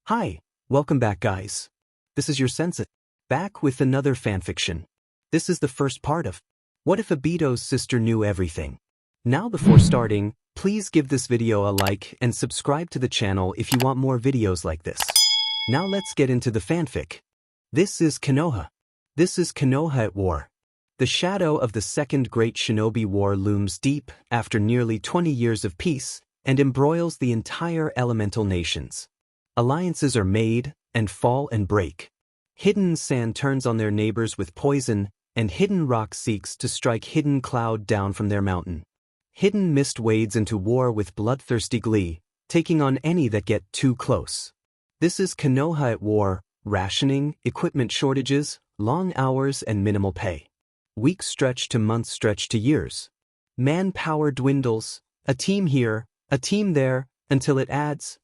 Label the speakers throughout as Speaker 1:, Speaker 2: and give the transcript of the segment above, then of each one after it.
Speaker 1: Hi, welcome back guys. This is your sensei, back with another fanfiction. This is the first part of What If Obito's Sister Knew Everything? Now before starting, please give this video a like and subscribe to the channel if you want more videos like this. Now let's get into the fanfic. This is Konoha. This is Konoha at war. The shadow of the Second Great Shinobi War looms deep after nearly 20 years of peace and embroils the entire elemental nations. Alliances are made, and fall and break. Hidden sand turns on their neighbors with poison, and hidden rock seeks to strike hidden cloud down from their mountain. Hidden mist wades into war with bloodthirsty glee, taking on any that get too close. This is Konoha at war, rationing, equipment shortages, long hours and minimal pay. Weeks stretch to months stretch to years. Manpower dwindles, a team here, a team there, until it adds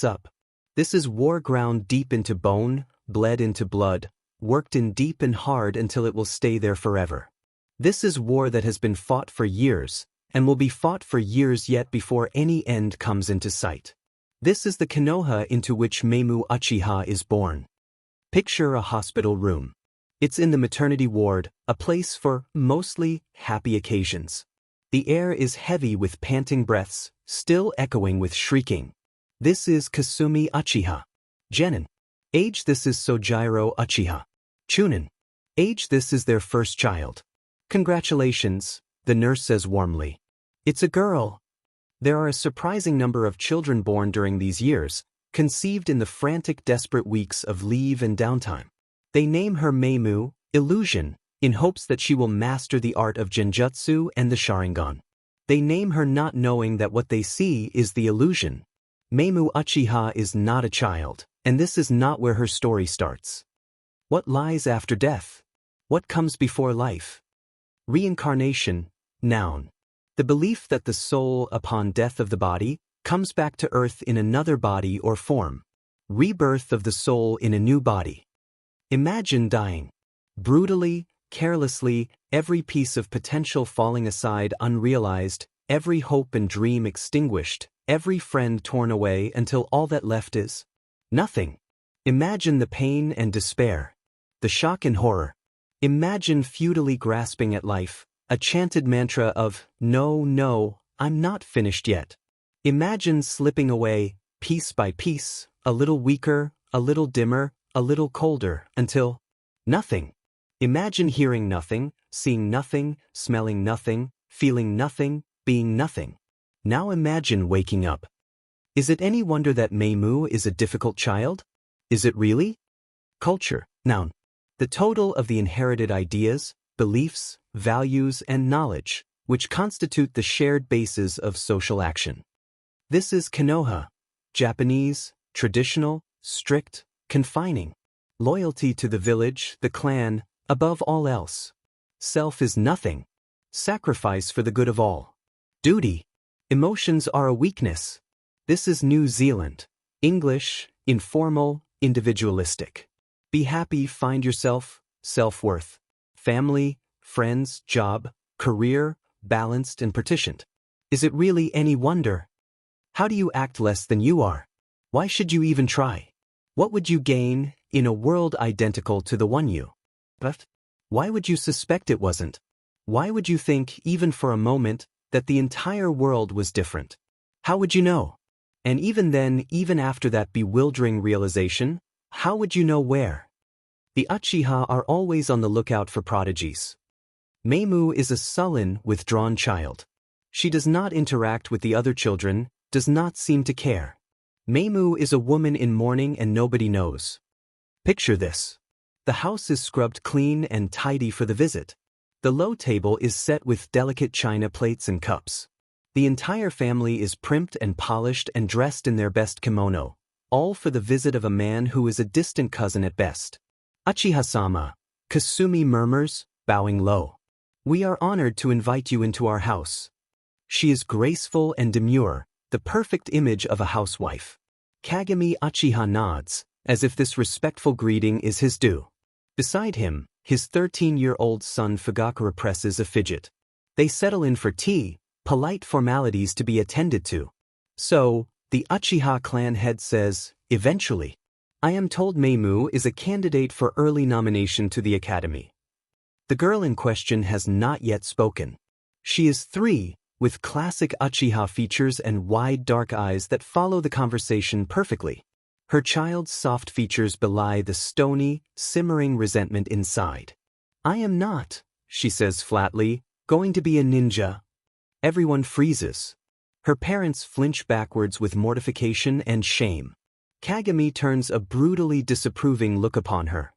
Speaker 1: up. This is war ground deep into bone, bled into blood, worked in deep and hard until it will stay there forever. This is war that has been fought for years, and will be fought for years yet before any end comes into sight. This is the Konoha into which Meimu Uchiha is born. Picture a hospital room. It's in the maternity ward, a place for, mostly, happy occasions. The air is heavy with panting breaths, still echoing with shrieking. This is Kasumi Uchiha. Genin. Age this is Sojiro Uchiha. Chunin. Age this is their first child. Congratulations, the nurse says warmly. It's a girl. There are a surprising number of children born during these years, conceived in the frantic desperate weeks of leave and downtime. They name her Meimu, Illusion, in hopes that she will master the art of Genjutsu and the Sharingan. They name her not knowing that what they see is the illusion. Meimu Uchiha is not a child, and this is not where her story starts. What lies after death? What comes before life? Reincarnation, noun. The belief that the soul, upon death of the body, comes back to earth in another body or form. Rebirth of the soul in a new body. Imagine dying. Brutally, carelessly, every piece of potential falling aside unrealized, every hope and dream extinguished, every friend torn away until all that left is nothing. Imagine the pain and despair, the shock and horror. Imagine futilely grasping at life, a chanted mantra of, no, no, I'm not finished yet. Imagine slipping away, piece by piece, a little weaker, a little dimmer, a little colder, until nothing. Imagine hearing nothing, seeing nothing, smelling nothing, feeling nothing, being nothing. Now imagine waking up. Is it any wonder that Meimu is a difficult child? Is it really? Culture, noun. The total of the inherited ideas, beliefs, values, and knowledge, which constitute the shared bases of social action. This is Konoha. Japanese, traditional, strict, confining. Loyalty to the village, the clan, above all else. Self is nothing. Sacrifice for the good of all. Duty. Emotions are a weakness. This is New Zealand. English, informal, individualistic. Be happy, find yourself, self-worth. Family, friends, job, career, balanced and partitioned. Is it really any wonder? How do you act less than you are? Why should you even try? What would you gain in a world identical to the one you? But why would you suspect it wasn't? Why would you think, even for a moment, that the entire world was different? How would you know? And even then, even after that bewildering realization, how would you know where? The Uchiha are always on the lookout for prodigies. Meimu is a sullen, withdrawn child. She does not interact with the other children, does not seem to care. Meimu is a woman in mourning and nobody knows. Picture this. The house is scrubbed clean and tidy for the visit. The low table is set with delicate china plates and cups. The entire family is primped and polished and dressed in their best kimono, all for the visit of a man who is a distant cousin at best. Uchiha-sama, Kasumi murmurs, bowing low. We are honored to invite you into our house. She is graceful and demure, the perfect image of a housewife. Kagami Uchiha nods, as if this respectful greeting is his due. Beside him, his 13-year-old son Fugakura presses a fidget. They settle in for tea, polite formalities to be attended to. So, The Uchiha clan head says, eventually. I am told Meimu is a candidate for early nomination to the academy. The girl in question has not yet spoken. She is 3, with classic Uchiha features and wide dark eyes that follow the conversation perfectly. Her child's soft features belie the stony, simmering resentment inside. I am not, she says flatly, going to be a ninja. Everyone freezes. Her parents flinch backwards with mortification and shame. Kagami turns a brutally disapproving look upon her.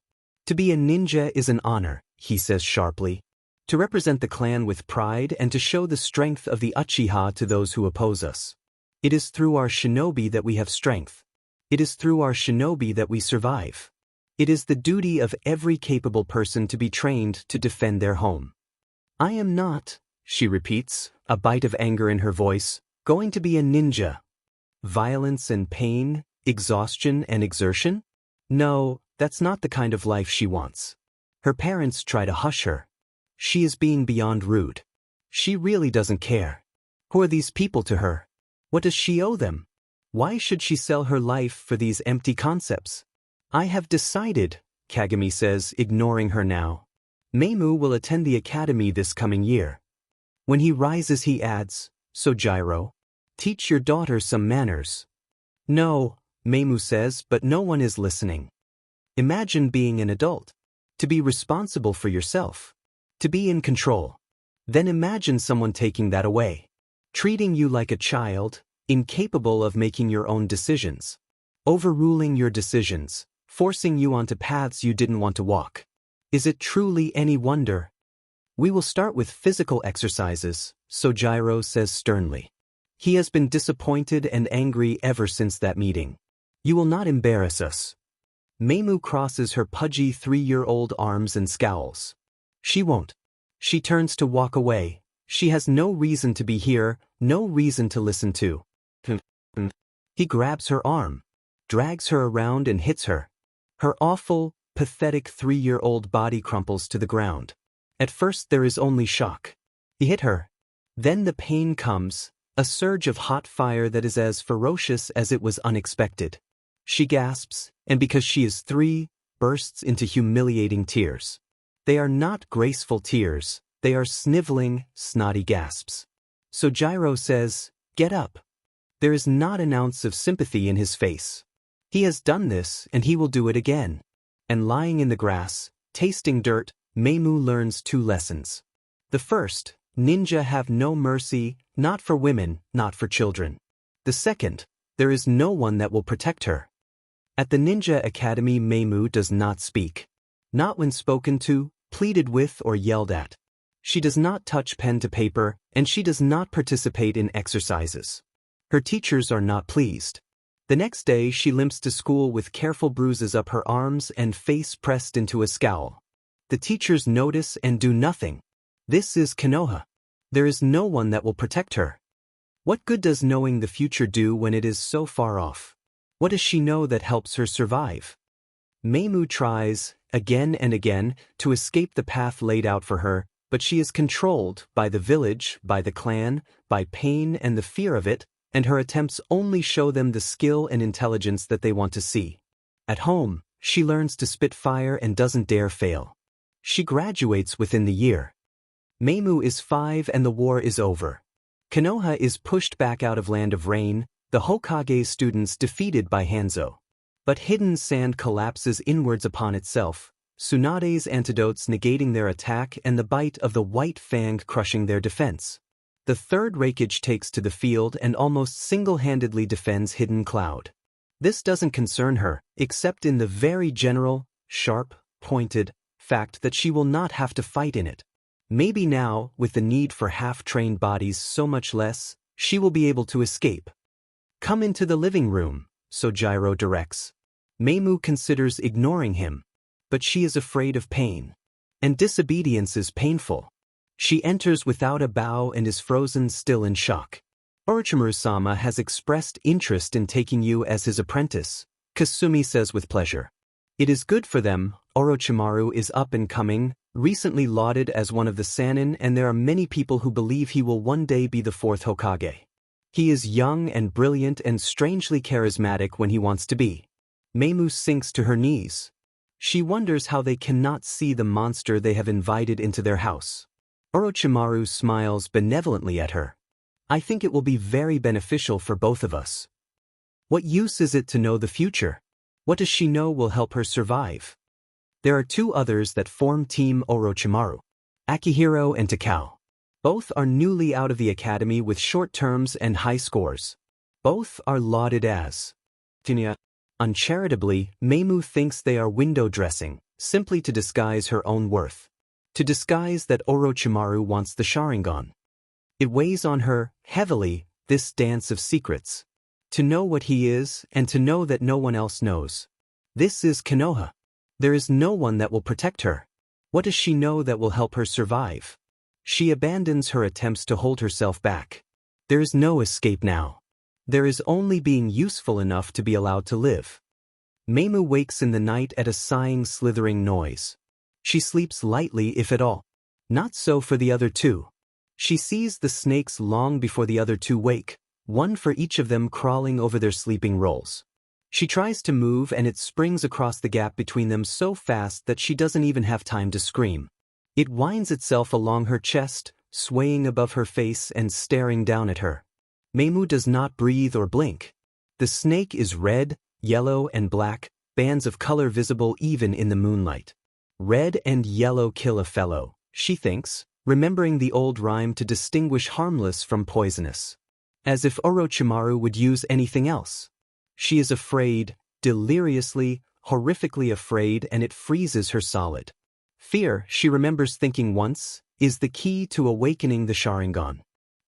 Speaker 1: To be a ninja is an honor, he says sharply. To represent the clan with pride and to show the strength of the Uchiha to those who oppose us. It is through our shinobi that we have strength. It is through our shinobi that we survive. It is the duty of every capable person to be trained to defend their home. I am not, she repeats, a bite of anger in her voice, going to be a ninja. Violence and pain, exhaustion and exertion? No, that's not the kind of life she wants. Her parents try to hush her. She is being beyond rude. She really doesn't care. Who are these people to her? What does she owe them? Why should she sell her life for these empty concepts? I have decided, Kagami says, ignoring her now. Meimu will attend the academy this coming year. When he rises he adds, so Gyro, teach your daughter some manners. No, Meimu says, but no one is listening. Imagine being an adult. To be responsible for yourself. To be in control. Then imagine someone taking that away. Treating you like a child, incapable of making your own decisions. Overruling your decisions, forcing you onto paths you didn't want to walk. Is it truly any wonder? We will start with physical exercises, Sojiro says sternly. He has been disappointed and angry ever since that meeting. You will not embarrass us. Meimu crosses her pudgy 3-year-old arms and scowls. She won't. She turns to walk away. She has no reason to be here, no reason to listen to. He grabs her arm, drags her around and hits her. Her awful, pathetic 3-year-old body crumples to the ground. At first there is only shock. He hit her. Then the pain comes, a surge of hot fire that is as ferocious as it was unexpected. She gasps, and because she is 3, bursts into humiliating tears. They are not graceful tears, they are sniveling, snotty gasps. Sojiro says, get up. There is not an ounce of sympathy in his face. He has done this, and he will do it again. And lying in the grass, tasting dirt, Meimu learns 2 lessons. The first, ninja have no mercy, not for women, not for children. The second, there is no one that will protect her. At the Ninja Academy Meimu does not speak. Not when spoken to, pleaded with or yelled at. She does not touch pen to paper, and she does not participate in exercises. Her teachers are not pleased. The next day she limps to school with careful bruises up her arms and face pressed into a scowl. The teachers notice and do nothing. This is Konoha. There is no one that will protect her. What good does knowing the future do when it is so far off? What does she know that helps her survive? Meimu tries, again and again, to escape the path laid out for her, but she is controlled by the village, by the clan, by pain and the fear of it, and her attempts only show them the skill and intelligence that they want to see. At home, she learns to spit fire and doesn't dare fail. She graduates within the year. Meimu is 5 and the war is over. Konoha is pushed back out of Land of Rain, the Hokage's students defeated by Hanzo. But hidden sand collapses inwards upon itself, Tsunade's antidotes negating their attack and the bite of the White Fang crushing their defense. The third Raikage takes to the field and almost single-handedly defends Hidden Cloud. This doesn't concern her, except in the very general, sharp, pointed fact that she will not have to fight in it. Maybe now, with the need for half-trained bodies so much less, she will be able to escape. Come into the living room, Sojiro directs. Meimu considers ignoring him, but she is afraid of pain. And disobedience is painful. She enters without a bow and is frozen still in shock. Orochimaru-sama has expressed interest in taking you as his apprentice, Kasumi says with pleasure. It is good for them. Orochimaru is up and coming, recently lauded as one of the Sannin, and there are many people who believe he will one day be the 4th Hokage. He is young and brilliant and strangely charismatic when he wants to be. Meimu sinks to her knees. She wonders how they cannot see the monster they have invited into their house. Orochimaru smiles benevolently at her. I think it will be very beneficial for both of us. What use is it to know the future? What does she know will help her survive? There are two others that form Team Orochimaru, Akihiro and Takao. Both are newly out of the academy with short terms and high scores. Both are lauded as Tinya. Uncharitably, Meimu thinks they are window dressing, simply to disguise her own worth. To disguise that Orochimaru wants the Sharingan. It weighs on her, heavily, this dance of secrets. To know what he is, and to know that no one else knows. This is Konoha. There is no one that will protect her. What does she know that will help her survive? She abandons her attempts to hold herself back. There is no escape now. There is only being useful enough to be allowed to live. Meimu wakes in the night at a sighing, slithering noise. She sleeps lightly if at all. Not so for the other two. She sees the snakes long before the other two wake, one for each of them crawling over their sleeping rolls. She tries to move and it springs across the gap between them so fast that she doesn't even have time to scream. It winds itself along her chest, swaying above her face and staring down at her. Meimu does not breathe or blink. The snake is red, yellow and black, bands of color visible even in the moonlight. Red and yellow kill a fellow, she thinks, remembering the old rhyme to distinguish harmless from poisonous. As if Orochimaru would use anything else. She is afraid, deliriously, horrifically afraid, and it freezes her solid. Fear, she remembers thinking once, is the key to awakening the Sharingan.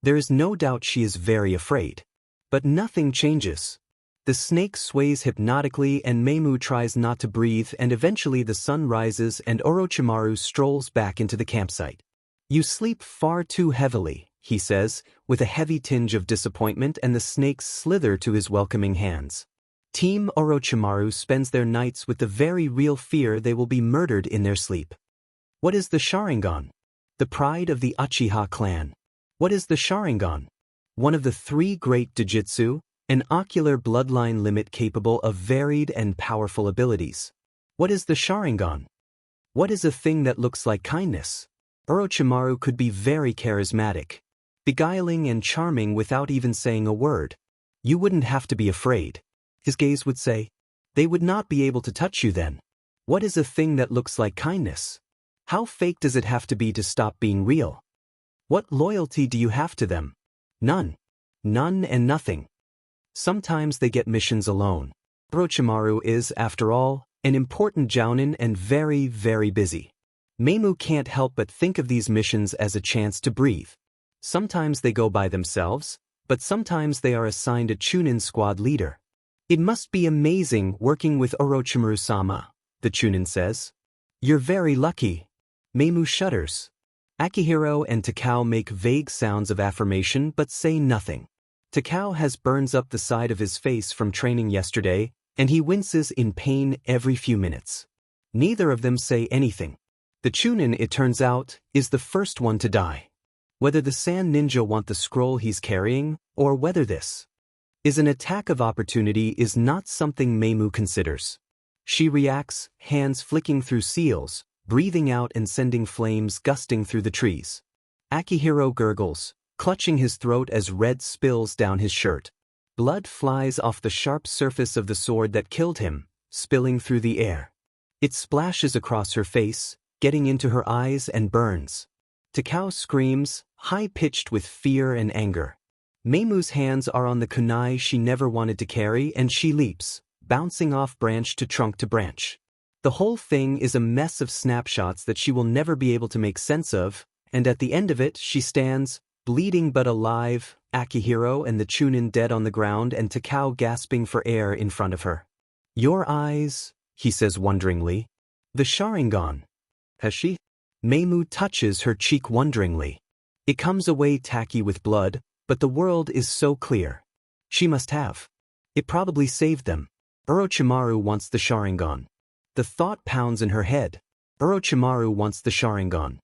Speaker 1: There is no doubt she is very afraid. But nothing changes. The snake sways hypnotically and Meimu tries not to breathe, and eventually the sun rises and Orochimaru strolls back into the campsite. You sleep far too heavily, he says, with a heavy tinge of disappointment, and the snakes slither to his welcoming hands. Team Orochimaru spends their nights with the very real fear they will be murdered in their sleep. What is the Sharingan? The pride of the Uchiha clan. What is the Sharingan? One of the three great Dojutsu, an ocular bloodline limit capable of varied and powerful abilities. What is the Sharingan? What is a thing that looks like kindness? Orochimaru could be very charismatic, beguiling and charming without even saying a word. You wouldn't have to be afraid. His gaze would say. They would not be able to touch you then. What is a thing that looks like kindness? How fake does it have to be to stop being real? What loyalty do you have to them? None. None and nothing. Sometimes they get missions alone. Orochimaru is, after all, an important jounin and very, very busy. Meimu can't help but think of these missions as a chance to breathe. Sometimes they go by themselves, but sometimes they are assigned a Chunin squad leader. It must be amazing working with Orochimaru-sama, the Chunin says. You're very lucky. Meimu shudders. Akihiro and Takao make vague sounds of affirmation but say nothing. Takao has burns up the side of his face from training yesterday, and he winces in pain every few minutes. Neither of them say anything. The Chunin, it turns out, is the first one to die. Whether the Sand Ninja want the scroll he's carrying, or whether this is an attack of opportunity, is not something Meimu considers. She reacts, hands flicking through seals, breathing out and sending flames gusting through the trees. Akihiro gurgles, clutching his throat as red spills down his shirt. Blood flies off the sharp surface of the sword that killed him, spilling through the air. It splashes across her face, getting into her eyes and burns. Takao screams, high-pitched with fear and anger. Meimu's hands are on the kunai she never wanted to carry, and she leaps, bouncing off branch to trunk to branch. The whole thing is a mess of snapshots that she will never be able to make sense of, and at the end of it she stands, bleeding but alive, Akihiro and the Chunin dead on the ground and Takao gasping for air in front of her. Your eyes, he says wonderingly. The Sharingan. Has she? Meimu touches her cheek wonderingly. It comes away tacky with blood, but the world is so clear. She must have. It probably saved them. Orochimaru wants the Sharingan. The thought pounds in her head. Orochimaru wants the Sharingan.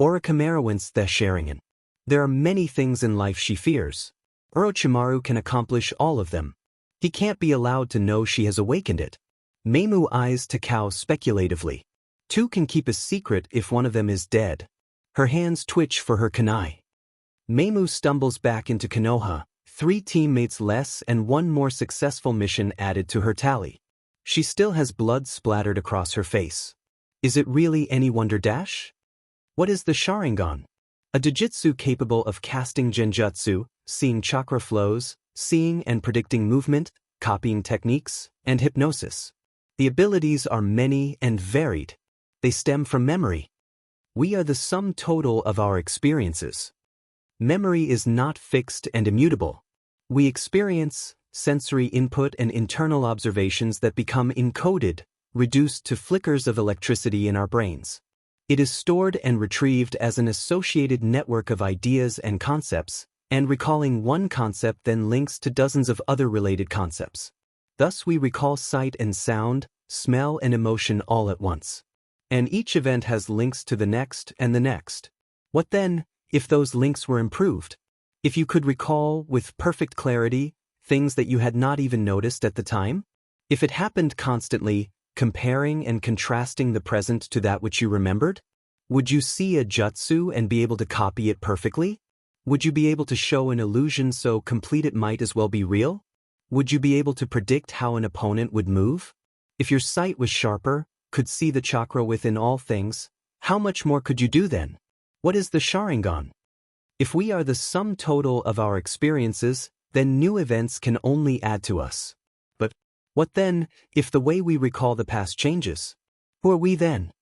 Speaker 1: Orochimaru wants the Sharingan. There are many things in life she fears. Orochimaru can accomplish all of them. He can't be allowed to know she has awakened it. Meimu eyes Takao speculatively. Two can keep a secret if one of them is dead. Her hands twitch for her kunai. Meimu stumbles back into Konoha, 3 teammates less and 1 more successful mission added to her tally. She still has blood splattered across her face. Is it really any wonder dash? What is the Sharingan? A jujutsu capable of casting genjutsu, seeing chakra flows, seeing and predicting movement, copying techniques, and hypnosis. The abilities are many and varied. They stem from memory. We are the sum total of our experiences. Memory is not fixed and immutable. We experience sensory input and internal observations that become encoded, reduced to flickers of electricity in our brains. It is stored and retrieved as an associated network of ideas and concepts, and recalling one concept then links to dozens of other related concepts. Thus we recall sight and sound, smell and emotion all at once. And each event has links to the next and the next. What then, if those links were improved? If you could recall, with perfect clarity, things that you had not even noticed at the time? If it happened constantly, comparing and contrasting the present to that which you remembered? Would you see a jutsu and be able to copy it perfectly? Would you be able to show an illusion so complete it might as well be real? Would you be able to predict how an opponent would move? If your sight was sharper, could see the chakra within all things, how much more could you do then? What is the Sharingan? If we are the sum total of our experiences, then new events can only add to us. But what then, if the way we recall the past changes? Who are we then?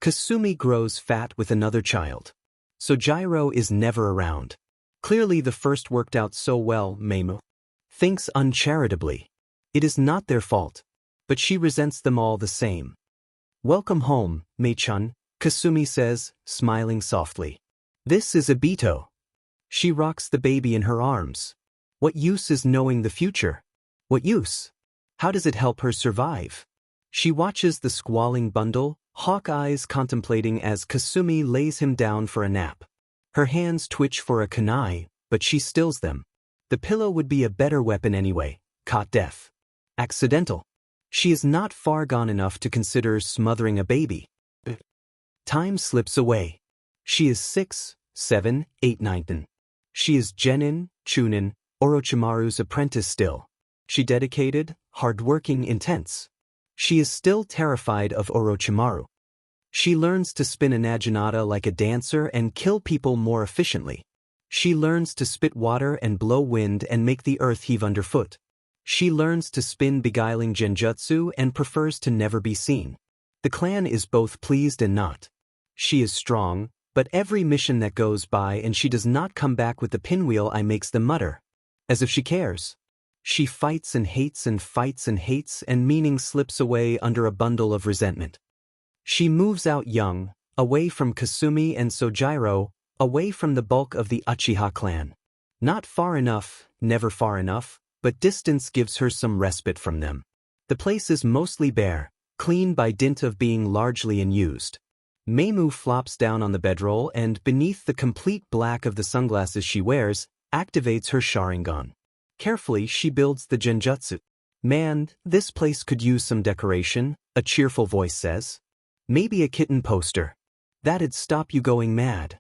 Speaker 1: Kasumi grows fat with another child. Sojiro is never around. Clearly the first worked out so well, Meimu thinks uncharitably. It is not their fault. But she resents them all the same. Welcome home, Mei-chan, Kasumi says, smiling softly. This is Obito. She rocks the baby in her arms. What use is knowing the future? What use? How does it help her survive? She watches the squalling bundle, hawk eyes contemplating as Kasumi lays him down for a nap. Her hands twitch for a kunai, but she stills them. The pillow would be a better weapon anyway, caught death. Accidental. She is not far gone enough to consider smothering a baby. Time slips away. She is 6, 7, 8, 9. She is Genin, Chunin, Orochimaru's apprentice still. She dedicated, hard-working, intense. She is still terrified of Orochimaru. She learns to spin a naginata like a dancer and kill people more efficiently. She learns to spit water and blow wind and make the earth heave underfoot. She learns to spin beguiling genjutsu and prefers to never be seen. The clan is both pleased and not. She is strong, but every mission that goes by and she does not come back with the pinwheel makes them mutter. As if she cares. She fights and hates and fights and hates and meaning slips away under a bundle of resentment. She moves out young, away from Kasumi and Sojiro, away from the bulk of the Uchiha clan. Not far enough, never far enough, but distance gives her some respite from them. The place is mostly bare, clean by dint of being largely unused. Meimu flops down on the bedroll and, beneath the complete black of the sunglasses she wears, activates her Sharingan. Carefully she builds the genjutsu. Man, this place could use some decoration, a cheerful voice says. Maybe a kitten poster. That'd stop you going mad.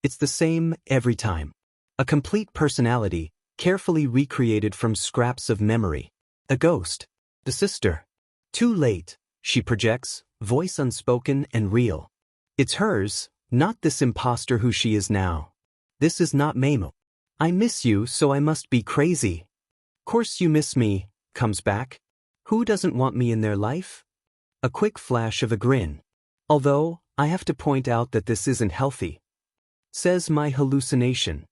Speaker 1: It's the same every time. A complete personality, carefully recreated from scraps of memory. A ghost. The sister. Too late, she projects, voice unspoken and real. It's hers, not this imposter who she is now. This is not Meimu. I miss you, so I must be crazy. Course you miss me, comes back. Who doesn't want me in their life? A quick flash of a grin. Although, I have to point out that this isn't healthy. Says my hallucination.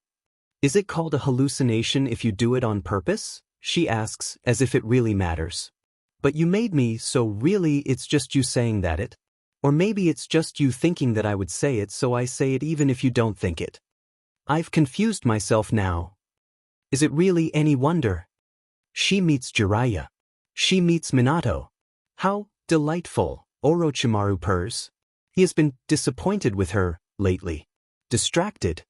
Speaker 1: Is it called a hallucination if you do it on purpose? She asks, as if it really matters. But you made me, so really it's just you saying that it? Or maybe it's just you thinking that I would say it, so I say it even if you don't think it. I've confused myself now. Is it really any wonder? She meets Jiraiya. She meets Minato. How delightful, Orochimaru purrs. He has been disappointed with her, lately. Distracted.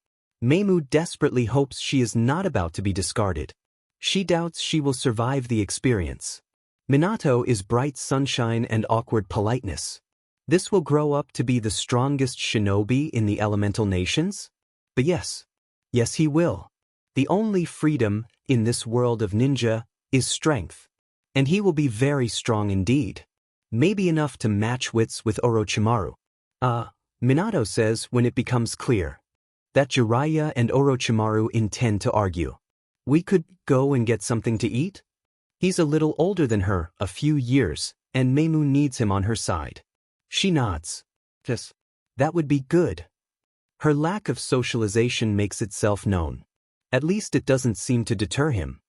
Speaker 1: Meimu desperately hopes she is not about to be discarded. She doubts she will survive the experience. Minato is bright sunshine and awkward politeness. This will grow up to be the strongest shinobi in the elemental nations? But yes, he will. The only freedom, in this world of ninja, is strength. And he will be very strong indeed. Maybe enough to match wits with Orochimaru. Minato says when it becomes clear that Jiraiya and Orochimaru intend to argue. We could go and get something to eat? He's a little older than her, a few years, and Meimu needs him on her side. She nods. Yes, that would be good. Her lack of socialization makes itself known. At least it doesn't seem to deter him.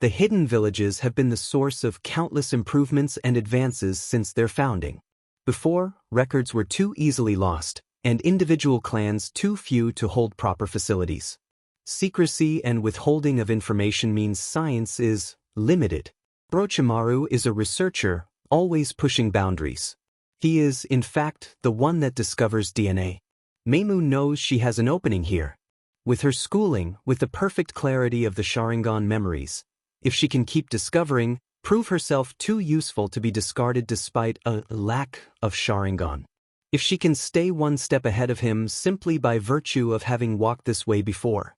Speaker 1: The hidden villages have been the source of countless improvements and advances since their founding. Before, records were too easily lost, and individual clans too few to hold proper facilities. Secrecy and withholding of information means science is limited. Orochimaru is a researcher, always pushing boundaries. He is, in fact, the one that discovers DNA. Meimu knows she has an opening here. With her schooling, with the perfect clarity of the Sharingan memories, if she can keep discovering, prove herself too useful to be discarded despite a lack of Sharingan. If she can stay one step ahead of him simply by virtue of having walked this way before.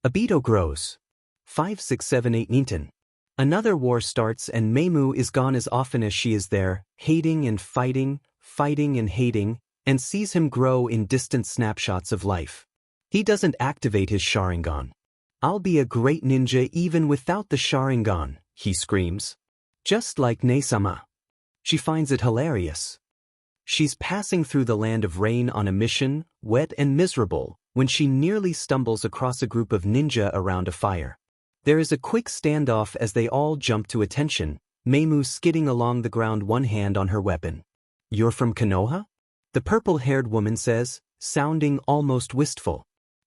Speaker 1: Obito grows. 5, 6, 7, 8 Ninten. Another war starts and Meimu is gone as often as she is there, hating and fighting, fighting and hating, and sees him grow in distant snapshots of life. He doesn't activate his Sharingan. I'll be a great ninja even without the Sharingan, he screams. Just like Neisama. She finds it hilarious. She's passing through the land of rain on a mission, wet and miserable, when she nearly stumbles across a group of ninja around a fire. There is a quick standoff as they all jump to attention, Meimu skidding along the ground, one hand on her weapon. You're from Konoha? The purple-haired woman says, sounding almost wistful.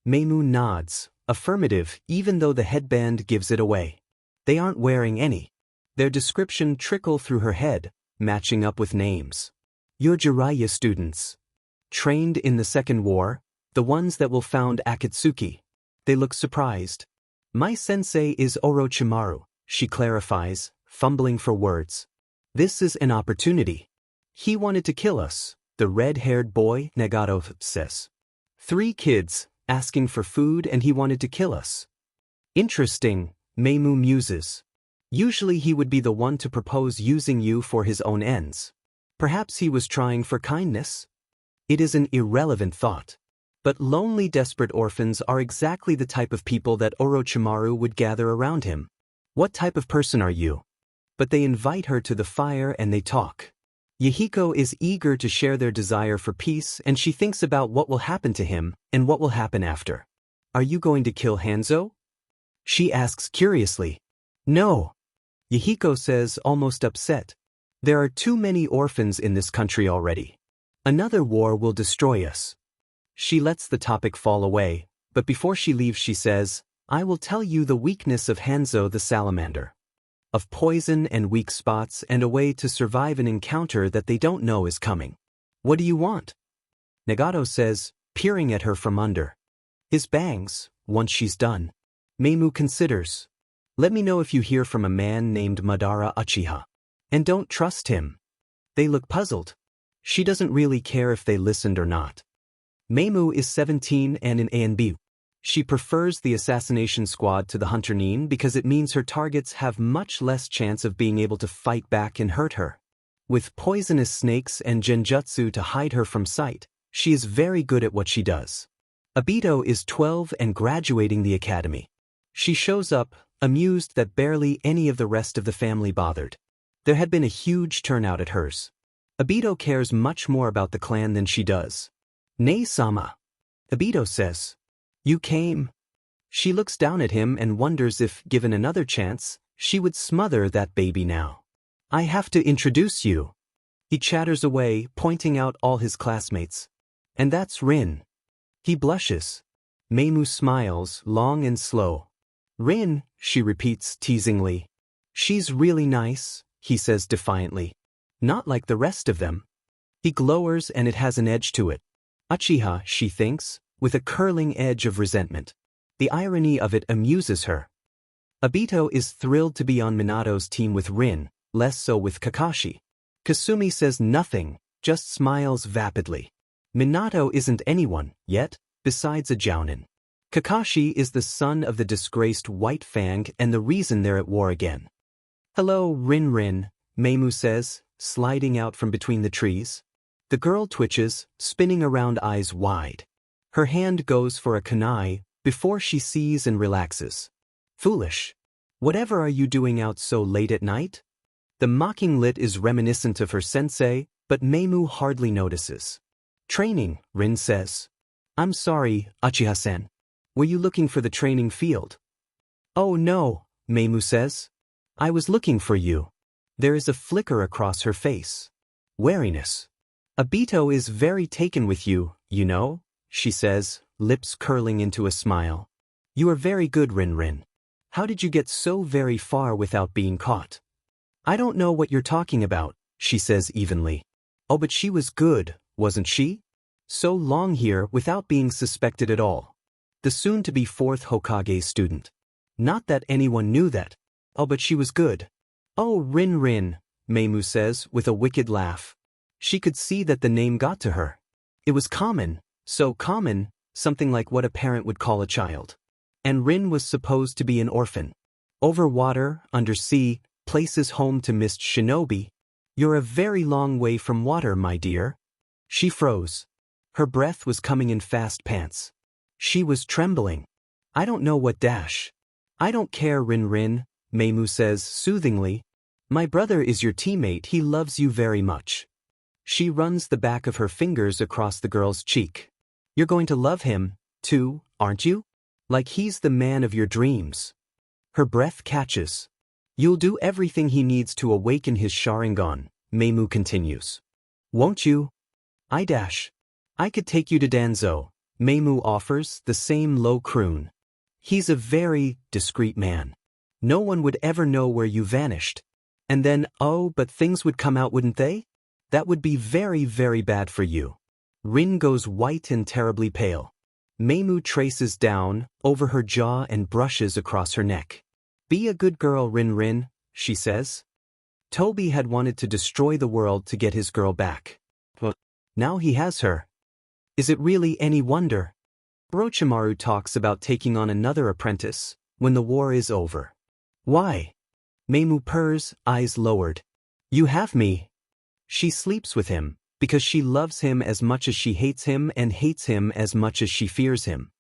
Speaker 1: Meimu nods, affirmative, even though the headband gives it away. They aren't wearing any. Their description trickle through her head, matching up with names. You're Jiraiya students. Trained in the Second War, the ones that will found Akatsuki. They look surprised. My sensei is Orochimaru, she clarifies, fumbling for words. This is an opportunity. He wanted to kill us, the red-haired boy, Nagato says. 3 kids, asking for food and he wanted to kill us. Interesting, Meimu muses. Usually he would be the one to propose using you for his own ends. Perhaps he was trying for kindness? It is an irrelevant thought. But lonely desperate orphans are exactly the type of people that Orochimaru would gather around him. What type of person are you? But they invite her to the fire and they talk. Yahiko is eager to share their desire for peace and she thinks about what will happen to him and what will happen after. Are you going to kill Hanzo? She asks curiously. No. Yahiko says, almost upset. There are too many orphans in this country already. Another war will destroy us. She lets the topic fall away, but before she leaves she says, I will tell you the weakness of Hanzo the salamander. Of poison and weak spots and a way to survive an encounter that they don't know is coming. What do you want? Nagato says, peering at her from under. His bangs, once she's done. Meimu considers. Let me know if you hear from a man named Madara Uchiha. And don't trust him. They look puzzled. She doesn't really care if they listened or not. Meimu is 17 and an ANB. She prefers the assassination squad to the hunter nin because it means her targets have much less chance of being able to fight back and hurt her. With poisonous snakes and genjutsu to hide her from sight, she is very good at what she does. Obito is 12 and graduating the academy. She shows up, amused that barely any of the rest of the family bothered. There had been a huge turnout at hers. Obito cares much more about the clan than she does. Nei-sama. Obito says. You came. She looks down at him and wonders if, given another chance, she would smother that baby now. I have to introduce you. He chatters away, pointing out all his classmates. And that's Rin. He blushes. Meimu smiles, long and slow. Rin, she repeats teasingly. She's really nice, he says defiantly. Not like the rest of them. He glowers and it has an edge to it. Uchiha, she thinks, with a curling edge of resentment. The irony of it amuses her. Obito is thrilled to be on Minato's team with Rin, less so with Kakashi. Kasumi says nothing, just smiles vapidly. Minato isn't anyone, yet, besides a jounin. Kakashi is the son of the disgraced White Fang and the reason they're at war again. "Hello, Rin," Meimu says, sliding out from between the trees. The girl twitches, spinning around eyes wide. Her hand goes for a kunai, before she sees and relaxes. "Foolish. Whatever are you doing out so late at night?" The mocking lit is reminiscent of her sensei, but Meimu hardly notices. "Training," Rin says. "I'm sorry, Uchiha-sen. Were you looking for the training field?" "Oh no," Meimu says. "I was looking for you." There is a flicker across her face. Wariness. "Obito is very taken with you, you know," she says, lips curling into a smile. "You are very good, Rin. How did you get so very far without being caught?" "I don't know what you're talking about," she says evenly. "Oh, but she was good, wasn't she? So long here without being suspected at all. The soon-to-be fourth Hokage student. Not that anyone knew that. Oh, but she was good." "Oh, Rin," Meimu says with a wicked laugh. She could see that the name got to her. It was common, so common, something like what a parent would call a child. And Rin was supposed to be an orphan. Over water, under sea, places home to mist shinobi. "You're a very long way from water, my dear." She froze. Her breath was coming in fast pants. She was trembling. "I don't know what dash." "I don't care, Rin," Meimu says soothingly. "My brother is your teammate, he loves you very much." She runs the back of her fingers across the girl's cheek. "You're going to love him, too, aren't you? Like he's the man of your dreams." Her breath catches. "You'll do everything he needs to awaken his Sharingan," Meimu continues. "Won't you?" "I could take you to Danzo," Meimu offers, the same low croon. "He's a very discreet man. No one would ever know where you vanished. And then, oh, but things would come out, wouldn't they? That would be very, very bad for you." Rin goes white and terribly pale. Meimu traces down, over her jaw and brushes across her neck. "Be a good girl, Rin," she says. Toby had wanted to destroy the world to get his girl back. But now he has her. Is it really any wonder? Orochimaru talks about taking on another apprentice, when the war is over. "Why?" Meimu purrs, eyes lowered. "You have me." She sleeps with him, because she loves him as much as she hates him and hates him as much as she fears him.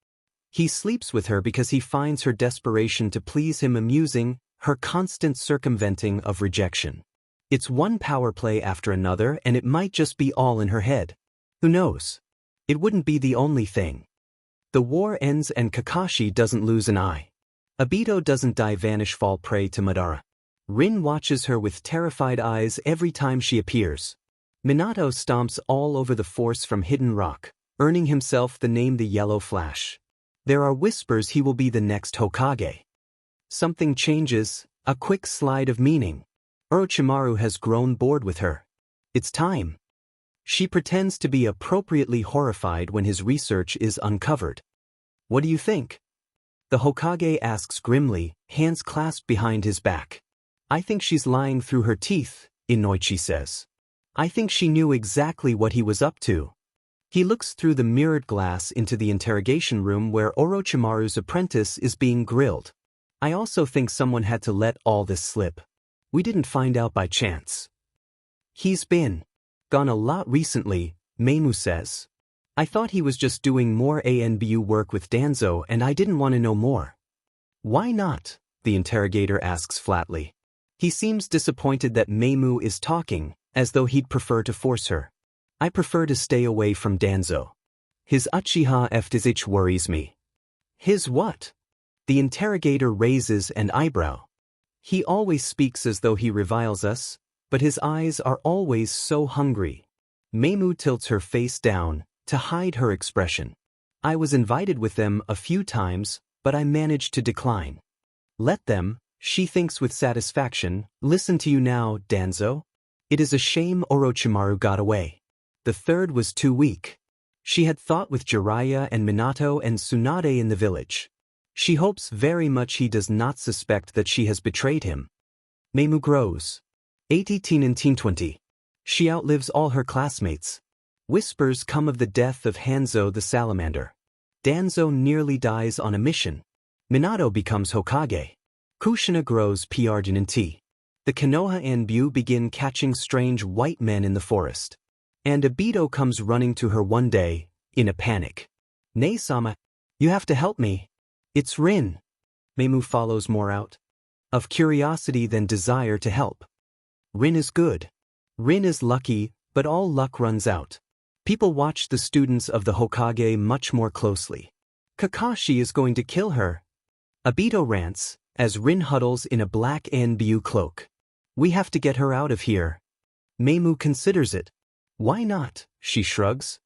Speaker 1: He sleeps with her because he finds her desperation to please him amusing, her constant circumventing of rejection. It's one power play after another, and it might just be all in her head. Who knows? It wouldn't be the only thing. The war ends and Kakashi doesn't lose an eye. Obito doesn't die, vanish, fall prey to Madara. Rin watches her with terrified eyes every time she appears. Minato stomps all over the force from Hidden Rock, earning himself the name the Yellow Flash. There are whispers he will be the next Hokage. Something changes, a quick slide of meaning. Orochimaru has grown bored with her. It's time. She pretends to be appropriately horrified when his research is uncovered. "What do you think?" The Hokage asks grimly, hands clasped behind his back. "I think she's lying through her teeth," Inoichi says. "I think she knew exactly what he was up to." He looks through the mirrored glass into the interrogation room where Orochimaru's apprentice is being grilled. "I also think someone had to let all this slip. We didn't find out by chance." "He's been gone a lot recently," Meimu says. "I thought he was just doing more ANBU work with Danzo and I didn't want to know more." "Why not?" the interrogator asks flatly. He seems disappointed that Meimu is talking, as though he'd prefer to force her. "I prefer to stay away from Danzo. His Uchiha FTZH worries me." "His what?" The interrogator raises an eyebrow. "He always speaks as though he reviles us, but his eyes are always so hungry." Meimu tilts her face down, to hide her expression. "I was invited with them a few times, but I managed to decline." "Let them," she thinks with satisfaction, "listen to you now, Danzo. It is a shame Orochimaru got away. The third was too weak." She had fought with Jiraiya and Minato and Tsunade in the village. She hopes very much he does not suspect that she has betrayed him. Meimu grows. 18 and teen 20. She outlives all her classmates. Whispers come of the death of Hanzo the salamander. Danzo nearly dies on a mission. Minato becomes Hokage. Kushina grows P-Argent. The Konoha and Buu begin catching strange white men in the forest. And Obito comes running to her one day, in a panic. "Nei-sama, you have to help me. It's Rin." Meimu follows more out of curiosity than desire to help. Rin is good. Rin is lucky, but all luck runs out. People watch the students of the Hokage much more closely. Kakashi is going to kill her. Obito rants, as Rin huddles in a black Buu cloak. "We have to get her out of here." Meimu considers it. "Why not?" she shrugs.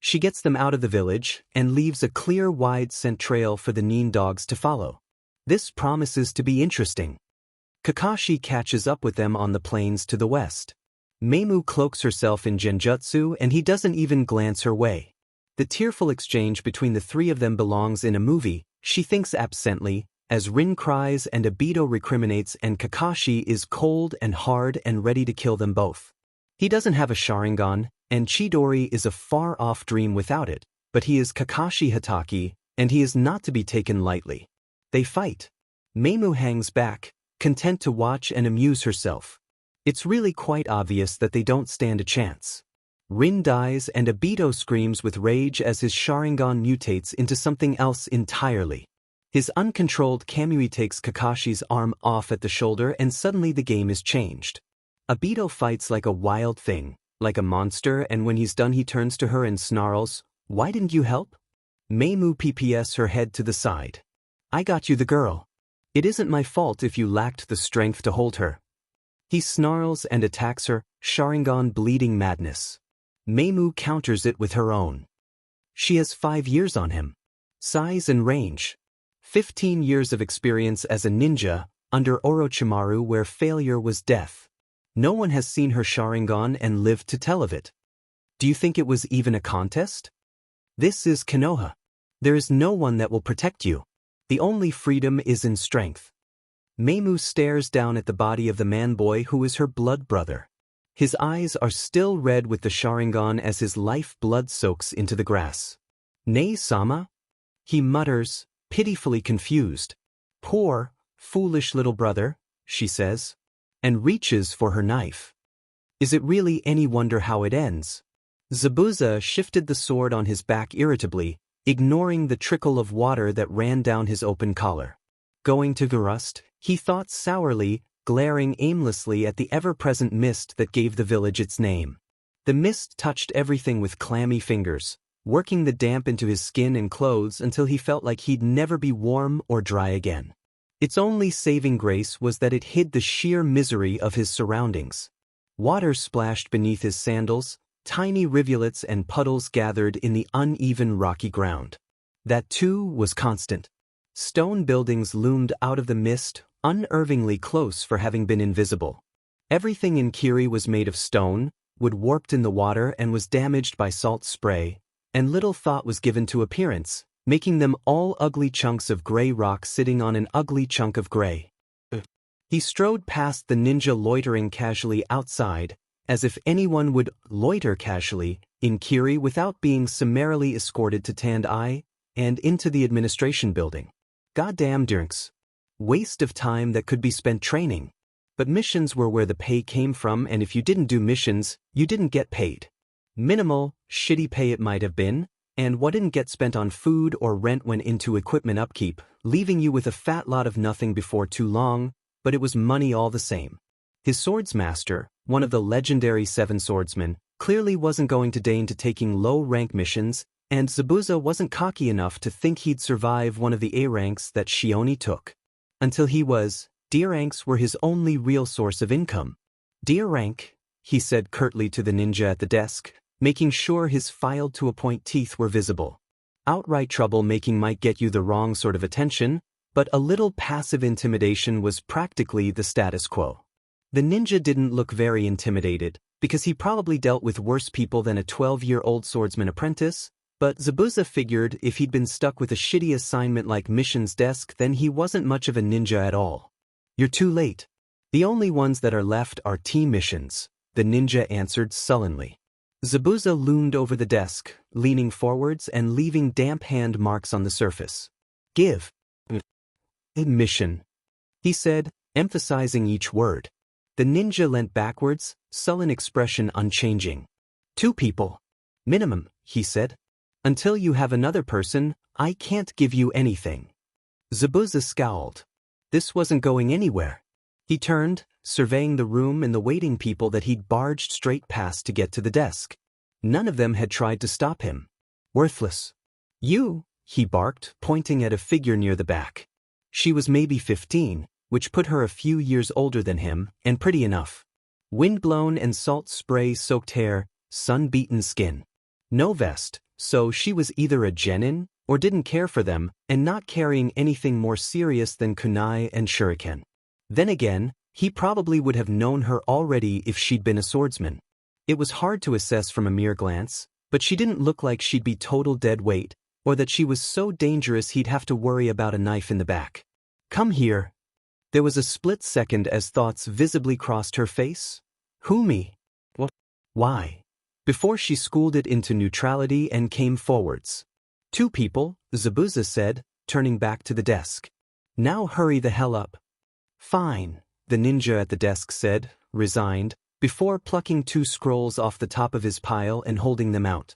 Speaker 1: She gets them out of the village and leaves a clear wide scent trail for the Nin dogs to follow. This promises to be interesting. Kakashi catches up with them on the plains to the west. Meimu cloaks herself in genjutsu and he doesn't even glance her way. The tearful exchange between the three of them belongs in a movie, she thinks absently, as Rin cries and Obito recriminates and Kakashi is cold and hard and ready to kill them both. He doesn't have a Sharingan, and Chidori is a far-off dream without it, but he is Kakashi Hatake, and he is not to be taken lightly. They fight. Meimu hangs back, content to watch and amuse herself. It's really quite obvious that they don't stand a chance. Rin dies and Obito screams with rage as his Sharingan mutates into something else entirely. His uncontrolled Kamui takes Kakashi's arm off at the shoulder and suddenly the game is changed. Obito fights like a wild thing, like a monster, and when he's done he turns to her and snarls, "Why didn't you help?" Meimu pps her head to the side. "I got you the girl. It isn't my fault if you lacked the strength to hold her." He snarls and attacks her, Sharingan bleeding madness. Meimu counters it with her own. She has 5 years on him. Size and range. 15 years of experience as a ninja, under Orochimaru where failure was death. No one has seen her Sharingan and lived to tell of it. Do you think it was even a contest? This is Konoha. There is no one that will protect you. The only freedom is in strength. Meimu stares down at the body of the man-boy who is her blood brother. His eyes are still red with the Sharingan as his life blood soaks into the grass. "Nei-sama?" He mutters, pitifully confused. "Poor, foolish little brother," she says, and reaches for her knife. Is it really any wonder how it ends? Zabuza shifted the sword on his back irritably, ignoring the trickle of water that ran down his open collar. Going to Garust, he thought sourly, glaring aimlessly at the ever-present mist that gave the village its name. The mist touched everything with clammy fingers, working the damp into his skin and clothes until he felt like he'd never be warm or dry again. Its only saving grace was that it hid the sheer misery of his surroundings. Water splashed beneath his sandals, tiny rivulets and puddles gathered in the uneven rocky ground. That too was constant. Stone buildings loomed out of the mist, unnervingly close for having been invisible. Everything in Kiri was made of stone, wood warped in the water and was damaged by salt spray, and little thought was given to appearance, making them all ugly chunks of gray rock sitting on an ugly chunk of gray. He strode past the ninja loitering casually outside, as if anyone would loiter casually in Kiri without being summarily escorted to Tandai and into the administration building. Goddamn drinks. Waste of time that could be spent training. But missions were where the pay came from, and if you didn't do missions, you didn't get paid. Minimal, shitty pay it might have been, and what didn't get spent on food or rent went into equipment upkeep, leaving you with a fat lot of nothing before too long, but it was money all the same. His swordsmaster, one of the legendary 7 swordsmen, clearly wasn't going to deign to taking low-rank missions, and Zabuza wasn't cocky enough to think he'd survive one of the A ranks that Shioni took. Until he was, D ranks were his only real source of income. D rank, he said curtly to the ninja at the desk, making sure his filed-to-a-point teeth were visible. Outright trouble-making might get you the wrong sort of attention, but a little passive intimidation was practically the status quo. The ninja didn't look very intimidated, because he probably dealt with worse people than a 12-year-old swordsman apprentice, But Zabuza figured if he'd been stuck with a shitty assignment like Mission's desk, then he wasn't much of a ninja at all. You're too late. The only ones that are left are team missions, the ninja answered sullenly. Zabuza loomed over the desk, leaning forwards and leaving damp hand marks on the surface. Give. Mission, he said, emphasizing each word. The ninja leant backwards, sullen expression unchanging. 2 people. Minimum, he said. Until you have another person, I can't give you anything. Zabuza scowled. This wasn't going anywhere. He turned, surveying the room and the waiting people that he'd barged straight past to get to the desk. None of them had tried to stop him. Worthless. You, he barked, pointing at a figure near the back. She was maybe 15, which put her a few years older than him, and pretty enough. Wind-blown and salt spray-soaked hair, sun-beaten skin. No vest, so she was either a genin, or didn't care for them, and not carrying anything more serious than kunai and shuriken. Then again, he probably would have known her already if she'd been a swordsman. It was hard to assess from a mere glance, but she didn't look like she'd be total dead weight, or that she was so dangerous he'd have to worry about a knife in the back. Come here. There was a split second as thoughts visibly crossed her face. Who, me? What? Why? Before she schooled it into neutrality and came forwards. 2 people, Zabuza said, turning back to the desk. Now hurry the hell up. Fine, the ninja at the desk said, resigned, before plucking 2 scrolls off the top of his pile and holding them out.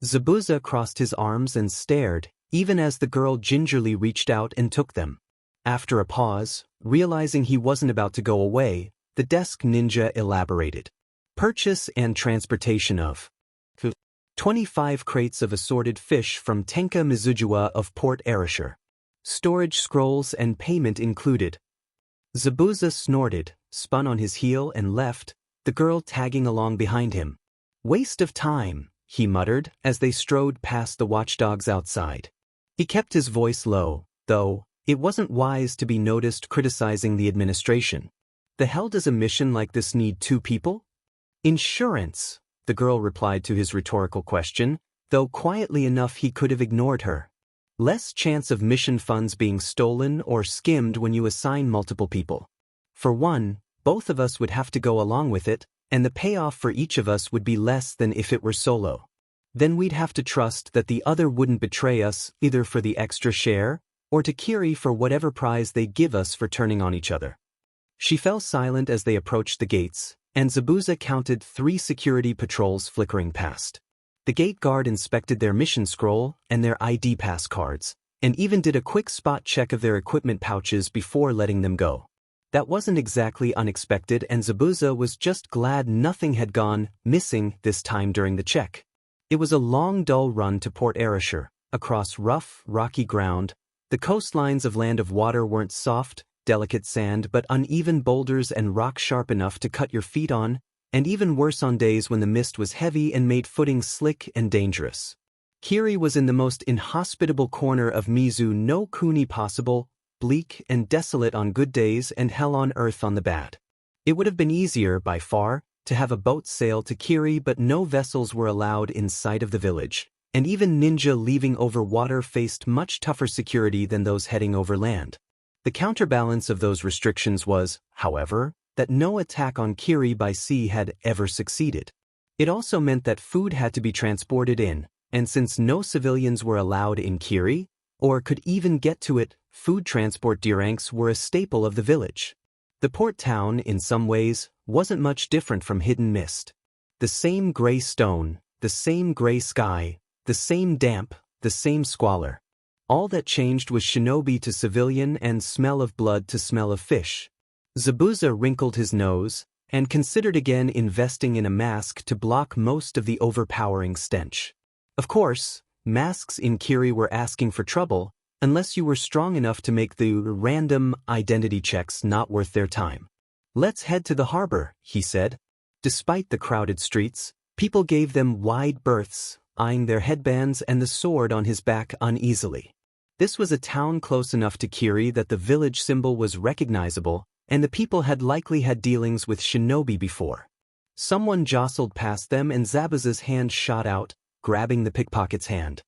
Speaker 1: Zabuza crossed his arms and stared, even as the girl gingerly reached out and took them. After a pause, realizing he wasn't about to go away, the desk ninja elaborated. Purchase and transportation of 25 crates of assorted fish from Tenka Mizujiwa of Port Arashir. Storage scrolls and payment included. Zabuza snorted, spun on his heel and left, the girl tagging along behind him. Waste of time, he muttered as they strode past the watchdogs outside. He kept his voice low, though it wasn't wise to be noticed criticizing the administration. The hell does a mission like this need 2 people? Insurance, the girl replied to his rhetorical question, though quietly enough he could have ignored her. Less chance of mission funds being stolen or skimmed when you assign multiple people. For one, both of us would have to go along with it, and the payoff for each of us would be less than if it were solo. Then we'd have to trust that the other wouldn't betray us either for the extra share, or to Kiri for whatever prize they give us for turning on each other. She fell silent as they approached the gates, and Zabuza counted 3 security patrols flickering past. The gate guard inspected their mission scroll and their ID pass cards, and even did a quick spot check of their equipment pouches before letting them go. That wasn't exactly unexpected, and Zabuza was just glad nothing had gone missing this time during the check. It was a long, dull run to Port Arashir, across rough, rocky ground. The coastlines of Land of Water weren't soft, delicate sand but uneven boulders and rock sharp enough to cut your feet on, and even worse on days when the mist was heavy and made footing slick and dangerous. Kiri was in the most inhospitable corner of Mizu no Kuni possible, bleak and desolate on good days and hell on earth on the bad. It would have been easier, by far, to have a boat sail to Kiri, but no vessels were allowed in sight of the village, and even ninja leaving over water faced much tougher security than those heading over land. The counterbalance of those restrictions was, however, that no attack on Kiri by sea had ever succeeded. It also meant that food had to be transported in, and since no civilians were allowed in Kiri, or could even get to it, food transport diranks were a staple of the village. The port town, in some ways, wasn't much different from Hidden Mist. The same gray stone, the same gray sky, the same damp, the same squalor. All that changed was shinobi to civilian and smell of blood to smell of fish. Zabuza wrinkled his nose, and considered again investing in a mask to block most of the overpowering stench. Of course, masks in Kiri were asking for trouble, unless you were strong enough to make the random identity checks not worth their time. Let's head to the harbor, he said. Despite the crowded streets, people gave them wide berths, eyeing their headbands and the sword on his back uneasily. This was a town close enough to Kiri that the village symbol was recognizable, and the people had likely had dealings with shinobi before. Someone jostled past them and Zabuza's hand shot out, grabbing the pickpocket's hand.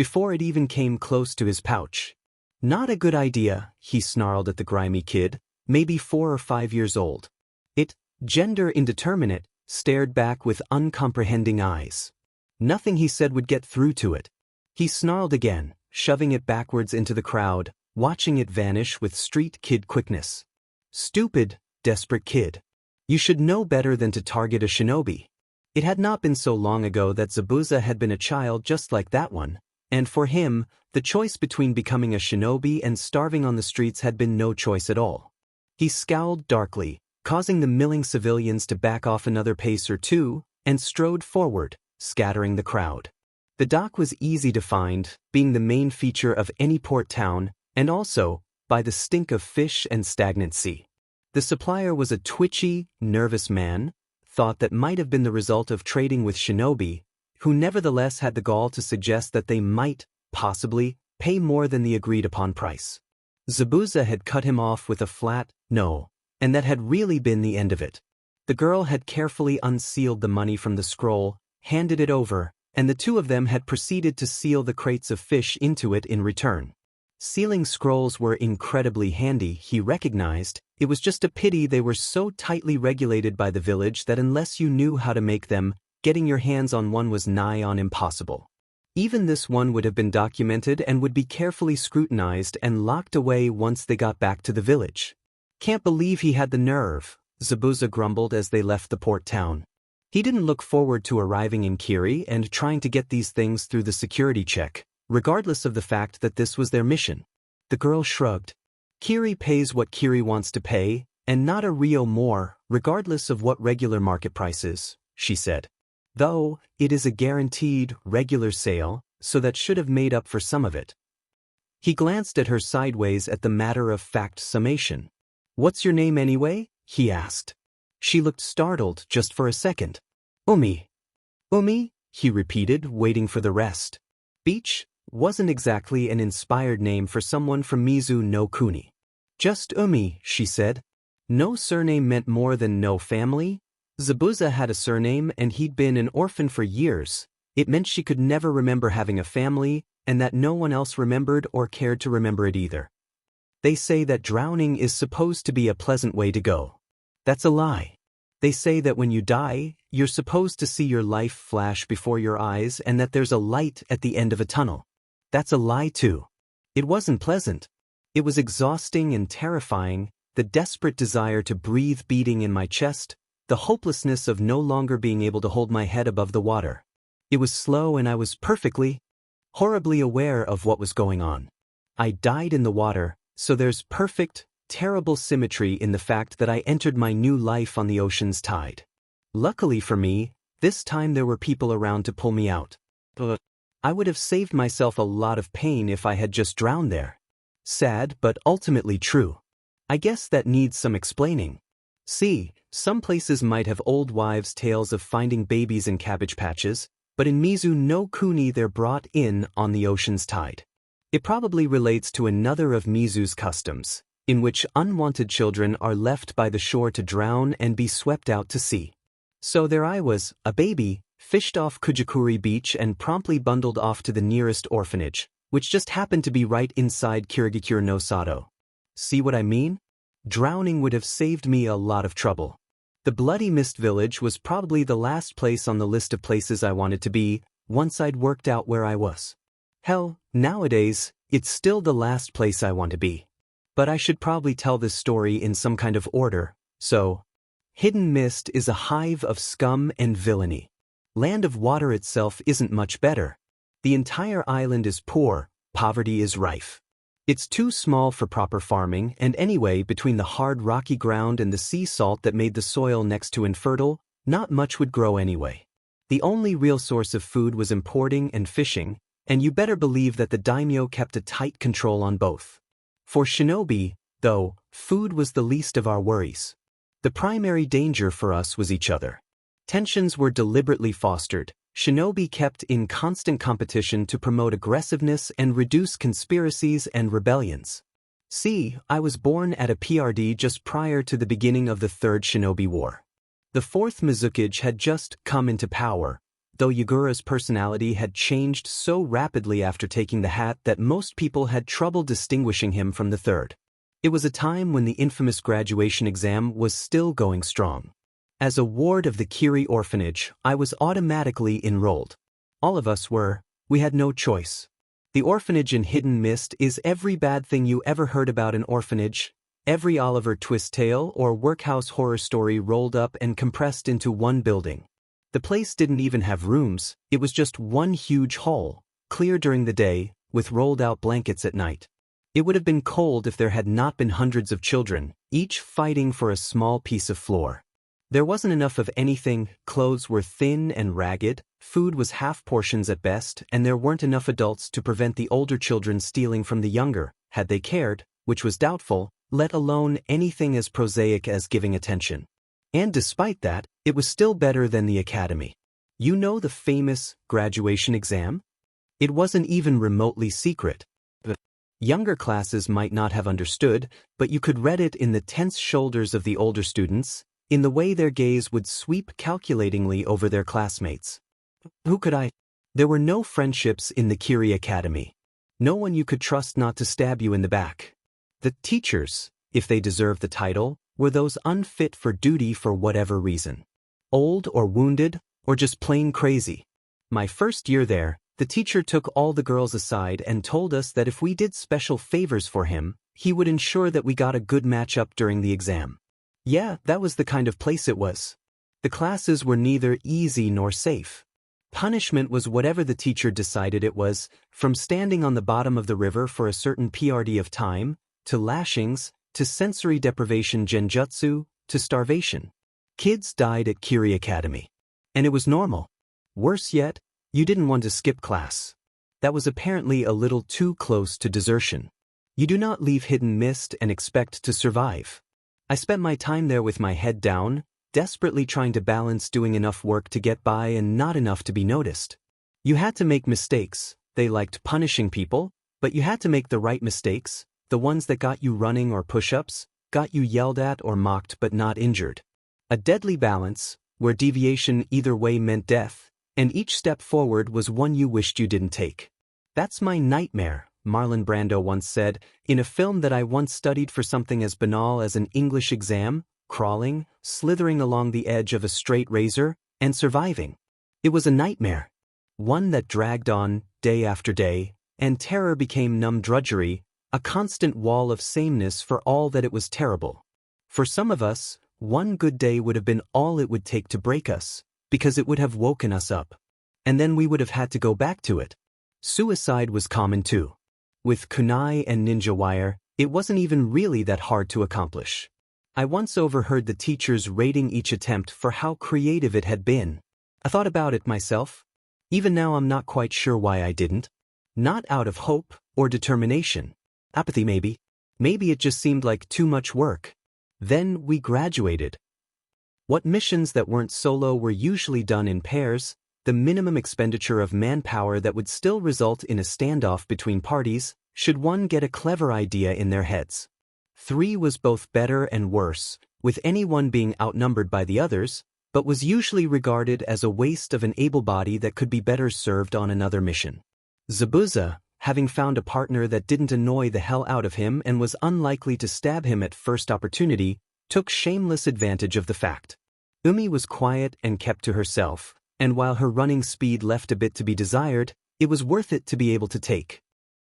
Speaker 1: before it even came close to his pouch. Not a good idea, he snarled at the grimy kid, maybe 4 or 5 years old. It, gender indeterminate, stared back with uncomprehending eyes. Nothing he said would get through to it. He snarled again, shoving it backwards into the crowd, watching it vanish with street kid quickness. Stupid, desperate kid. You should know better than to target a shinobi. It had not been so long ago that Zabuza had been a child just like that one, and for him, the choice between becoming a shinobi and starving on the streets had been no choice at all. He scowled darkly, causing the milling civilians to back off another pace or two, and strode forward, scattering the crowd. The dock was easy to find, being the main feature of any port town, and also, by the stink of fish and stagnant sea. The supplier was a twitchy, nervous man, thought that might have been the result of trading with shinobi, who nevertheless had the gall to suggest that they might, possibly, pay more than the agreed-upon price. Zabuza had cut him off with a flat no, and that had really been the end of it. The girl had carefully unsealed the money from the scroll, handed it over, and the two of them had proceeded to seal the crates of fish into it in return. Sealing scrolls were incredibly handy, he recognized. It was just a pity they were so tightly regulated by the village that unless you knew how to make them, getting your hands on one was nigh on impossible. Even this one would have been documented and would be carefully scrutinized and locked away once they got back to the village. Can't believe he had the nerve, Zabuza grumbled as they left the port town. He didn't look forward to arriving in Kiri and trying to get these things through the security check, regardless of the fact that this was their mission. The girl shrugged. Kiri pays what Kiri wants to pay, and not a Rio more, regardless of what regular market price is, she said. Though, it is a guaranteed, regular sale, so that should have made up for some of it. He glanced at her sideways at the matter-of-fact summation. What's your name anyway? He asked. She looked startled just for a second. Umi. Umi? He repeated, waiting for the rest. Beach? Wasn't exactly an inspired name for someone from Mizu no Kuni. Just Umi, she said. No surname meant more than no family? Zabuza had a surname and he'd been an orphan for years. It meant she could never remember having a family, and that no one else remembered or cared to remember it either. They say that drowning is supposed to be a pleasant way to go. That's a lie. They say that when you die, you're supposed to see your life flash before your eyes and that there's a light at the end of a tunnel. That's a lie too. It wasn't pleasant. It was exhausting and terrifying, the desperate desire to breathe beating in my chest, the hopelessness of no longer being able to hold my head above the water. It was slow and I was horribly aware of what was going on. I died in the water, so there's perfect, terrible symmetry in the fact that I entered my new life on the ocean's tide. Luckily for me, this time there were people around to pull me out. But I would have saved myself a lot of pain if I had just drowned there. Sad, but ultimately true. I guess that needs some explaining. See, some places might have old wives' tales of finding babies in cabbage patches, but in Mizu no Kuni they're brought in on the ocean's tide. It probably relates to another of Mizu's customs, in which unwanted children are left by the shore to drown and be swept out to sea. So there I was, a baby, fished off Kujikuri Beach and promptly bundled off to the nearest orphanage, which just happened to be right inside Kirigakure no Sato. See what I mean? Drowning would have saved me a lot of trouble. The Bloody Mist Village was probably the last place on the list of places I wanted to be, once I'd worked out where I was. Hell, nowadays, it's still the last place I want to be. But I should probably tell this story in some kind of order, so. Hidden Mist is a hive of scum and villainy. Land of Water itself isn't much better. The entire island is poor, poverty is rife. It's too small for proper farming, and anyway, between the hard rocky ground and the sea salt that made the soil next to infertile, not much would grow anyway. The only real source of food was importing and fishing, and you better believe that the daimyo kept a tight control on both. For shinobi, though, food was the least of our worries. The primary danger for us was each other. Tensions were deliberately fostered. Shinobi kept in constant competition to promote aggressiveness and reduce conspiracies and rebellions. See, I was born at a PRD just prior to the beginning of the Third Shinobi War. The Fourth Mizukage had just come into power, though Yagura's personality had changed so rapidly after taking the hat that most people had trouble distinguishing him from the third. It was a time when the infamous graduation exam was still going strong. As a ward of the Kiri orphanage, I was automatically enrolled. All of us were. We had no choice. The orphanage in Hidden Mist is every bad thing you ever heard about an orphanage, every Oliver Twist tale or workhouse horror story rolled up and compressed into one building. The place didn't even have rooms, it was just one huge hall, clear during the day, with rolled-out blankets at night. It would have been cold if there had not been hundreds of children, each fighting for a small piece of floor. There wasn't enough of anything, clothes were thin and ragged, food was half portions at best, and there weren't enough adults to prevent the older children stealing from the younger, had they cared, which was doubtful, let alone anything as prosaic as giving attention. And despite that, it was still better than the academy. You know the famous graduation exam? It wasn't even remotely secret. The younger classes might not have understood, but you could read it in the tense shoulders of the older students, in the way their gaze would sweep calculatingly over their classmates. Who could I? There were no friendships in the Kiri Academy. No one you could trust not to stab you in the back. The teachers, if they deserved the title, were those unfit for duty for whatever reason. Old or wounded, or just plain crazy. My first year there, the teacher took all the girls aside and told us that if we did special favors for him, he would ensure that we got a good matchup during the exam. Yeah, that was the kind of place it was. The classes were neither easy nor safe. Punishment was whatever the teacher decided it was, from standing on the bottom of the river for a certain PRD of time, to lashings, to sensory deprivation genjutsu, to starvation. Kids died at Kiri Academy. And it was normal. Worse yet, you didn't want to skip class. That was apparently a little too close to desertion. You do not leave Hidden Mist and expect to survive. I spent my time there with my head down, desperately trying to balance doing enough work to get by and not enough to be noticed. You had to make mistakes. They liked punishing people, but you had to make the right mistakes, the ones that got you running or push-ups, got you yelled at or mocked but not injured. A deadly balance, where deviation either way meant death, and each step forward was one you wished you didn't take. That's my nightmare, Marlon Brando once said, in a film that I once studied for something as banal as an English exam, crawling, slithering along the edge of a straight razor, and surviving. It was a nightmare. One that dragged on, day after day, and terror became numb drudgery, a constant wall of sameness for all that it was terrible. For some of us, one good day would have been all it would take to break us, because it would have woken us up. And then we would have had to go back to it. Suicide was common too. With kunai and ninja wire, it wasn't even really that hard to accomplish. I once overheard the teachers rating each attempt for how creative it had been. I thought about it myself. Even now I'm not quite sure why I didn't. Not out of hope or determination. Apathy maybe. Maybe it just seemed like too much work. Then we graduated. What missions that weren't solo were usually done in pairs, the minimum expenditure of manpower that would still result in a standoff between parties, should one get a clever idea in their heads. 3 was both better and worse, with anyone being outnumbered by the others, but was usually regarded as a waste of an able body that could be better served on another mission. Zabuza, having found a partner that didn't annoy the hell out of him and was unlikely to stab him at first opportunity, took shameless advantage of the fact. Umi was quiet and kept to herself, and while her running speed left a bit to be desired, it was worth it to be able to take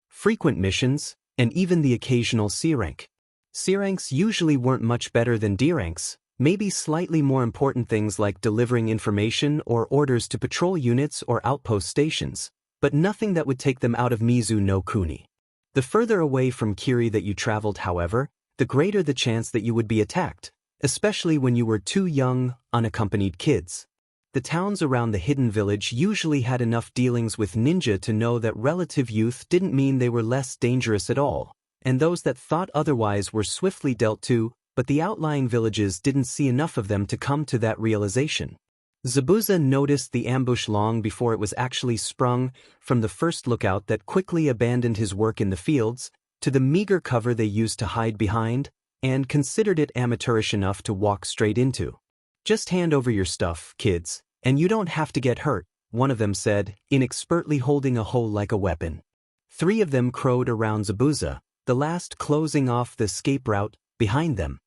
Speaker 1: frequent missions, and even the occasional C rank. C ranks usually weren't much better than D ranks, maybe slightly more important things like delivering information or orders to patrol units or outpost stations, but nothing that would take them out of Mizu no Kuni. The further away from Kiri that you traveled, however, the greater the chance that you would be attacked, especially when you were 2 young, unaccompanied kids. The towns around the hidden village usually had enough dealings with ninja to know that relative youth didn't mean they were less dangerous at all, and those that thought otherwise were swiftly dealt to, but the outlying villages didn't see enough of them to come to that realization. Zabuza noticed the ambush long before it was actually sprung, from the first lookout that quickly abandoned his work in the fields, to the meager cover they used to hide behind, and considered it amateurish enough to walk straight into. Just hand over your stuff, kids, and you don't have to get hurt, one of them said, inexpertly holding a hole like a weapon. 3 of them crowed around Zabuza, the last closing off the escape route behind them.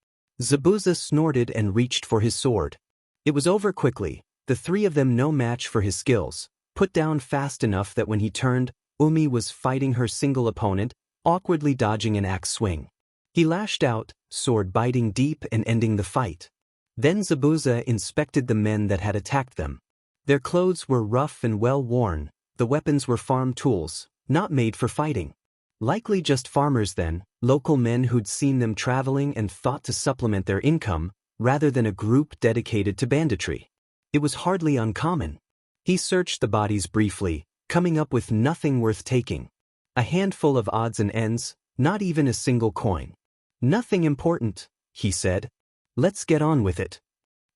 Speaker 1: Zabuza snorted and reached for his sword. It was over quickly, the 3 of them no match for his skills, put down fast enough that when he turned, Umi was fighting her single opponent, awkwardly dodging an axe swing. He lashed out, sword biting deep and ending the fight. Then Zabuza inspected the men that had attacked them. Their clothes were rough and well worn, the weapons were farm tools, not made for fighting. Likely just farmers then, local men who'd seen them traveling and thought to supplement their income, rather than a group dedicated to banditry. It was hardly uncommon. He searched the bodies briefly, coming up with nothing worth taking. A handful of odds and ends, not even a single coin. Nothing important, he said. Let's get on with it.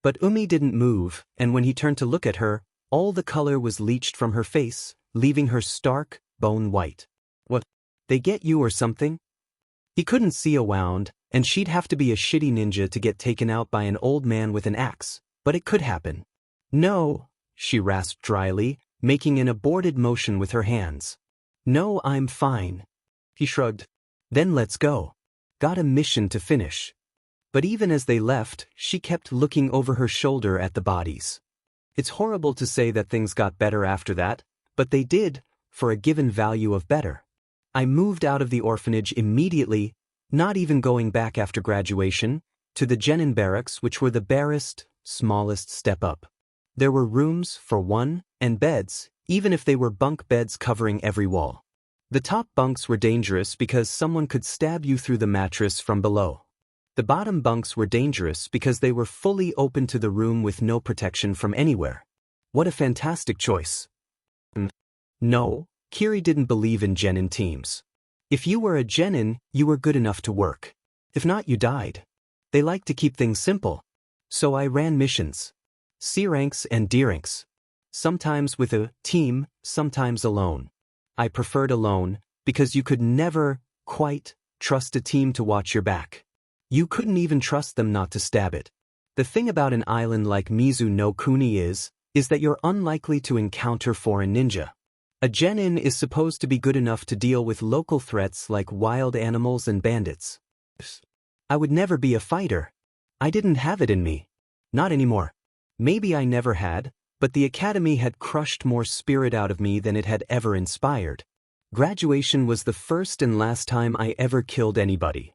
Speaker 1: But Umi didn't move, and when he turned to look at her, all the color was leached from her face, leaving her stark, bone white. What? They get you or something? He couldn't see a wound, and she'd have to be a shitty ninja to get taken out by an old man with an axe, but it could happen. No, she rasped dryly, making an aborted motion with her hands. No, I'm fine. He shrugged. Then let's go. Got a mission to finish. But even as they left, she kept looking over her shoulder at the bodies. It's horrible to say that things got better after that, but they did, for a given value of better. I moved out of the orphanage immediately, not even going back after graduation, to the genin barracks, which were the barest, smallest step up. There were rooms, for one, and beds, even if they were bunk beds covering every wall. The top bunks were dangerous because someone could stab you through the mattress from below. The bottom bunks were dangerous because they were fully open to the room with no protection from anywhere. What a fantastic choice. No, Kiri didn't believe in genin teams. If you were a genin, you were good enough to work. If not, you died. They liked to keep things simple. So I ran missions. C ranks and D ranks. Sometimes with a team, sometimes alone. I preferred alone, because you could never, quite, trust a team to watch your back. You couldn't even trust them not to stab it. The thing about an island like Mizu no Kuni is that you're unlikely to encounter foreign ninja. A genin is supposed to be good enough to deal with local threats like wild animals and bandits. I would never be a fighter. I didn't have it in me. Not anymore. Maybe I never had, but the academy had crushed more spirit out of me than it had ever inspired. Graduation was the first and last time I ever killed anybody.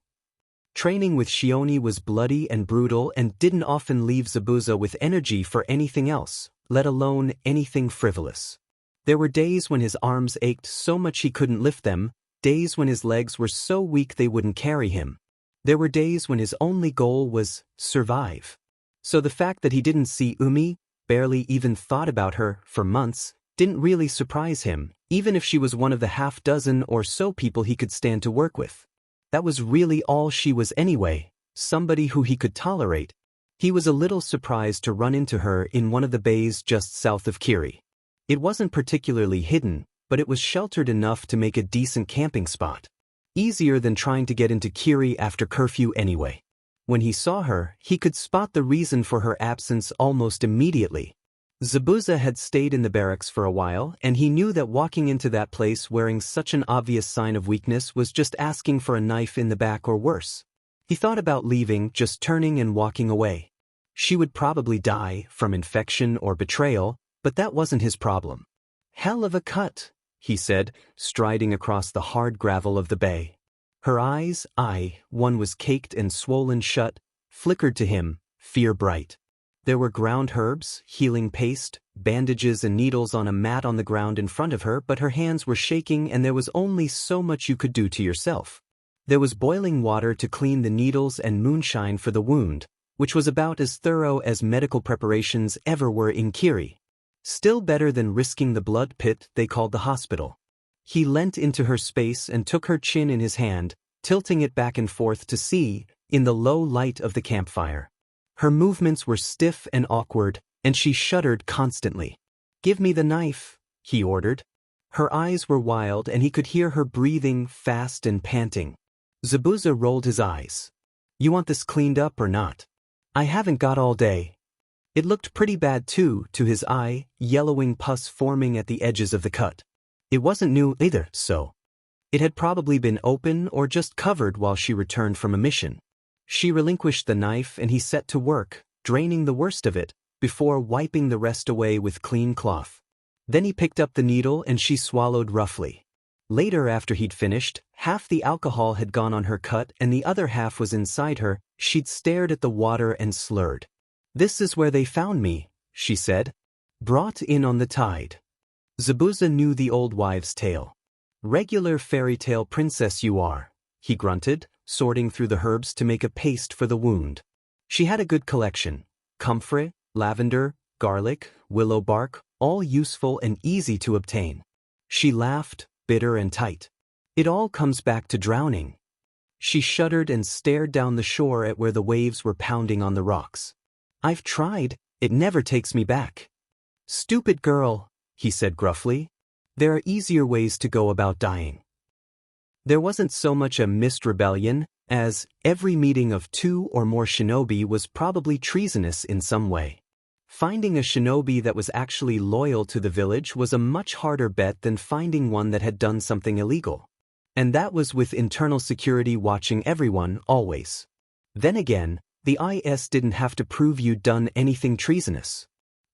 Speaker 1: Training with Shioni was bloody and brutal and didn't often leave Zabuza with energy for anything else, let alone anything frivolous. There were days when his arms ached so much he couldn't lift them, days when his legs were so weak they wouldn't carry him. There were days when his only goal was survive. So the fact that he didn't see Umi, barely even thought about her, for months, didn't really surprise him, even if she was one of the half-dozen or so people he could stand to work with. That was really all she was anyway, somebody who he could tolerate. He was a little surprised to run into her in one of the bays just south of Kiri. It wasn't particularly hidden, but it was sheltered enough to make a decent camping spot. Easier than trying to get into Kiri after curfew anyway. When he saw her, he could spot the reason for her absence almost immediately. Zabuza had stayed in the barracks for a while, and he knew that walking into that place wearing such an obvious sign of weakness was just asking for a knife in the back or worse. He thought about leaving, just turning and walking away. She would probably die from infection or betrayal, but that wasn't his problem. Hell of a cut, he said, striding across the hard gravel of the bay. Her eyes, one was caked and swollen shut, flickered to him, fear bright. There were ground herbs, healing paste, bandages and needles on a mat on the ground in front of her, but her hands were shaking and there was only so much you could do to yourself. There was boiling water to clean the needles and moonshine for the wound, which was about as thorough as medical preparations ever were in Kiri. Still better than risking the blood pit they called the hospital. He leant into her space and took her chin in his hand, tilting it back and forth to see, in the low light of the campfire. Her movements were stiff and awkward, and she shuddered constantly. "Give me the knife," he ordered. Her eyes were wild and he could hear her breathing fast and panting. Zabuza rolled his eyes. "You want this cleaned up or not? I haven't got all day." It looked pretty bad too, to his eye, yellowing pus forming at the edges of the cut. It wasn't new either, so it had probably been open or just covered while she returned from a mission. She relinquished the knife and he set to work, draining the worst of it, before wiping the rest away with clean cloth. Then he picked up the needle and she swallowed roughly. Later, after he'd finished, half the alcohol had gone on her cut and the other half was inside her. She'd stared at the water and slurred. "This is where they found me," she said. "Brought in on the tide." Zabuza knew the old wives' tale. "Regular fairy tale princess you are," he grunted, sorting through the herbs to make a paste for the wound. She had a good collection: comfrey, lavender, garlic, willow bark, all useful and easy to obtain. She laughed, bitter and tight. "It all comes back to drowning." She shuddered and stared down the shore at where the waves were pounding on the rocks. "I've tried, it never takes me back." "Stupid girl," he said gruffly. "There are easier ways to go about dying." There wasn't so much a mist rebellion, as every meeting of 2 or more shinobi was probably treasonous in some way. Finding a shinobi that was actually loyal to the village was a much harder bet than finding one that had done something illegal. And that was with internal security watching everyone, always. Then again, the IS didn't have to prove you'd done anything treasonous.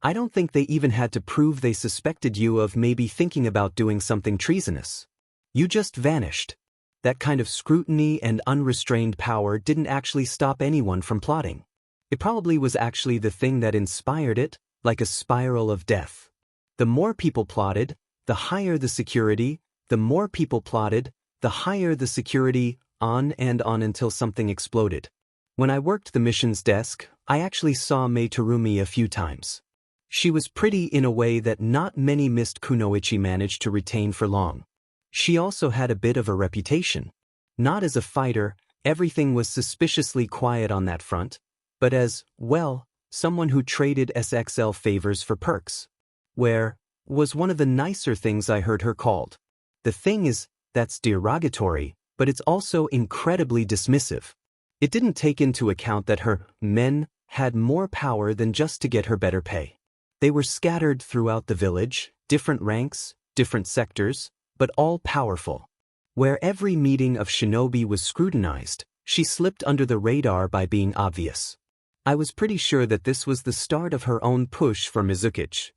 Speaker 1: I don't think they even had to prove they suspected you of maybe thinking about doing something treasonous. You just vanished. That kind of scrutiny and unrestrained power didn't actually stop anyone from plotting. It probably was actually the thing that inspired it, like a spiral of death. The more people plotted, the higher the security, the more people plotted, the higher the security, on and on until something exploded. When I worked the missions desk, I actually saw Mei Terumi a few times. She was pretty in a way that not many missed kunoichi managed to retain for long. She also had a bit of a reputation. Not as a fighter, everything was suspiciously quiet on that front, but as, well, someone who traded SXL favors for perks. Where, was one of the nicer things I heard her called. The thing is, that's derogatory, but it's also incredibly dismissive. It didn't take into account that her men had more power than just to get her better pay. They were scattered throughout the village, different ranks, different sectors, but all powerful. Where every meeting of shinobi was scrutinized, she slipped under the radar by being obvious. I was pretty sure that this was the start of her own push for Mizukichi.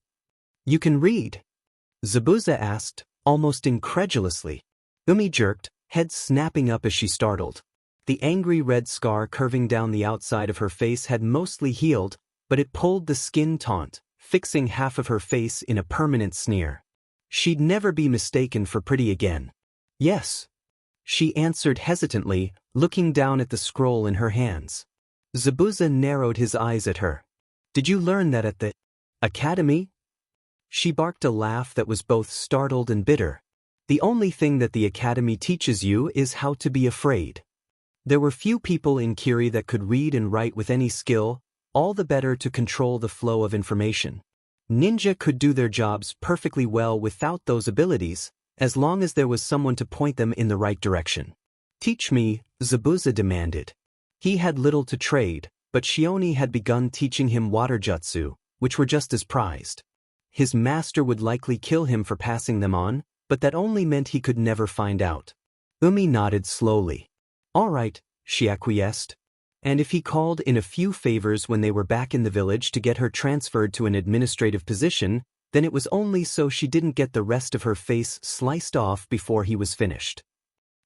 Speaker 1: "You can read?" Zabuza asked, almost incredulously. Umi jerked, head snapping up as she startled. The angry red scar curving down the outside of her face had mostly healed, but it pulled the skin taut, fixing half of her face in a permanent sneer. She'd never be mistaken for pretty again. "Yes," she answered hesitantly, looking down at the scroll in her hands. Zabuza narrowed his eyes at her. "Did you learn that at the academy?" She barked a laugh that was both startled and bitter. "The only thing that the academy teaches you is how to be afraid." There were few people in Kiri that could read and write with any skill, all the better to control the flow of information. Ninja could do their jobs perfectly well without those abilities, as long as there was someone to point them in the right direction. "Teach me," Zabuza demanded. He had little to trade, but Shioni had begun teaching him water jutsu, which were just as prized. His master would likely kill him for passing them on, but that only meant he could never find out. Umi nodded slowly. "All right," she acquiesced. And if he called in a few favors when they were back in the village to get her transferred to an administrative position, then it was only so she didn't get the rest of her face sliced off before he was finished.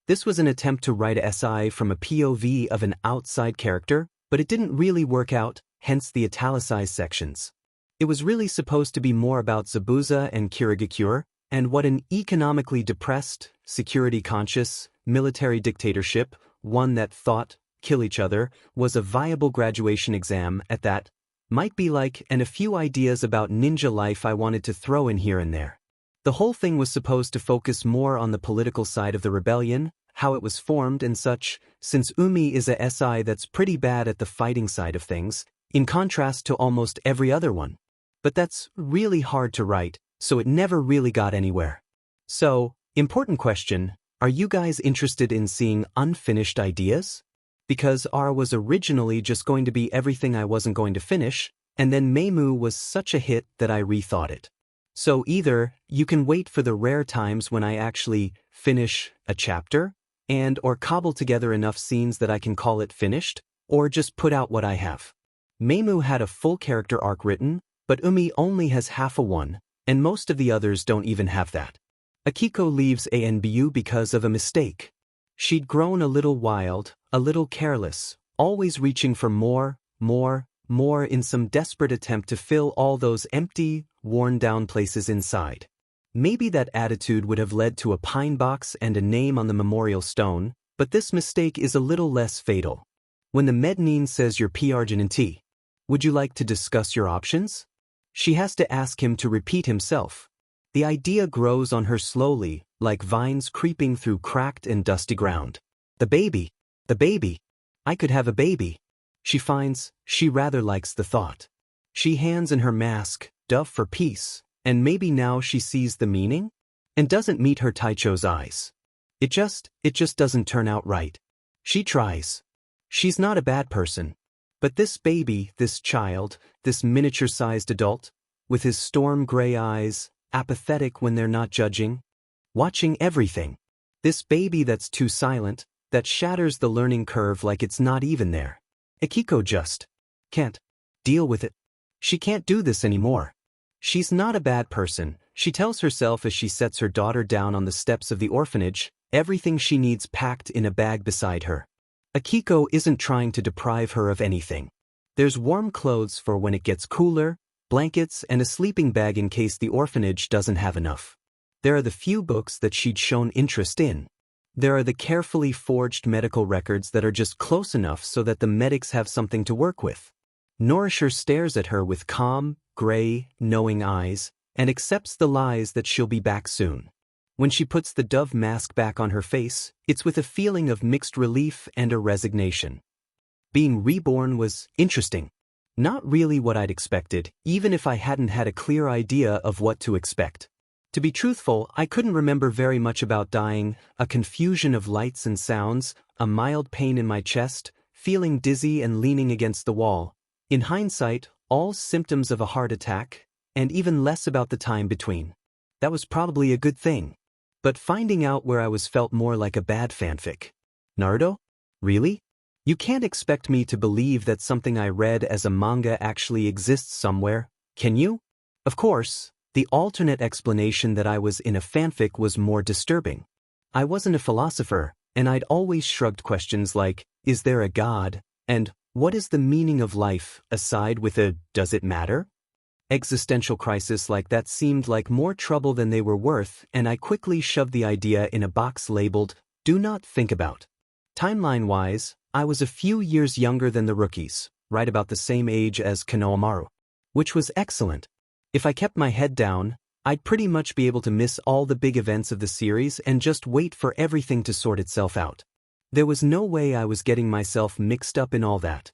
Speaker 1: This was an attempt to write a SI from a POV of an outside character, but it didn't really work out, hence the italicized sections. It was really supposed to be more about Zabuza and Kirigakure, and what an economically depressed, security-conscious, military dictatorship, one that thought, kill each other, was a viable graduation exam at that, might be like, and a few ideas about ninja life I wanted to throw in here and there. The whole thing was supposed to focus more on the political side of the rebellion, how it was formed and such, since Umi is a SI that's pretty bad at the fighting side of things, in contrast to almost every other one. But that's really hard to write, so it never really got anywhere. So, important question, are you guys interested in seeing unfinished ideas? Because R was originally just going to be everything I wasn't going to finish, And then Meimu was such a hit that I rethought it. So either you can wait for the rare times when I actually finish a chapter, and or cobble together enough scenes that I can call it finished, or just put out what I have. Meimu had a full character arc written, but Umi only has half a one, and most of the others don't even have that. Akiko leaves ANBU because of a mistake. She'd grown a little wild, a little careless, always reaching for more in some desperate attempt to fill all those empty, worn-down places inside. Maybe that attitude would have led to a pine box and a name on the memorial stone, but this mistake is a little less fatal. When the mezzanine says your P-Argent, would you like to discuss your options? She has to ask him to repeat himself. The idea grows on her slowly, like vines creeping through cracked and dusty ground. The baby. I could have a baby. She finds she rather likes the thought. She hands in her mask, dove for peace, and maybe now she sees the meaning? And doesn't meet her Taicho's eyes. It just doesn't turn out right. She tries. She's not a bad person. But this baby, this child, this miniature-sized adult, with his storm gray eyes, apathetic when they're not judging, watching everything. This baby that's too silent, that shatters the learning curve like it's not even there. Akiko just can't deal with it. She can't do this anymore. She's not a bad person, she tells herself as she sets her daughter down on the steps of the orphanage, everything she needs packed in a bag beside her. Akiko isn't trying to deprive her of anything. There's warm clothes for when it gets cooler, blankets, and a sleeping bag in case the orphanage doesn't have enough. There are the few books that she'd shown interest in. There are the carefully forged medical records that are just close enough so that the medics have something to work with. Nourisher stares at her with calm, gray, knowing eyes, and accepts the lies that she'll be back soon. When she puts the dove mask back on her face, it's with a feeling of mixed relief and a resignation. Being reborn was interesting. Not really what I'd expected, even if I hadn't had a clear idea of what to expect. To be truthful, I couldn't remember very much about dying, a confusion of lights and sounds, a mild pain in my chest, feeling dizzy and leaning against the wall. In hindsight, all symptoms of a heart attack, and even less about the time between. That was probably a good thing. But finding out where I was felt more like a bad fanfic. Naruto? Really? You can't expect me to believe that something I read as a manga actually exists somewhere, can you? Of course, the alternate explanation that I was in a fanfic was more disturbing. I wasn't a philosopher, and I'd always shrugged questions like, is there a God? And, what is the meaning of life, aside with a, does it matter? Existential crisis like that seemed like more trouble than they were worth, and I quickly shoved the idea in a box labeled, do not think about. Timeline-wise, I was a few years younger than the rookies, right about the same age as Konohamaru. Which was excellent. If I kept my head down, I'd pretty much be able to miss all the big events of the series and just wait for everything to sort itself out. There was no way I was getting myself mixed up in all that.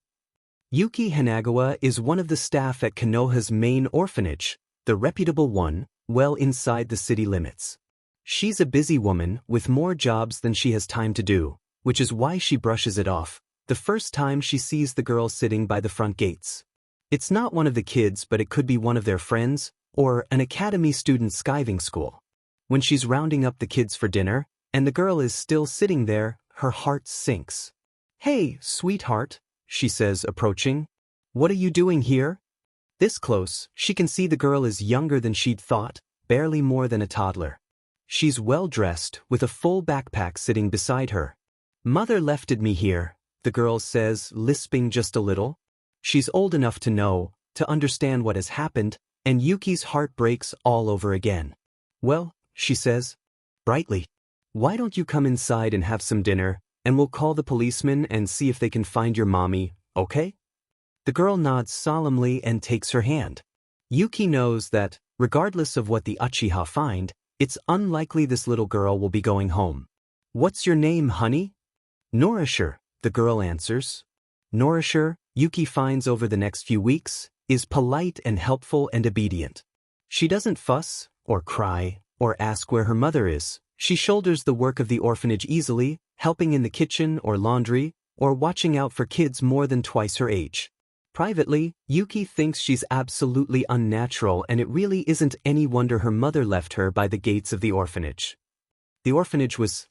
Speaker 1: Yuki Hanagawa is one of the staff at Konoha's main orphanage, the reputable one, well inside the city limits. She's a busy woman with more jobs than she has time to do, which is why she brushes it off the first time she sees the girl sitting by the front gates. It's not one of the kids, but it could be one of their friends, or an academy student skiving school. When she's rounding up the kids for dinner, and the girl is still sitting there, her heart sinks. Hey, sweetheart, she says, approaching. What are you doing here? This close, she can see the girl is younger than she'd thought, barely more than a toddler. She's well-dressed, with a full backpack sitting beside her. Mother lefted me here, the girl says, lisping just a little. She's old enough to know, to understand what has happened, and Yuki's heart breaks all over again. Well, she says, brightly, why don't you come inside and have some dinner, and we'll call the policeman and see if they can find your mommy, okay? The girl nods solemnly and takes her hand. Yuki knows that, regardless of what the Uchiha find, it's unlikely this little girl will be going home. What's your name, honey? Nourisher, the girl answers. Nourisher, Yuki finds over the next few weeks, is polite and helpful and obedient. She doesn't fuss, or cry, or ask where her mother is. She shoulders the work of the orphanage easily, helping in the kitchen or laundry, or watching out for kids more than twice her age. Privately, Yuki thinks she's absolutely unnatural, and it really isn't any wonder her mother left her by the gates of the orphanage. The orphanage was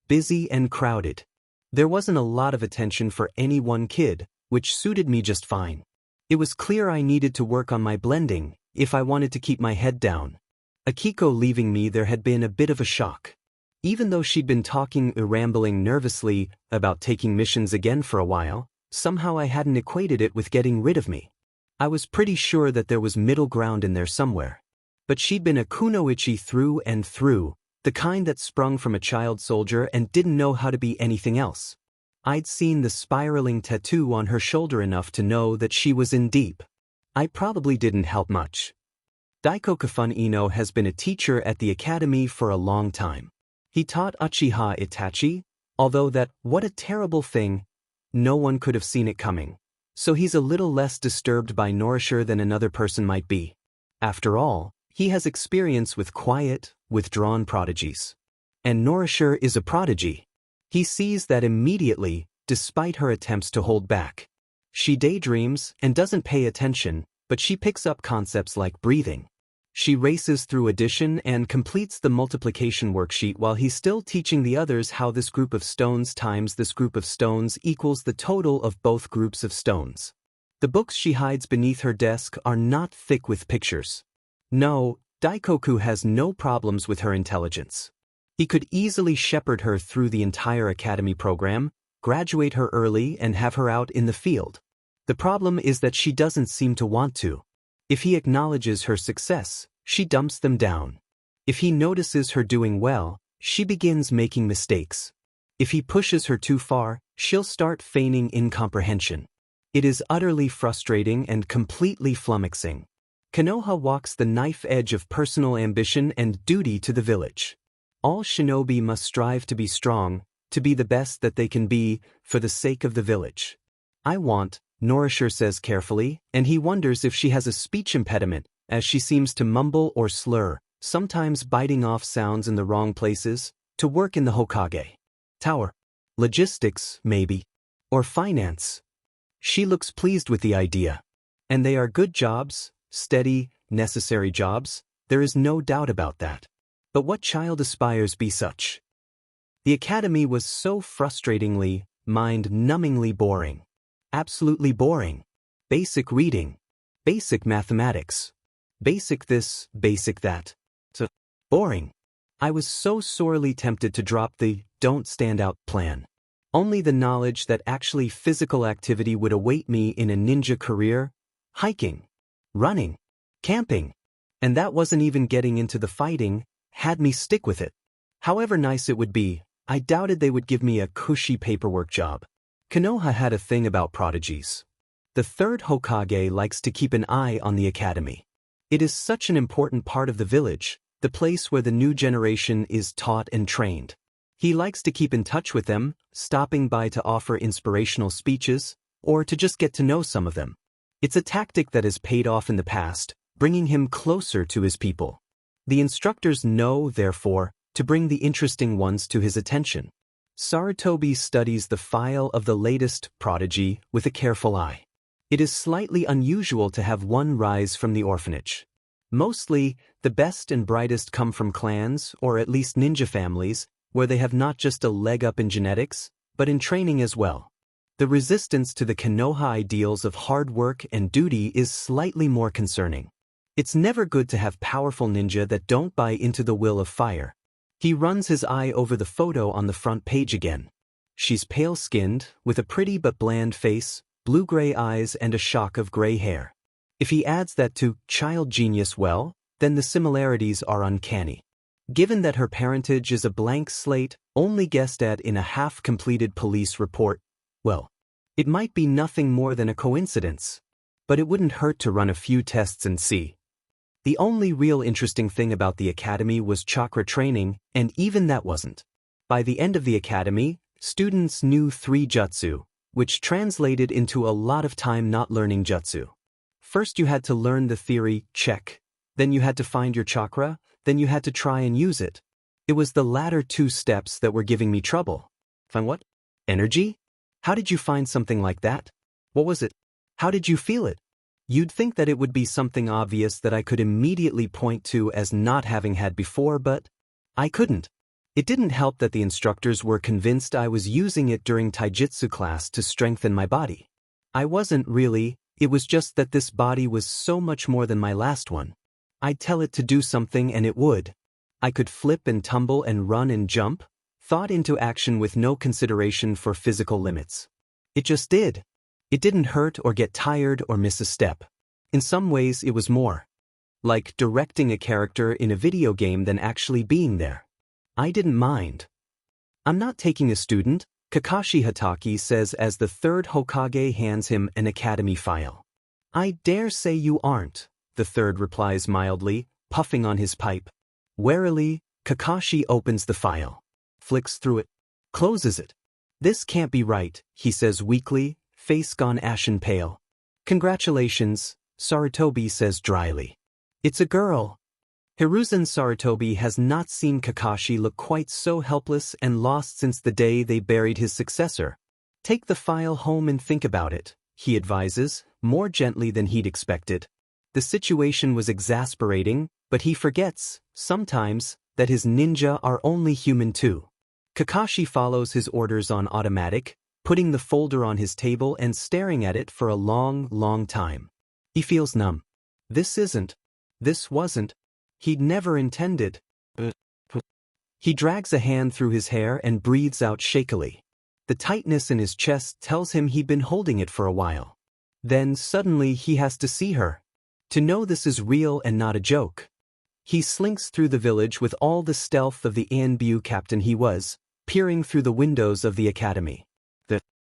Speaker 1: busy and crowded. There wasn't a lot of attention for any one kid, which suited me just fine. It was clear I needed to work on my blending if I wanted to keep my head down. Akiko leaving me there had been a bit of a shock. Even though she'd been talking rambling nervously about taking missions again for a while, somehow I hadn't equated it with getting rid of me. I was pretty sure that there was middle ground in there somewhere. But she'd been a kunoichi through and through, the kind that sprung from a child soldier and didn't know how to be anything else. I'd seen the spiraling tattoo on her shoulder enough to know that she was in deep. I probably didn't help much. Daiko Kafun Ino has been a teacher at the academy for a long time. He taught Uchiha Itachi, although what a terrible thing, no one could have seen it coming. So he's a little less disturbed by Norishire than another person might be. After all, he has experience with quiet, withdrawn prodigies. And Norishire is a prodigy. He sees that immediately, despite her attempts to hold back. She daydreams and doesn't pay attention, but she picks up concepts like breathing. She races through addition and completes the multiplication worksheet while he's still teaching the others how this group of stones times this group of stones equals the total of both groups of stones. The books she hides beneath her desk are not thick with pictures. No, Daikoku has no problems with her intelligence. He could easily shepherd her through the entire academy program, graduate her early and have her out in the field. The problem is that she doesn't seem to want to. If he acknowledges her success, she dumps them down. If he notices her doing well, she begins making mistakes. If he pushes her too far, she'll start feigning incomprehension. It is utterly frustrating and completely flummoxing. Konoha walks the knife edge of personal ambition and duty to the village. All shinobi must strive to be strong, to be the best that they can be, for the sake of the village. I want, Norishire says carefully, and he wonders if she has a speech impediment, as she seems to mumble or slur, sometimes biting off sounds in the wrong places, to work in the Hokage Tower. Logistics, maybe. Or finance. She looks pleased with the idea. And they are good jobs, steady, necessary jobs, there is no doubt about that. But what child aspires be such? The academy was so frustratingly, mind-numbingly boring. Absolutely boring. Basic reading. Basic mathematics. Basic this, basic that. So, boring. I was so sorely tempted to drop the don't stand out plan. Only the knowledge that actually physical activity would await me in a ninja career, hiking, running, camping, and that wasn't even getting into the fighting, had me stick with it. However nice it would be, I doubted they would give me a cushy paperwork job. Konoha had a thing about prodigies. The third Hokage likes to keep an eye on the academy. It is such an important part of the village, the place where the new generation is taught and trained. He likes to keep in touch with them, stopping by to offer inspirational speeches, or to just get to know some of them. It's a tactic that has paid off in the past, bringing him closer to his people. The instructors know, therefore, to bring the interesting ones to his attention. Sarutobi studies the file of the latest prodigy with a careful eye. It is slightly unusual to have one rise from the orphanage. Mostly, the best and brightest come from clans, or at least ninja families, where they have not just a leg up in genetics, but in training as well. The resistance to the Konoha ideals of hard work and duty is slightly more concerning. It's never good to have powerful ninja that don't buy into the will of fire. He runs his eye over the photo on the front page again. She's pale-skinned, with a pretty but bland face, blue-gray eyes and a shock of gray hair. If he adds that to child genius, well, then the similarities are uncanny. Given that her parentage is a blank slate, only guessed at in a half-completed police report, well, it might be nothing more than a coincidence. But it wouldn't hurt to run a few tests and see. The only real interesting thing about the academy was chakra training, and even that wasn't. By the end of the academy, students knew 3 jutsu, which translated into a lot of time not learning jutsu. First you had to learn the theory, check. Then you had to find your chakra, then you had to try and use it. It was the latter 2 steps that were giving me trouble. Find what? Energy? How did you find something like that? What was it? How did you feel it? You'd think that it would be something obvious that I could immediately point to as not having had before, but I couldn't. It didn't help that the instructors were convinced I was using it during taijutsu class to strengthen my body. I wasn't really, it was just that this body was so much more than my last one. I'd tell it to do something and it would. I could flip and tumble and run and jump, thought into action with no consideration for physical limits. It just did. It didn't hurt or get tired or miss a step. In some ways it was more like directing a character in a video game than actually being there. I didn't mind. I'm not taking a student, Kakashi Hatake says as the third Hokage hands him an academy file. I dare say you aren't, the third replies mildly, puffing on his pipe. Warily, Kakashi opens the file, flicks through it, closes it. This can't be right, he says weakly, face gone ashen pale. Congratulations, Sarutobi says dryly. It's a girl. Hiruzen Sarutobi has not seen Kakashi look quite so helpless and lost since the day they buried his successor. Take the file home and think about it, he advises, more gently than he'd expected. The situation was exasperating, but he forgets, sometimes, that his ninja are only human too. Kakashi follows his orders on automatic, putting the folder on his table and staring at it for a long, long time. He feels numb. This wasn't. He'd never intended. He drags a hand through his hair and breathes out shakily. The tightness in his chest tells him he'd been holding it for a while. Then suddenly he has to see her. To know this is real and not a joke. He slinks through the village with all the stealth of the Anbu captain he was, peering through the windows of the academy.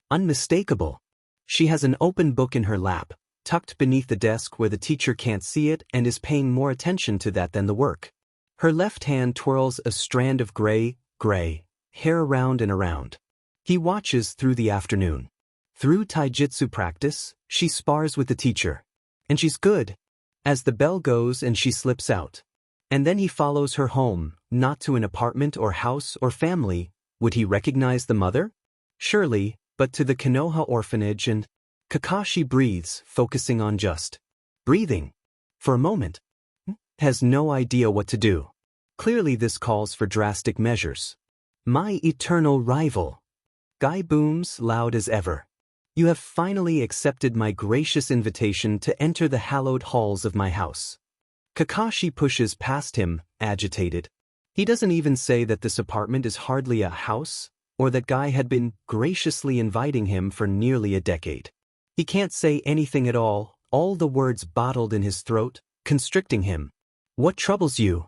Speaker 1: Unmistakable. She has an open book in her lap, tucked beneath the desk where the teacher can't see it and is paying more attention to that than the work. Her left hand twirls a strand of gray hair around and around. He watches through the afternoon. Through taijutsu practice, she spars with the teacher. And she's good. As the bell goes and she slips out. And then he follows her home, not to an apartment or house or family. Would he recognize the mother? Surely, but to the Konoha orphanage and Kakashi breathes, focusing on just breathing. For a moment. Has no idea what to do. Clearly this calls for drastic measures. My eternal rival. Guy booms loud as ever. You have finally accepted my gracious invitation to enter the hallowed halls of my house. Kakashi pushes past him, agitated. He doesn't even say that this apartment is hardly a house, or that Guy had been graciously inviting him for nearly a decade. He can't say anything at all the words bottled in his throat, constricting him. What troubles you?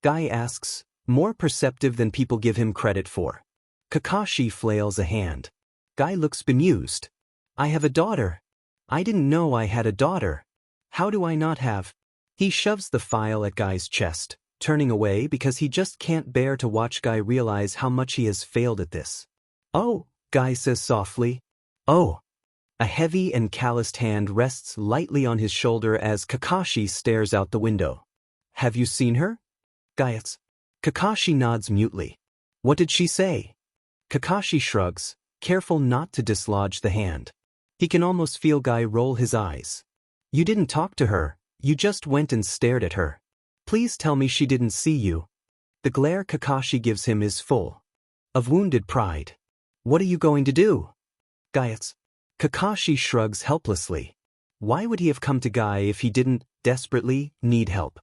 Speaker 1: Guy asks, more perceptive than people give him credit for. Kakashi flails a hand. Guy looks bemused. I have a daughter. I didn't know I had a daughter. How do I not have? He shoves the file at Guy's chest, turning away because he just can't bear to watch Guy realize how much he has failed at this. Oh, Guy says softly. Oh. A heavy and calloused hand rests lightly on his shoulder as Kakashi stares out the window. Have you seen her? Guy asks. Kakashi nods mutely. What did she say? Kakashi shrugs, careful not to dislodge the hand. He can almost feel Guy roll his eyes. You didn't talk to her, you just went and stared at her. Please tell me she didn't see you. The glare Kakashi gives him is full of wounded pride. What are you going to do? Guy asks. Kakashi shrugs helplessly. Why would he have come to Guy if he didn't, desperately, need help?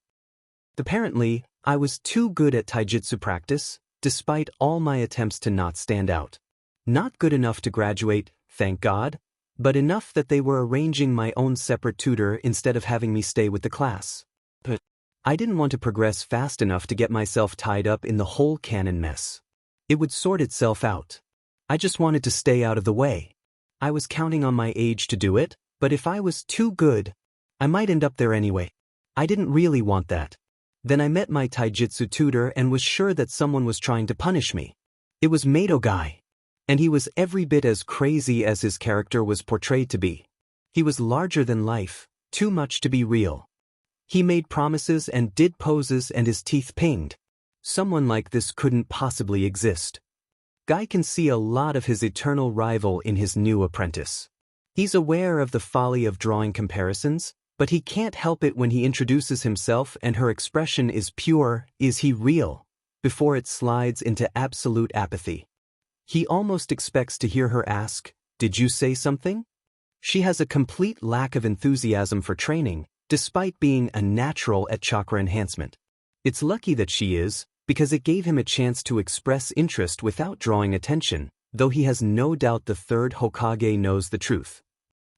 Speaker 1: Apparently, I was too good at taijutsu practice, despite all my attempts to not stand out. Not good enough to graduate, thank God, but enough that they were arranging my own separate tutor instead of having me stay with the class. But I didn't want to progress fast enough to get myself tied up in the whole canon mess. It would sort itself out. I just wanted to stay out of the way. I was counting on my age to do it, but if I was too good, I might end up there anyway. I didn't really want that. Then I met my taijutsu tutor and was sure that someone was trying to punish me. It was Mato Guy. And he was every bit as crazy as his character was portrayed to be. He was larger than life, too much to be real. He made promises and did poses and his teeth pinged. Someone like this couldn't possibly exist. Guy can see a lot of his eternal rival in his new apprentice. He's aware of the folly of drawing comparisons, but he can't help it when he introduces himself and her expression is pure, "Is he real?" before it slides into absolute apathy. He almost expects to hear her ask, "Did you say something?" She has a complete lack of enthusiasm for training, despite being a natural at chakra enhancement. It's lucky that she is, because it gave him a chance to express interest without drawing attention, though he has no doubt the third Hokage knows the truth.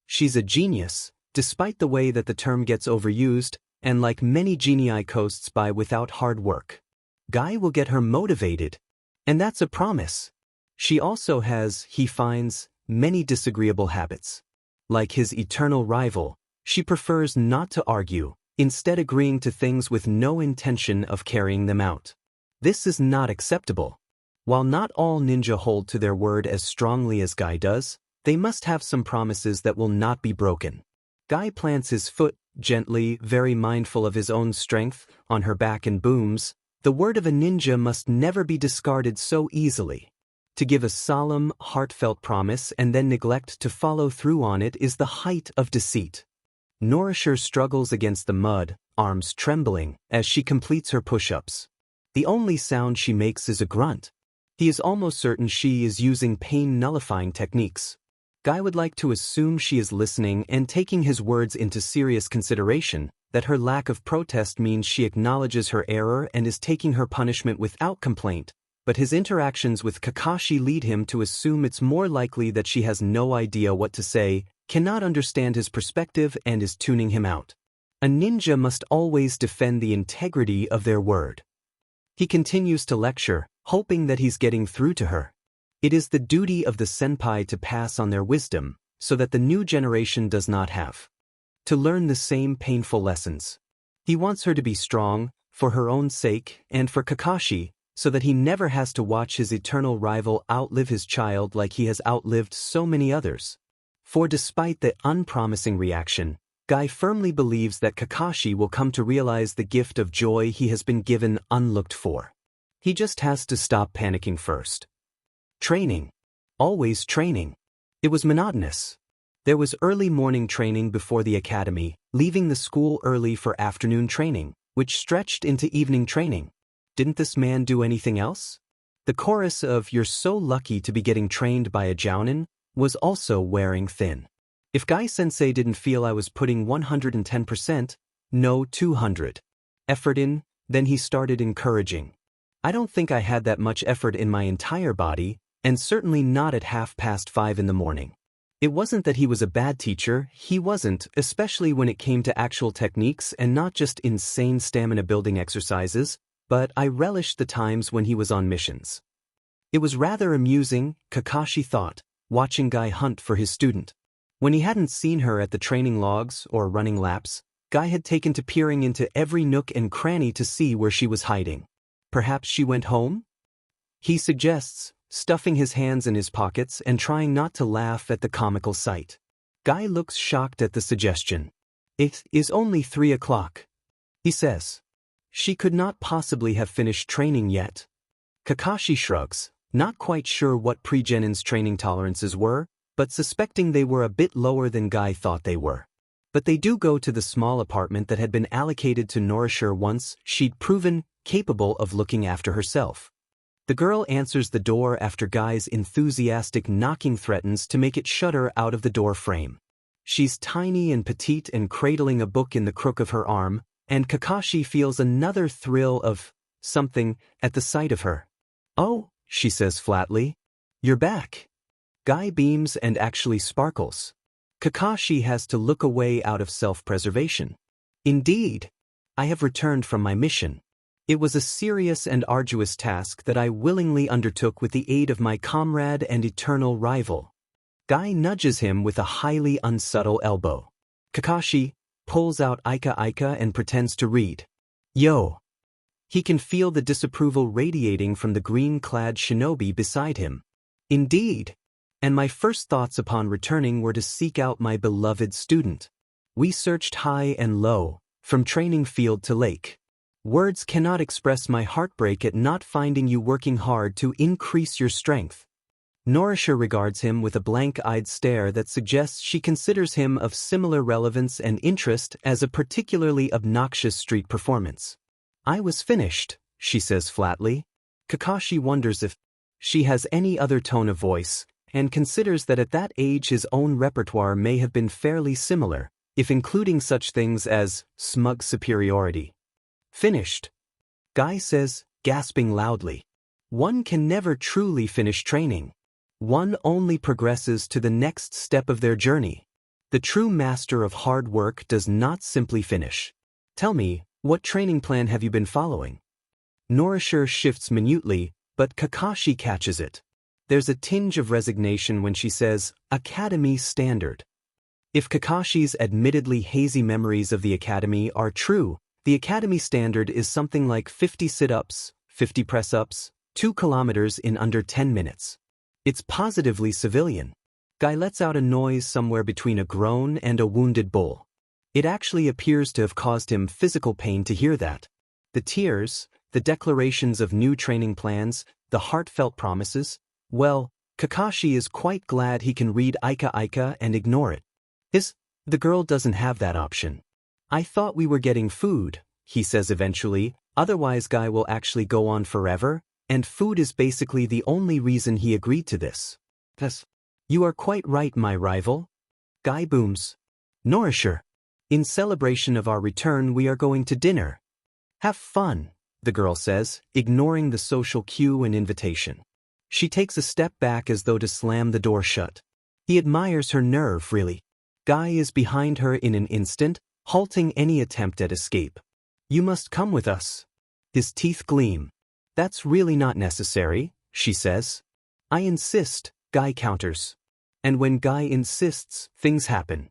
Speaker 1: She's a genius, despite the way that the term gets overused, and like many genii coasts by without hard work. Guy will get her motivated, and that's a promise. She also has, he finds, many disagreeable habits. Like his eternal rival, she prefers not to argue, instead agreeing to things with no intention of carrying them out. This is not acceptable. While not all ninja hold to their word as strongly as Guy does, they must have some promises that will not be broken. Guy plants his foot, gently, very mindful of his own strength, on her back and booms, "The word of a ninja must never be discarded so easily. To give a solemn, heartfelt promise and then neglect to follow through on it is the height of deceit." Norishir struggles against the mud, arms trembling, as she completes her push-ups. The only sound she makes is a grunt. He is almost certain she is using pain-nullifying techniques. Guy would like to assume she is listening and taking his words into serious consideration, that her lack of protest means she acknowledges her error and is taking her punishment without complaint, but his interactions with Kakashi lead him to assume it's more likely that she has no idea what to say, cannot understand his perspective and is tuning him out. A ninja must always defend the integrity of their word. He continues to lecture, hoping that he's getting through to her. It is the duty of the senpai to pass on their wisdom, so that the new generation does not have to learn the same painful lessons. He wants her to be strong, for her own sake, and for Kakashi, so that he never has to watch his eternal rival outlive his child like he has outlived so many others. For despite the unpromising reaction, Guy firmly believes that Kakashi will come to realize the gift of joy he has been given unlooked for. He just has to stop panicking first. Training. Always training. It was monotonous. There was early morning training before the academy, leaving the school early for afternoon training, which stretched into evening training. Didn't this man do anything else? The chorus of "You're so lucky to be getting trained by a jounin" was also wearing thin. If Guy-sensei didn't feel I was putting 110%, no 200 effort in, then he started encouraging. I don't think I had that much effort in my entire body, and certainly not at 5:30 in the morning. It wasn't that he was a bad teacher, he wasn't, especially when it came to actual techniques and not just insane stamina-building exercises, but I relished the times when he was on missions. It was rather amusing, Kakashi thought, watching Guy hunt for his student. When he hadn't seen her at the training logs or running laps, Guy had taken to peering into every nook and cranny to see where she was hiding. Perhaps she went home? He suggests, stuffing his hands in his pockets and trying not to laugh at the comical sight. Guy looks shocked at the suggestion. "It is only 3 o'clock. He says. "She could not possibly have finished training yet." Kakashi shrugs, not quite sure what pre-Genin's training tolerances were, but suspecting they were a bit lower than Guy thought they were. But they do go to the small apartment that had been allocated to Norishir once she'd proven capable of looking after herself. The girl answers the door after Guy's enthusiastic knocking threatens to make it shudder out of the door frame. She's tiny and petite and cradling a book in the crook of her arm, and Kakashi feels another thrill of something at the sight of her. "Oh," she says flatly, "you're back." Guy beams and actually sparkles. Kakashi has to look away out of self-preservation. "Indeed. I have returned from my mission. It was a serious and arduous task that I willingly undertook with the aid of my comrade and eternal rival." Guy nudges him with a highly unsubtle elbow. Kakashi pulls out Ika Ika and pretends to read. "Yo." He can feel the disapproval radiating from the green-clad shinobi beside him. "Indeed. And my first thoughts upon returning were to seek out my beloved student. We searched high and low, from training field to lake. Words cannot express my heartbreak at not finding you working hard to increase your strength." Nourisher regards him with a blank-eyed stare that suggests she considers him of similar relevance and interest as a particularly obnoxious street performance. I was finished, she says flatly. Kakashi wonders if she has any other tone of voice, and considers that at that age his own repertoire may have been fairly similar, if including such things as smug superiority. Finished, Guy says, gasping loudly. One can never truly finish training. One only progresses to the next step of their journey. The true master of hard work does not simply finish. Tell me, what training plan have you been following? Nourisher shifts minutely, but Kakashi catches it. There's a tinge of resignation when she says, Academy Standard. If Kakashi's admittedly hazy memories of the Academy are true, the Academy Standard is something like 50 sit-ups, 50 press-ups, 2 kilometers in under 10 minutes. It's positively civilian. Guy lets out a noise somewhere between a groan and a wounded bull. It actually appears to have caused him physical pain to hear that. The tears, the declarations of new training plans, the heartfelt promises, well, Kakashi is quite glad he can read Ika Ika and ignore it. The girl doesn't have that option. I thought we were getting food, he says eventually, otherwise Guy will actually go on forever, and food is basically the only reason he agreed to this. Yes. You are quite right, my rival. Guy booms. Nourisher. In celebration of our return we are going to dinner. Have fun, the girl says, ignoring the social cue and invitation. She takes a step back as though to slam the door shut. He admires her nerve, really. Guy is behind her in an instant, halting any attempt at escape. You must come with us. His teeth gleam. That's really not necessary, she says. I insist, Guy counters. And when Guy insists, things happen.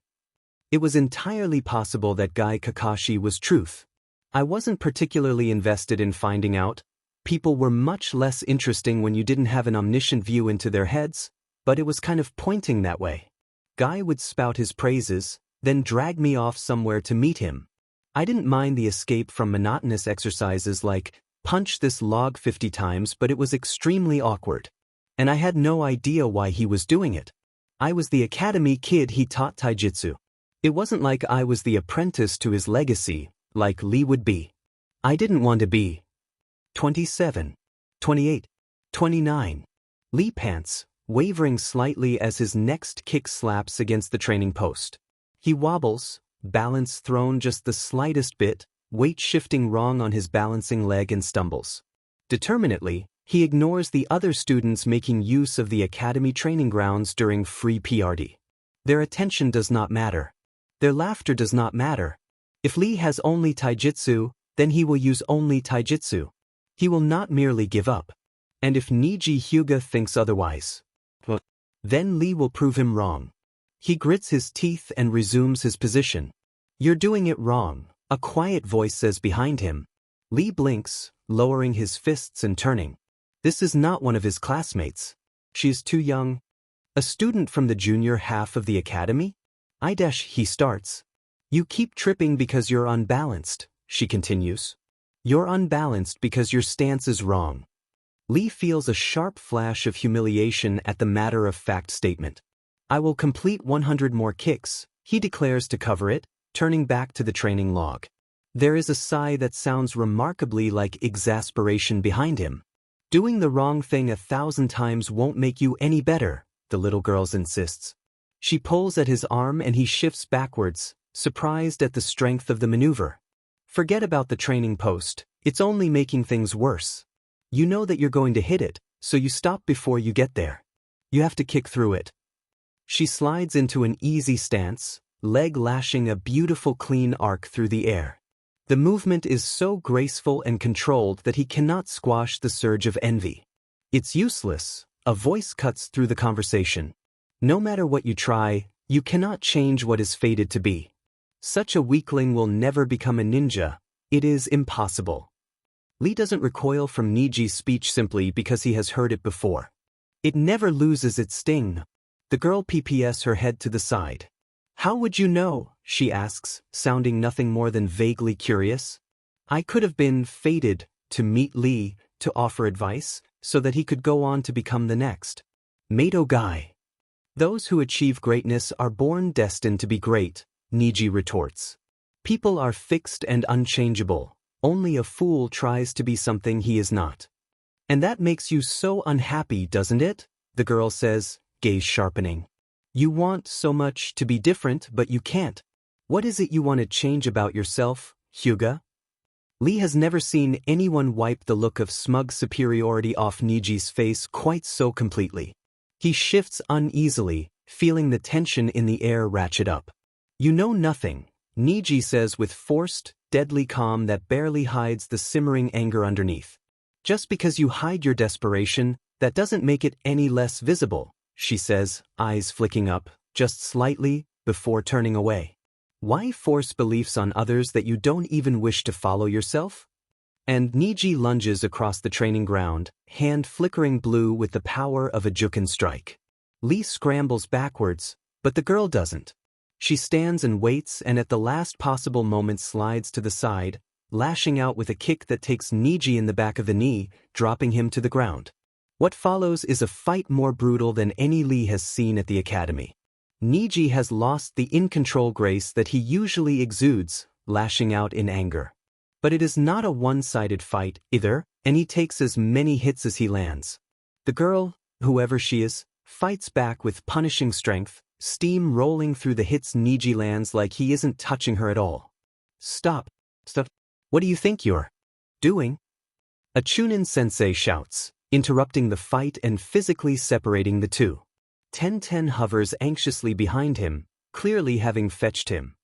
Speaker 1: It was entirely possible that Guy Kakashi was truth. I wasn't particularly invested in finding out. People were much less interesting when you didn't have an omniscient view into their heads, but it was kind of pointing that way. Guy would spout his praises, then drag me off somewhere to meet him. I didn't mind the escape from monotonous exercises like punch this log 50 times, but it was extremely awkward. And I had no idea why he was doing it. I was the academy kid he taught taijutsu. It wasn't like I was the apprentice to his legacy, like Lee would be. I didn't want to be. 27, 28, 29. Lee pants, wavering slightly as his next kick slaps against the training post. He wobbles, balance thrown just the slightest bit, weight shifting wrong on his balancing leg and stumbles. Determinately, he ignores the other students making use of the academy training grounds during free PRD. Their attention does not matter. Their laughter does not matter. If Lee has only taijutsu, then he will use only taijutsu. He will not merely give up. And if Niji Hyuga thinks otherwise, then Lee will prove him wrong. He grits his teeth and resumes his position. You're doing it wrong, a quiet voice says behind him. Lee blinks, lowering his fists and turning. This is not one of his classmates. She is too young. A student from the junior half of the academy? He starts. You keep tripping because you're unbalanced, she continues. You're unbalanced because your stance is wrong. Lee feels a sharp flash of humiliation at the matter-of-fact statement. I will complete 100 more kicks, he declares to cover it, turning back to the training log. There is a sigh that sounds remarkably like exasperation behind him. Doing the wrong thing 1,000 times won't make you any better, the little girl insists. She pulls at his arm and he shifts backwards, surprised at the strength of the maneuver. Forget about the training post, it's only making things worse. You know that you're going to hit it, so you stop before you get there. You have to kick through it. She slides into an easy stance, leg lashing a beautiful clean arc through the air. The movement is so graceful and controlled that he cannot squash the surge of envy. It's useless, a voice cuts through the conversation. No matter what you try, you cannot change what is fated to be. Such a weakling will never become a ninja. It is impossible. Lee doesn't recoil from Niji's speech simply because he has heard it before. It never loses its sting. The girl pps her head to the side. How would you know? She asks, sounding nothing more than vaguely curious. I could have been fated to meet Lee, to offer advice, so that he could go on to become the next. Mato guy. Those who achieve greatness are born destined to be great, Niji retorts. People are fixed and unchangeable. Only a fool tries to be something he is not. And that makes you so unhappy, doesn't it? The girl says, gaze sharpening. You want so much to be different, but you can't. What is it you want to change about yourself, Hyuga? Lee has never seen anyone wipe the look of smug superiority off Niji's face quite so completely. He shifts uneasily, feeling the tension in the air ratchet up. You know nothing, Niji says with forced, deadly calm that barely hides the simmering anger underneath. Just because you hide your desperation, that doesn't make it any less visible, she says, eyes flicking up, just slightly, before turning away. Why force beliefs on others that you don't even wish to follow yourself? And Niji lunges across the training ground, hand flickering blue with the power of a Juken strike. Lee scrambles backwards, but the girl doesn't. She stands and waits and at the last possible moment slides to the side, lashing out with a kick that takes Niji in the back of the knee, dropping him to the ground. What follows is a fight more brutal than any Lee has seen at the academy. Niji has lost the in-control grace that he usually exudes, lashing out in anger. But it is not a one-sided fight, either, and he takes as many hits as he lands. The girl, whoever she is, fights back with punishing strength, steam rolling through the hits Niji lands like he isn't touching her at all. Stop. What do you think you're doing? A Chunin-sensei shouts, interrupting the fight and physically separating the two. Ten hovers anxiously behind him, clearly having fetched him.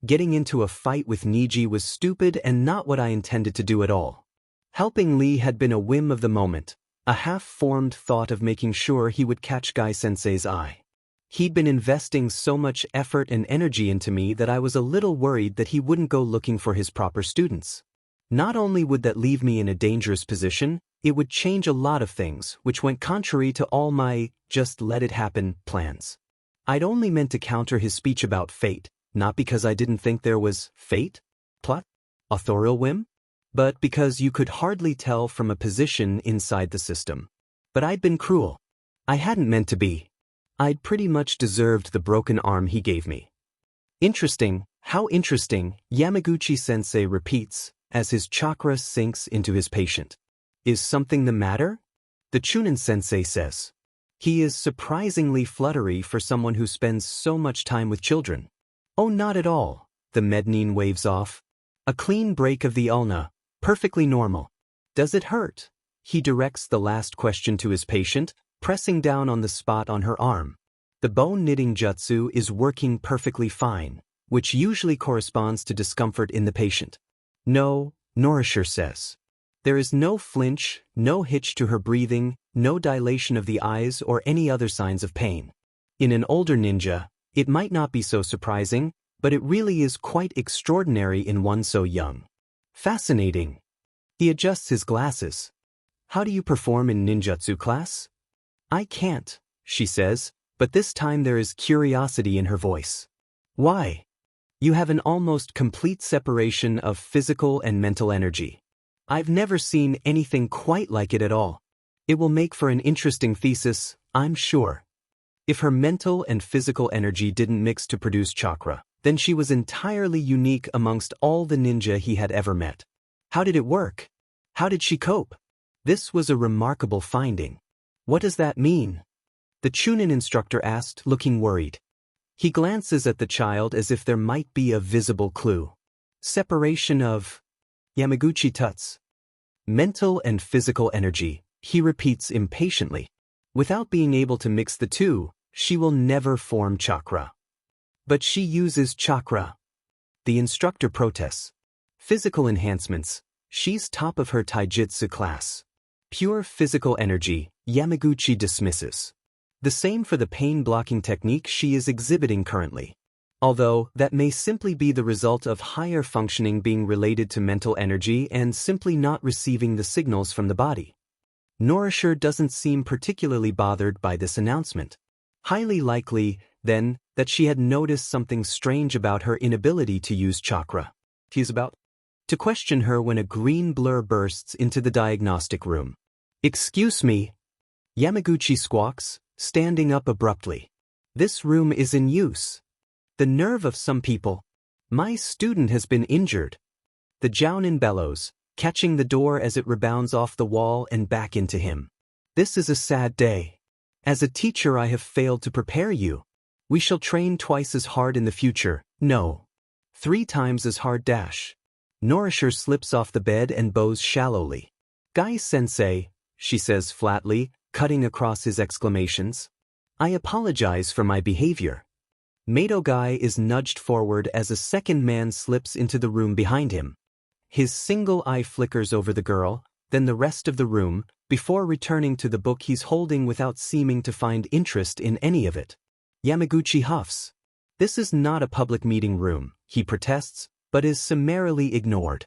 Speaker 1: Getting into a fight with Niji was stupid and not what I intended to do at all. Helping Lee had been a whim of the moment, a half-formed thought of making sure he would catch Gai-sensei's eye. He'd been investing so much effort and energy into me that I was a little worried that he wouldn't go looking for his proper students. Not only would that leave me in a dangerous position, it would change a lot of things, which went contrary to all my just-let-it-happen plans. I'd only meant to counter his speech about fate, not because I didn't think there was fate? Plot? Authorial whim? But because you could hardly tell from a position inside the system. But I'd been cruel. I hadn't meant to be. I'd pretty much deserved the broken arm he gave me. Interesting, how interesting, Yamaguchi-sensei repeats, as his chakra sinks into his patient. Is something the matter? The Chunin-sensei says. He is surprisingly fluttery for someone who spends so much time with children. Oh, not at all, the Mednin waves off. A clean break of the ulna, perfectly normal. Does it hurt? He directs the last question to his patient, pressing down on the spot on her arm. The bone knitting jutsu is working perfectly fine, which usually corresponds to discomfort in the patient. No, Nourisher says. There is no flinch, no hitch to her breathing, no dilation of the eyes or any other signs of pain. In an older ninja, it might not be so surprising, but it really is quite extraordinary in one so young. Fascinating. He adjusts his glasses. How do you perform in ninjutsu class? I can't, she says, but this time there is curiosity in her voice. Why? You have an almost complete separation of physical and mental energy. I've never seen anything quite like it at all. It will make for an interesting thesis, I'm sure. If her mental and physical energy didn't mix to produce chakra, then she was entirely unique amongst all the ninja he had ever met. How did it work? How did she cope? This was a remarkable finding. What does that mean? The Chunin instructor asked, looking worried. He glances at the child as if there might be a visible clue. Separation of Yamaguchi tuts. Mental and physical energy, he repeats impatiently. Without being able to mix the two, she will never form chakra. But she uses chakra. The instructor protests. Physical enhancements, she's top of her taijutsu class. Pure physical energy, Yamaguchi dismisses. The same for the pain-blocking technique she is exhibiting currently. Although, that may simply be the result of higher functioning being related to mental energy and simply not receiving the signals from the body. Nourisher doesn't seem particularly bothered by this announcement. Highly likely, then, that she had noticed something strange about her inability to use chakra. He's about to question her when a green blur bursts into the diagnostic room. Excuse me. Yamaguchi squawks, standing up abruptly. This room is in use. The nerve of some people. My student has been injured. The Jounin bellows, catching the door as it rebounds off the wall and back into him. This is a sad day. As a teacher I have failed to prepare you. We shall train twice as hard in the future, no. 3 times as hard dash. Norishir slips off the bed and bows shallowly. Guy-sensei, she says flatly, cutting across his exclamations. I apologize for my behavior. Mato Guy is nudged forward as a second man slips into the room behind him. His single eye flickers over the girl, then the rest of the room, before returning to the book he's holding without seeming to find interest in any of it. Yamaguchi huffs. This is not a public meeting room, he protests, but is summarily ignored.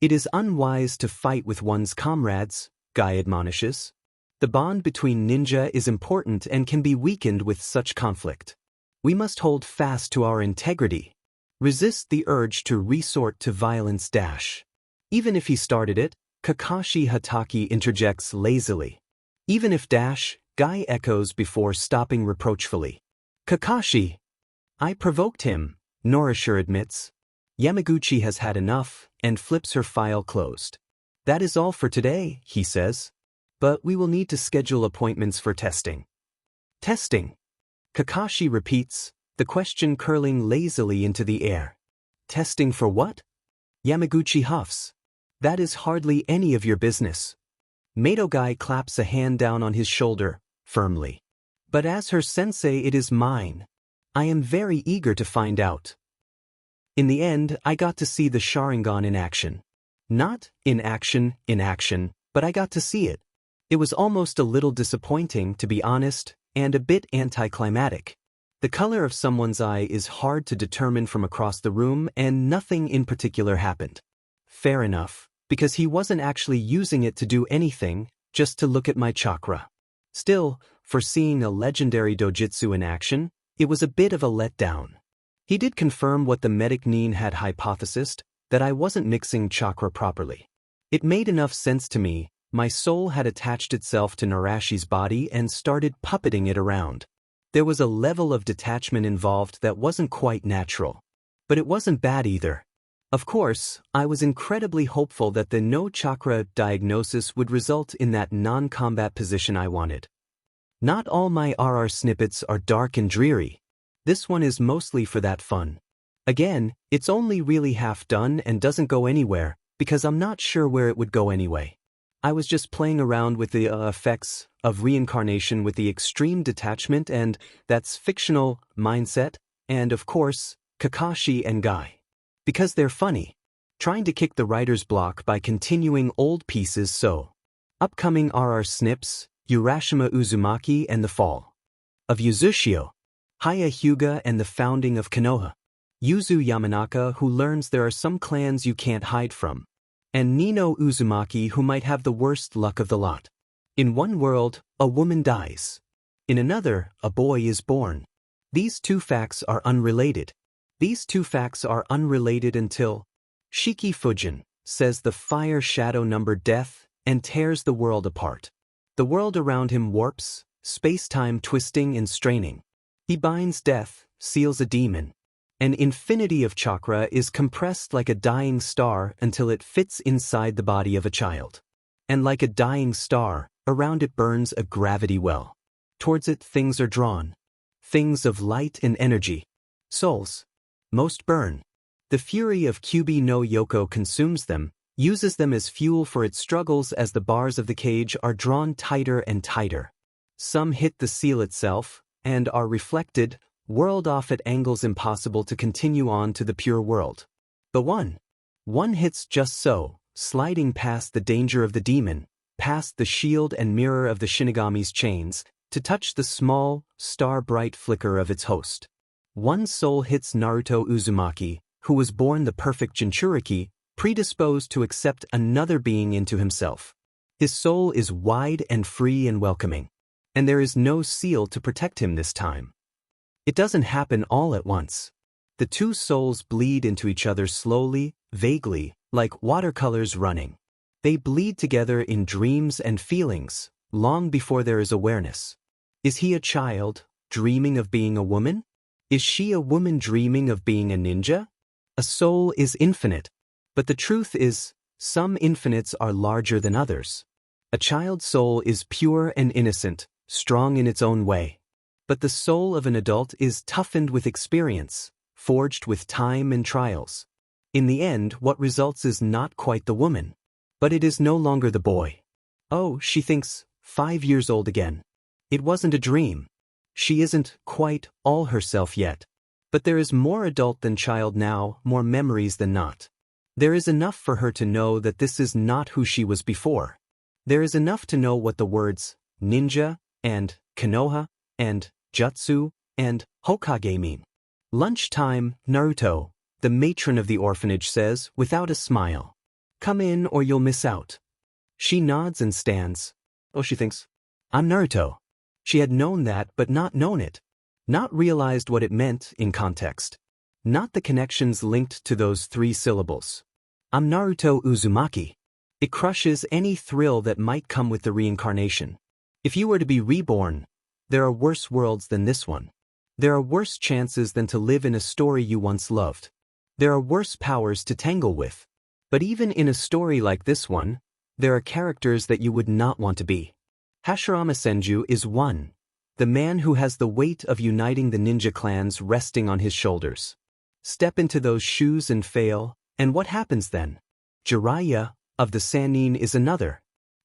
Speaker 1: It is unwise to fight with one's comrades, Guy admonishes. The bond between ninja is important and can be weakened with such conflict. We must hold fast to our integrity. Resist the urge to resort to violence dash. Even if he started it, Kakashi Hatake interjects lazily. Even if dash, Guy echoes before stopping reproachfully. Kakashi! I provoked him, Norishir admits. Yamaguchi has had enough, and flips her file closed. That is all for today, he says. But we will need to schedule appointments for testing. Testing? Kakashi repeats, the question curling lazily into the air. Testing for what? Yamaguchi huffs. That is hardly any of your business. Mato Guy claps a hand down on his shoulder, firmly. But as her sensei it is mine. I am very eager to find out. In the end, I got to see the Sharingan in action. Not in action, but I got to see it. It was almost a little disappointing, to be honest, and a bit anticlimactic. The color of someone's eye is hard to determine from across the room, and nothing in particular happened. Fair enough, because he wasn't actually using it to do anything, just to look at my chakra. Still, for seeing a legendary dojutsu in action, it was a bit of a letdown. He did confirm what the medic Nin had hypothesized, that I wasn't mixing chakra properly. It made enough sense to me. My soul had attached itself to Narashi's body and started puppeting it around. There was a level of detachment involved that wasn't quite natural. But it wasn't bad either. Of course, I was incredibly hopeful that the no chakra diagnosis would result in that non-combat position I wanted. Not all my RR snippets are dark and dreary. This one is mostly for that fun. Again, it's only really half done and doesn't go anywhere, because I'm not sure where it would go anyway. I was just playing around with the effects of reincarnation with the extreme detachment and that's fictional mindset, and of course, Kakashi and Guy. Because they're funny. Trying to kick the writer's block by continuing old pieces so. Upcoming RR snips, Urashima Uzumaki and the Fall of Yuzushio, Haya Hyuga and the founding of Konoha, Yuzu Yamanaka who learns there are some clans you can't hide from, and Nino Uzumaki who might have the worst luck of the lot. In one world, a woman dies. In another, a boy is born. These two facts are unrelated. These two facts are unrelated until Shiki Fujin says the fire shadow numbered death and tears the world apart. The world around him warps, space-time twisting and straining. He binds death, seals a demon. An infinity of chakra is compressed like a dying star until it fits inside the body of a child. And like a dying star, around it burns a gravity well. Towards it things are drawn. Things of light and energy. Souls. Most burn. The fury of Kyubi no Yoko consumes them, uses them as fuel for its struggles as the bars of the cage are drawn tighter and tighter. Some hit the seal itself, and are reflected, whirled off at angles impossible to continue on to the pure world. The one hits just so, sliding past the danger of the demon, past the shield and mirror of the Shinigami's chains, to touch the small, star-bright flicker of its host. One soul hits Naruto Uzumaki, who was born the perfect Jinchuriki, predisposed to accept another being into himself. His soul is wide and free and welcoming. And there is no seal to protect him this time. It doesn't happen all at once. The two souls bleed into each other slowly, vaguely, like watercolors running. They bleed together in dreams and feelings, long before there is awareness. Is he a child, dreaming of being a woman? Is she a woman dreaming of being a ninja? A soul is infinite. But the truth is, some infinites are larger than others. A child's soul is pure and innocent, strong in its own way. But the soul of an adult is toughened with experience, forged with time and trials. In the end, what results is not quite the woman. But it is no longer the boy. Oh, she thinks, 5 years old again. It wasn't a dream. She isn't quite all herself yet. But there is more adult than child now, more memories than not. There is enough for her to know that this is not who she was before. There is enough to know what the words ninja and Konoha and jutsu and Hokage mean. Lunchtime, Naruto, the matron of the orphanage says without a smile. Come in or you'll miss out. She nods and stands. Oh, she thinks, I'm Naruto. She had known that but not known it. Not realized what it meant in context. Not the connections linked to those 3 syllables. I'm Naruto Uzumaki. It crushes any thrill that might come with the reincarnation. If you were to be reborn, there are worse worlds than this one. There are worse chances than to live in a story you once loved. There are worse powers to tangle with. But even in a story like this one, there are characters that you would not want to be. Hashirama Senju is one, the man who has the weight of uniting the ninja clans resting on his shoulders. Step into those shoes and fail, and what happens then? Jiraiya of the Sannin is another,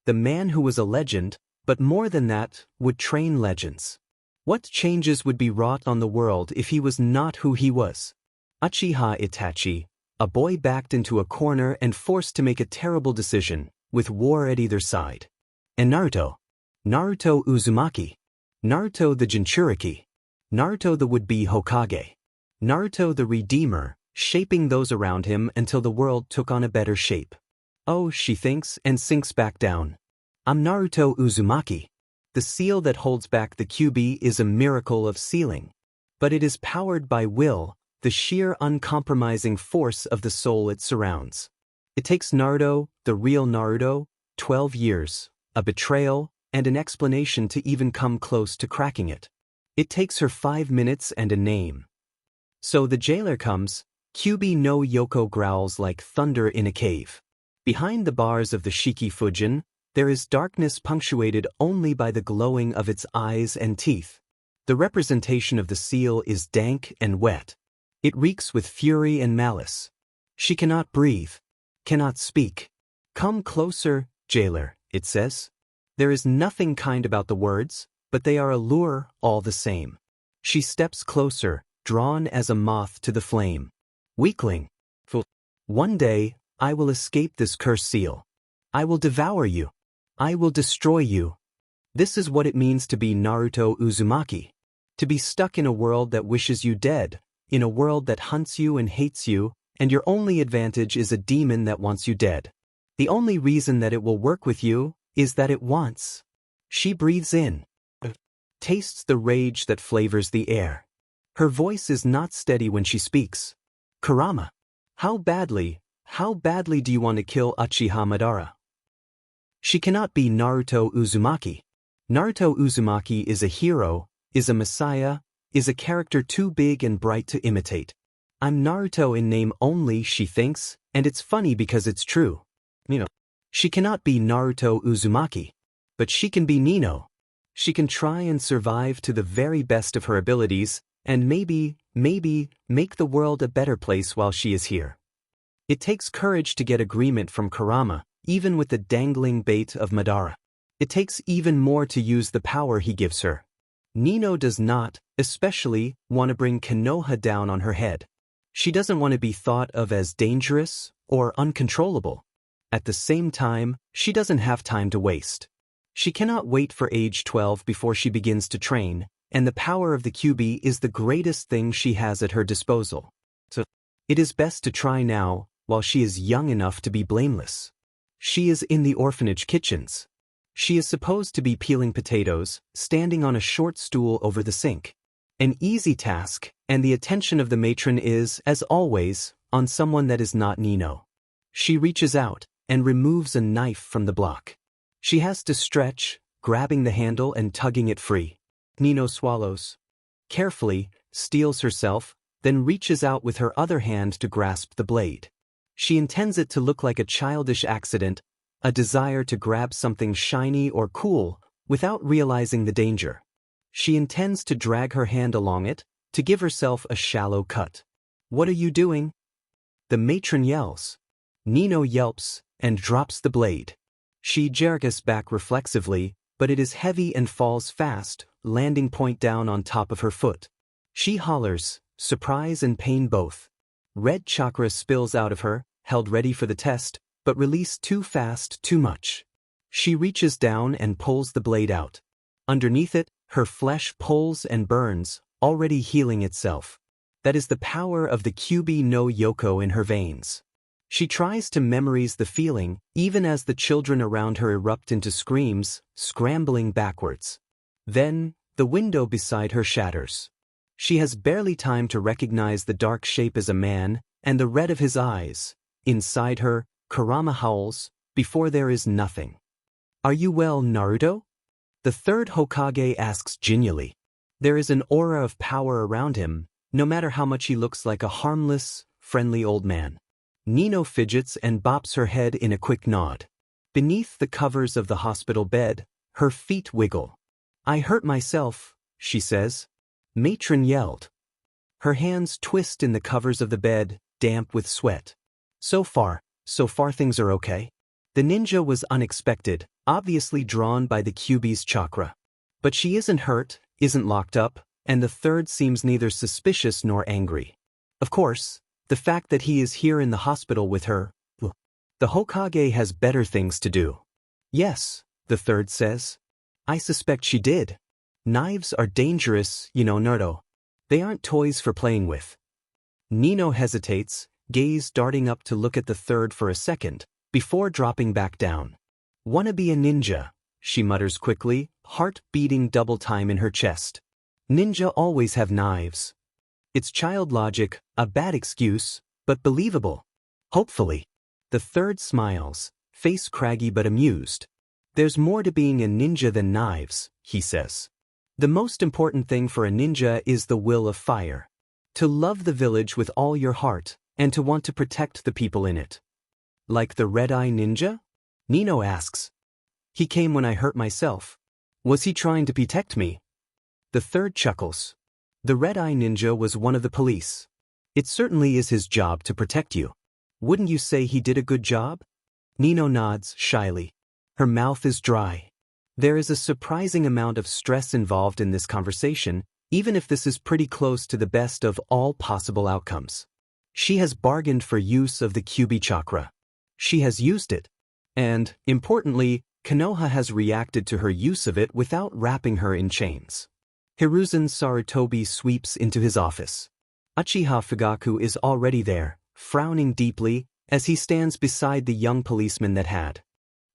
Speaker 1: the man who was a legend, but more than that, would train legends. What changes would be wrought on the world if he was not who he was? Uchiha Itachi, a boy backed into a corner and forced to make a terrible decision, with war at either side. And Naruto Uzumaki. Naruto the Jinchuriki. Naruto the would-be Hokage. Naruto the Redeemer, shaping those around him until the world took on a better shape. Oh, she thinks and sinks back down. I'm Naruto Uzumaki. The seal that holds back the QB is a miracle of sealing. But it is powered by will, the sheer uncompromising force of the soul it surrounds. It takes Naruto, the real Naruto, 12 years, a betrayal, and an explanation to even come close to cracking it. It takes her 5 minutes and a name. So the jailer comes, QB no Yoko growls like thunder in a cave. Behind the bars of the Shiki Fujin, there is darkness punctuated only by the glowing of its eyes and teeth. The representation of the seal is dank and wet. It reeks with fury and malice. She cannot breathe, cannot speak. Come closer, jailer, it says. There is nothing kind about the words, but they are a lure all the same. She steps closer, drawn as a moth to the flame. Weakling. Fool. One day, I will escape this cursed seal. I will devour you. I will destroy you. This is what it means to be Naruto Uzumaki. To be stuck in a world that wishes you dead, in a world that hunts you and hates you, and your only advantage is a demon that wants you dead. The only reason that it will work with you is that it wants. She breathes in, tastes the rage that flavors the air. Her voice is not steady when she speaks. Kurama, how badly do you want to kill Uchiha Madara? She cannot be Naruto Uzumaki. Naruto Uzumaki is a hero, is a messiah, is a character too big and bright to imitate. I'm Naruto in name only, she thinks, and it's funny because it's true. She cannot be Naruto Uzumaki. But she can be Nino. She can try and survive to the very best of her abilities, and maybe make the world a better place while she is here. It takes courage to get agreement from Kurama, even with the dangling bait of Madara. It takes even more to use the power he gives her. Nino does not, especially, want to bring Konoha down on her head. She doesn't want to be thought of as dangerous or uncontrollable. At the same time, she doesn't have time to waste. She cannot wait for age 12 before she begins to train, and the power of the QB is the greatest thing she has at her disposal. So, it is best to try now, while she is young enough to be blameless. She is in the orphanage kitchens. She is supposed to be peeling potatoes, standing on a short stool over the sink. An easy task, and the attention of the matron is, as always, on someone that is not Nino. She reaches out and removes a knife from the block. She has to stretch, grabbing the handle and tugging it free. Nino swallows. Carefully, steels herself, then reaches out with her other hand to grasp the blade. She intends it to look like a childish accident, a desire to grab something shiny or cool, without realizing the danger. She intends to drag her hand along it, to give herself a shallow cut. "What are you doing?" The matron yells. Nino yelps, and drops the blade. She jerks back reflexively, but it is heavy and falls fast, landing point down on top of her foot. She hollers, surprise and pain both. Red chakra spills out of her, held ready for the test, but released too fast, too much. She reaches down and pulls the blade out. Underneath it, her flesh pulls and burns, already healing itself. That is the power of the Kyubi no Yoko in her veins. She tries to memorize the feeling, even as the children around her erupt into screams, scrambling backwards. Then, the window beside her shatters. She has barely time to recognize the dark shape as a man, and the red of his eyes. Inside her, Kurama howls, before there is nothing. "Are you well, Naruto?" The third Hokage asks genially. There is an aura of power around him, no matter how much he looks like a harmless, friendly old man. Nino fidgets and bops her head in a quick nod. Beneath the covers of the hospital bed, her feet wiggle. "I hurt myself," she says. Matron yelled. Her hands twist in the covers of the bed, damp with sweat. So far things are okay. The ninja was unexpected, obviously drawn by the Kyubi's chakra. But she isn't hurt, isn't locked up, and the third seems neither suspicious nor angry. Of course, the fact that he is here in the hospital with her, the Hokage has better things to do. "Yes," the third says. "I suspect she did. Knives are dangerous, you know, Naruto. They aren't toys for playing with." Nino hesitates, gaze darting up to look at the third for a second, before dropping back down. "Wanna be a ninja," she mutters quickly, heart beating double time in her chest. "Ninja always have knives." It's child logic, a bad excuse, but believable. Hopefully. The third smiles, face craggy but amused. "There's more to being a ninja than knives," he says. "The most important thing for a ninja is the will of fire. To love the village with all your heart, and to want to protect the people in it." "Like the Red-Eye Ninja?" Nino asks. "He came when I hurt myself. Was he trying to protect me?" The third chuckles. "The Red-Eye Ninja was one of the police. It certainly is his job to protect you. Wouldn't you say he did a good job?" Nino nods shyly. Her mouth is dry. There is a surprising amount of stress involved in this conversation, even if this is pretty close to the best of all possible outcomes. She has bargained for use of the Kyubi chakra. She has used it. And, importantly, Konoha has reacted to her use of it without wrapping her in chains. Hiruzen Sarutobi sweeps into his office. Uchiha Fugaku is already there, frowning deeply, as he stands beside the young policeman that had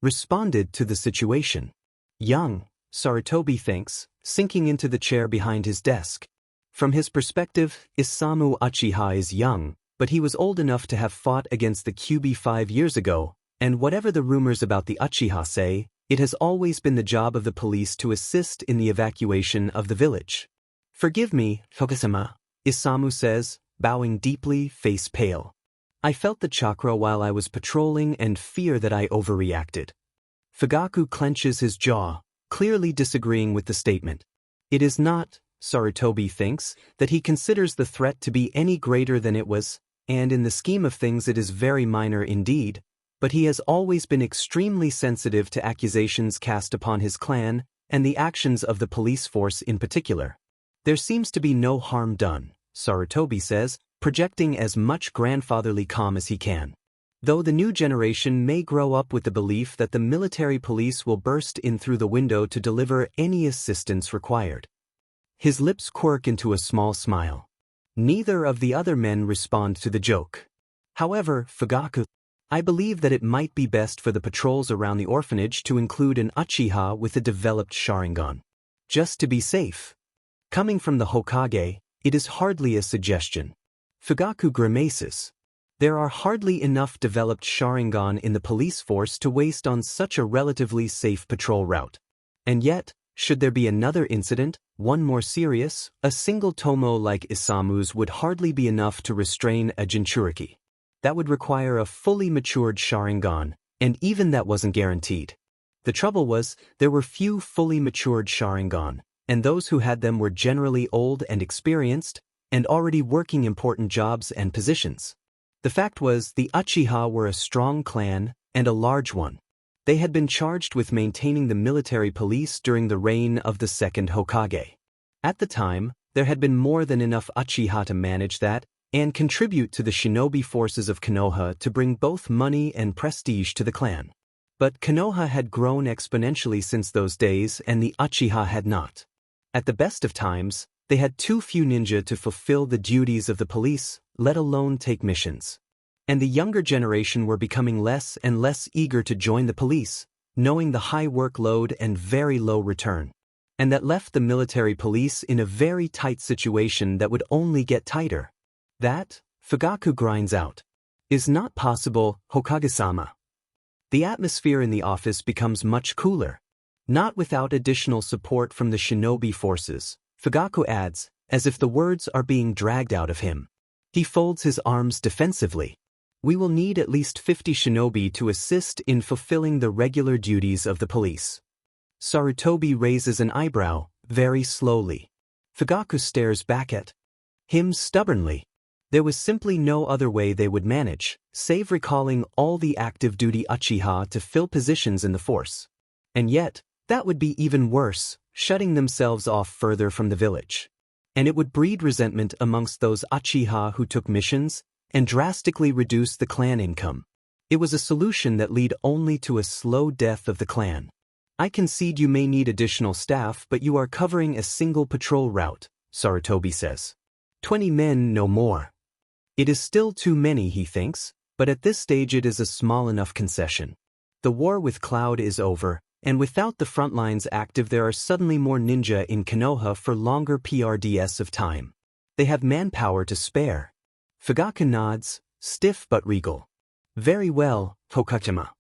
Speaker 1: responded to the situation. Young, Sarutobi thinks, sinking into the chair behind his desk. From his perspective, Isamu Uchiha is young, but he was old enough to have fought against the Kyubi 5 years ago, and whatever the rumors about the Uchiha say, it has always been the job of the police to assist in the evacuation of the village. "Forgive me, Fugasama," Isamu says, bowing deeply, face pale. "I felt the chakra while I was patrolling and fear that I overreacted." Fugaku clenches his jaw, clearly disagreeing with the statement. It is not, Sarutobi thinks, that he considers the threat to be any greater than it was, and in the scheme of things it is very minor indeed, but he has always been extremely sensitive to accusations cast upon his clan and the actions of the police force in particular. "There seems to be no harm done," Sarutobi says, projecting as much grandfatherly calm as he can. "Though the new generation may grow up with the belief that the military police will burst in through the window to deliver any assistance required." His lips quirk into a small smile. Neither of the other men respond to the joke. However, Fugaku, "I believe that it might be best for the patrols around the orphanage to include an Uchiha with a developed Sharingan. Just to be safe." Coming from the Hokage, it is hardly a suggestion. Fugaku grimaces. There are hardly enough developed Sharingan in the police force to waste on such a relatively safe patrol route. And yet, Should there be another incident, one more serious, a single tomo like Isamu's would hardly be enough to restrain a Jinchuriki. That would require a fully matured Sharingan, and even that wasn't guaranteed. The trouble was, there were few fully matured Sharingan, and those who had them were generally old and experienced, and already working important jobs and positions. The fact was, the Uchiha were a strong clan, and a large one. They had been charged with maintaining the military police during the reign of the second Hokage. At the time, there had been more than enough Uchiha to manage that, and contribute to the shinobi forces of Konoha to bring both money and prestige to the clan. But Konoha had grown exponentially since those days and the Uchiha had not. At the best of times, they had too few ninja to fulfill the duties of the police, let alone take missions. And the younger generation were becoming less and less eager to join the police, knowing the high workload and very low return. And that left the military police in a very tight situation that would only get tighter. That, Fugaku grinds out, is not possible, Hokage-sama. The atmosphere in the office becomes much cooler. Not without additional support from the shinobi forces, Fugaku adds, as if the words are being dragged out of him. He folds his arms defensively. We will need at least 50 shinobi to assist in fulfilling the regular duties of the police. Sarutobi raises an eyebrow, very slowly. Fugaku stares back at him stubbornly. There was simply no other way they would manage, save recalling all the active duty Uchiha to fill positions in the force. And yet, that would be even worse, shutting themselves off further from the village. And it would breed resentment amongst those Uchiha who took missions, and drastically reduce the clan income. It was a solution that led only to a slow death of the clan. I concede you may need additional staff, but you are covering a single patrol route, Sarutobi says. 20 men, no more. It is still too many, he thinks, but at this stage it is a small enough concession. The war with Cloud is over, and without the front lines active there are suddenly more ninja in Konoha for longer PRDS of time. They have manpower to spare. Fugaku nods, stiff but regal. Very well, Hokage-sama.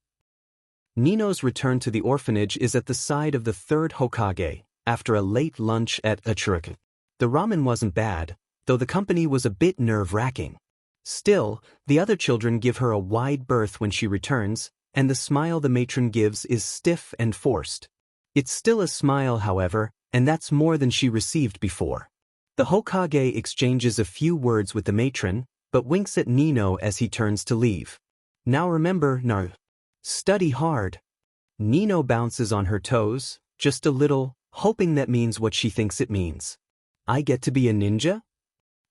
Speaker 1: Nino's return to the orphanage is at the side of the third Hokage, after a late lunch at Achurika. The ramen wasn't bad, though the company was a bit nerve-wracking. Still, the other children give her a wide berth when she returns, and the smile the matron gives is stiff and forced. It's still a smile, however, and that's more than she received before. The Hokage exchanges a few words with the matron, but winks at Nino as he turns to leave. Now remember, Naruto. Study hard. Nino bounces on her toes, just a little, hoping that means what she thinks it means. I get to be a ninja?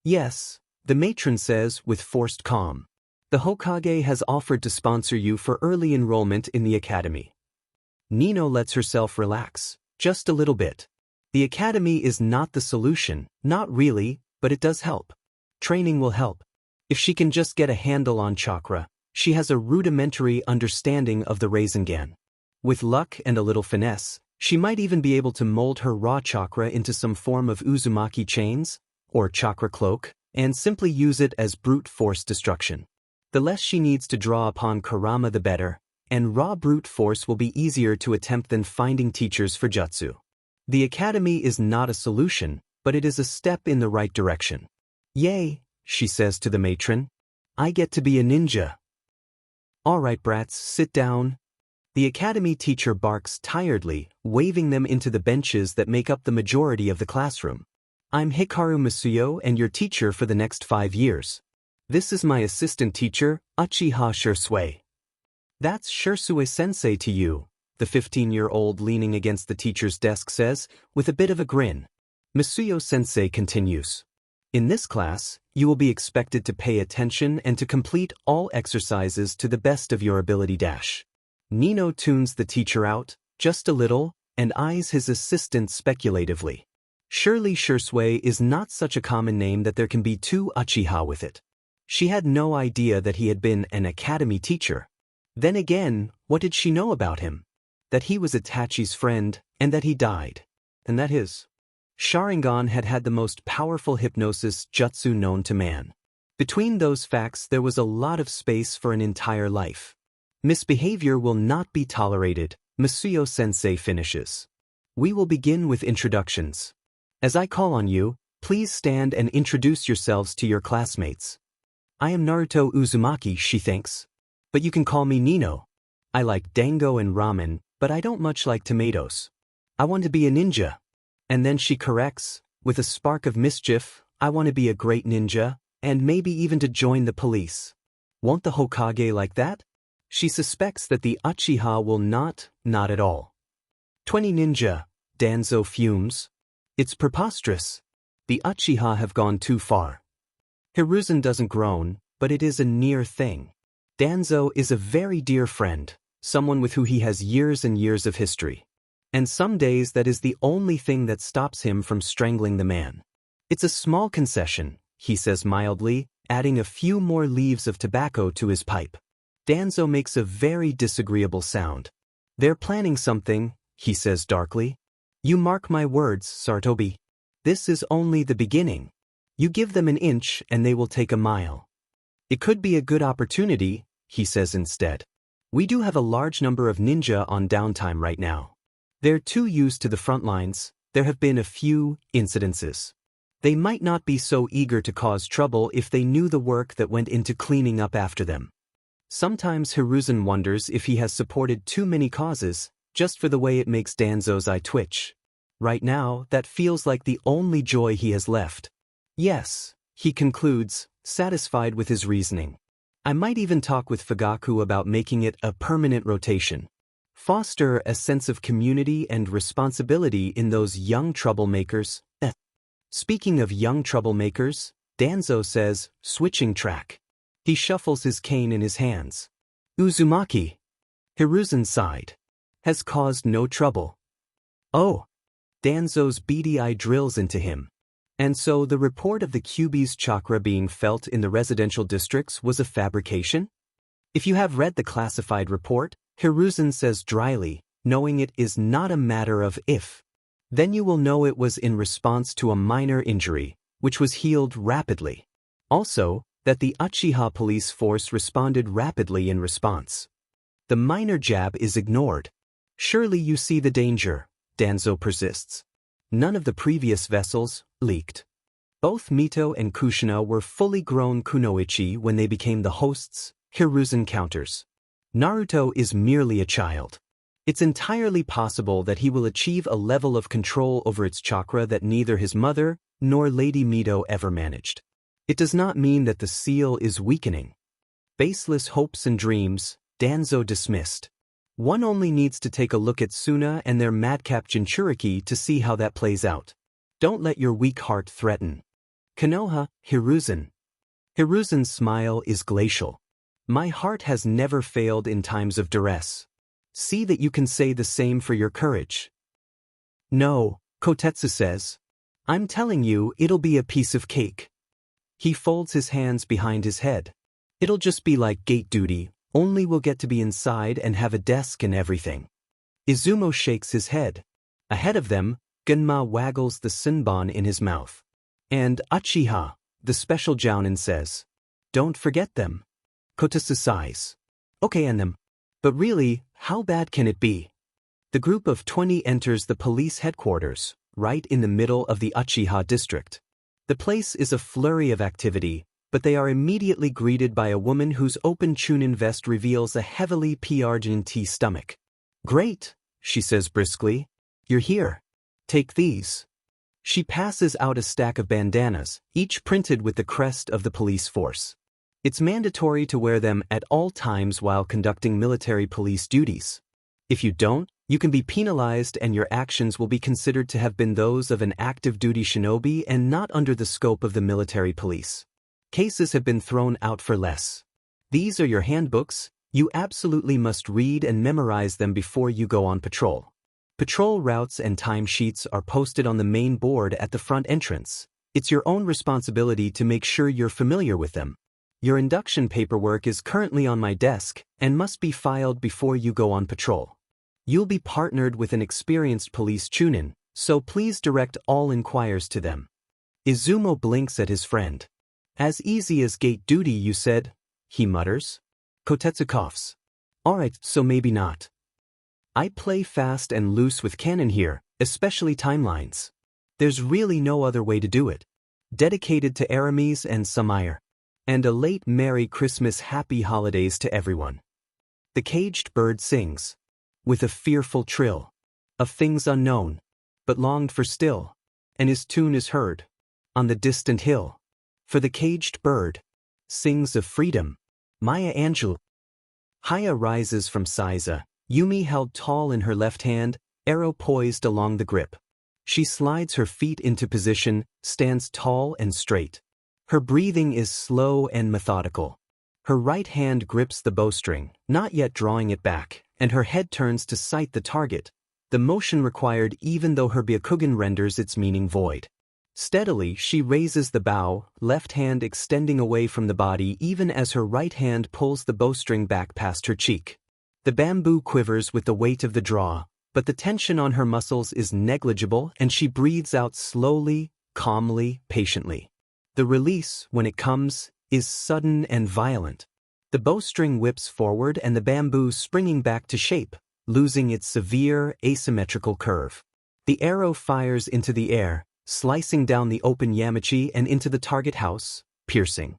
Speaker 1: Yes, the matron says with forced calm. The Hokage has offered to sponsor you for early enrollment in the academy. Nino lets herself relax, just a little bit. The academy is not the solution, not really, but it does help. Training will help. If she can just get a handle on chakra, she has a rudimentary understanding of the Rasengan. With luck and a little finesse, she might even be able to mold her raw chakra into some form of Uzumaki chains, or chakra cloak, and simply use it as brute force destruction. The less she needs to draw upon Kurama the better, and raw brute force will be easier to attempt than finding teachers for jutsu. The academy is not a solution, but it is a step in the right direction. Yay, she says to the matron. I get to be a ninja. All right, brats, sit down. The academy teacher barks tiredly, waving them into the benches that make up the majority of the classroom. I'm Hikaru Masuyo and your teacher for the next 5 years. This is my assistant teacher, Uchiha Shursui. That's Shursui-sensei to you, the 15-year-old leaning against the teacher's desk says, with a bit of a grin. Masuyo-sensei continues. In this class, you will be expected to pay attention and to complete all exercises to the best of your ability. Nino tunes the teacher out, just a little, and eyes his assistant speculatively. Surely Shursui is not such a common name that there can be two Uchiha with it. She had no idea that he had been an academy teacher. Then again, what did she know about him? That he was Itachi's friend, and that he died. And that his Sharingan had had the most powerful hypnosis jutsu known to man. Between those facts there was a lot of space for an entire life. Misbehavior will not be tolerated, Masuyo-sensei finishes. We will begin with introductions. As I call on you, please stand and introduce yourselves to your classmates. I am Naruto Uzumaki, she thinks. But you can call me Nino. I like dango and ramen, but I don't much like tomatoes. I want to be a ninja. And then she corrects, with a spark of mischief, I want to be a great ninja, and maybe even to join the police. Won't the Hokage like that? She suspects that the Uchiha will not at all. 20 ninja, Danzo fumes. It's preposterous. The Uchiha have gone too far. Hiruzen doesn't groan, but it is a near thing. Danzo is a very dear friend, someone with who he has years and years of history. And some days that is the only thing that stops him from strangling the man. It's a small concession, he says mildly, adding a few more leaves of tobacco to his pipe. Danzo makes a very disagreeable sound. They're planning something, he says darkly. You mark my words, Sartobi. This is only the beginning. You give them an inch and they will take a mile. It could be a good opportunity, he says instead. We do have a large number of ninja on downtime right now. They're too used to the front lines, there have been a few incidences. They might not be so eager to cause trouble if they knew the work that went into cleaning up after them. Sometimes Hiruzen wonders if he has supported too many causes, just for the way it makes Danzo's eye twitch. Right now, that feels like the only joy he has left. Yes, he concludes, satisfied with his reasoning. I might even talk with Fugaku about making it a permanent rotation. Foster a sense of community and responsibility in those young troublemakers. Speaking of young troublemakers, Danzo says, switching track. He shuffles his cane in his hands. Uzumaki, Hiruzen sighed, has caused no trouble. Oh. Danzo's beady eye drills into him. And so the report of the Kyuubi's chakra being felt in the residential districts was a fabrication? If you have read the classified report, Hiruzen says dryly, knowing it is not a matter of if. Then you will know it was in response to a minor injury, which was healed rapidly. Also, that the Uchiha police force responded rapidly in response. The minor jab is ignored. Surely you see the danger, Danzo persists. None of the previous vessels leaked. Both Mito and Kushina were fully grown kunoichi when they became the hosts, Hiruzen counters. Naruto is merely a child. It's entirely possible that he will achieve a level of control over its chakra that neither his mother nor Lady Mito ever managed. It does not mean that the seal is weakening. Baseless hopes and dreams, Danzo dismissed. One only needs to take a look at Suna and their madcap Jinchuriki to see how that plays out. Don't let your weak heart threaten. Konoha, Hiruzen. Hiruzen's smile is glacial. My heart has never failed in times of duress. See that you can say the same for your courage. No, Kotetsu says. I'm telling you, it'll be a piece of cake. He folds his hands behind his head. It'll just be like gate duty, only we'll get to be inside and have a desk and everything. Izumo shakes his head. Ahead of them, Genma waggles the Senbon in his mouth. And Uchiha, the special jounin says. Don't forget them. Kotetsu sighs. Okay and them. But really, how bad can it be? The group of 20 enters the police headquarters, right in the middle of the Uchiha district. The place is a flurry of activity, but they are immediately greeted by a woman whose open chunin vest reveals a heavily PR'd stomach. Great, she says briskly. You're here. Take these. She passes out a stack of bandanas, each printed with the crest of the police force. It's mandatory to wear them at all times while conducting military police duties. If you don't, you can be penalized and your actions will be considered to have been those of an active duty shinobi and not under the scope of the military police. Cases have been thrown out for less. These are your handbooks. You absolutely must read and memorize them before you go on patrol. Patrol routes and timesheets are posted on the main board at the front entrance. It's your own responsibility to make sure you're familiar with them. Your induction paperwork is currently on my desk and must be filed before you go on patrol. You'll be partnered with an experienced police chunin, so please direct all inquiries to them. Izumo blinks at his friend. As easy as gate duty, you said, he mutters. Kotetsu coughs. Alright, so maybe not. I play fast and loose with cannon here, especially timelines. There's really no other way to do it. Dedicated to Aramis and Samire. And a late Merry Christmas Happy Holidays to everyone. The caged bird sings. With a fearful trill. Of things unknown. But longed for still. And his tune is heard. On the distant hill. For the caged bird. Sings of freedom. Maya Angelou. Haya rises from Seiza, Yumi held tall in her left hand, arrow poised along the grip. She slides her feet into position, stands tall and straight. Her breathing is slow and methodical. Her right hand grips the bowstring, not yet drawing it back, and her head turns to sight the target, the motion required even though her Byakugan renders its meaning void. Steadily, she raises the bow, left hand extending away from the body even as her right hand pulls the bowstring back past her cheek. The bamboo quivers with the weight of the draw, but the tension on her muscles is negligible and she breathes out slowly, calmly, patiently. The release, when it comes, is sudden and violent. The bowstring whips forward and the bamboo springing back to shape, losing its severe, asymmetrical curve. The arrow fires into the air, slicing down the open yamachi and into the target house, piercing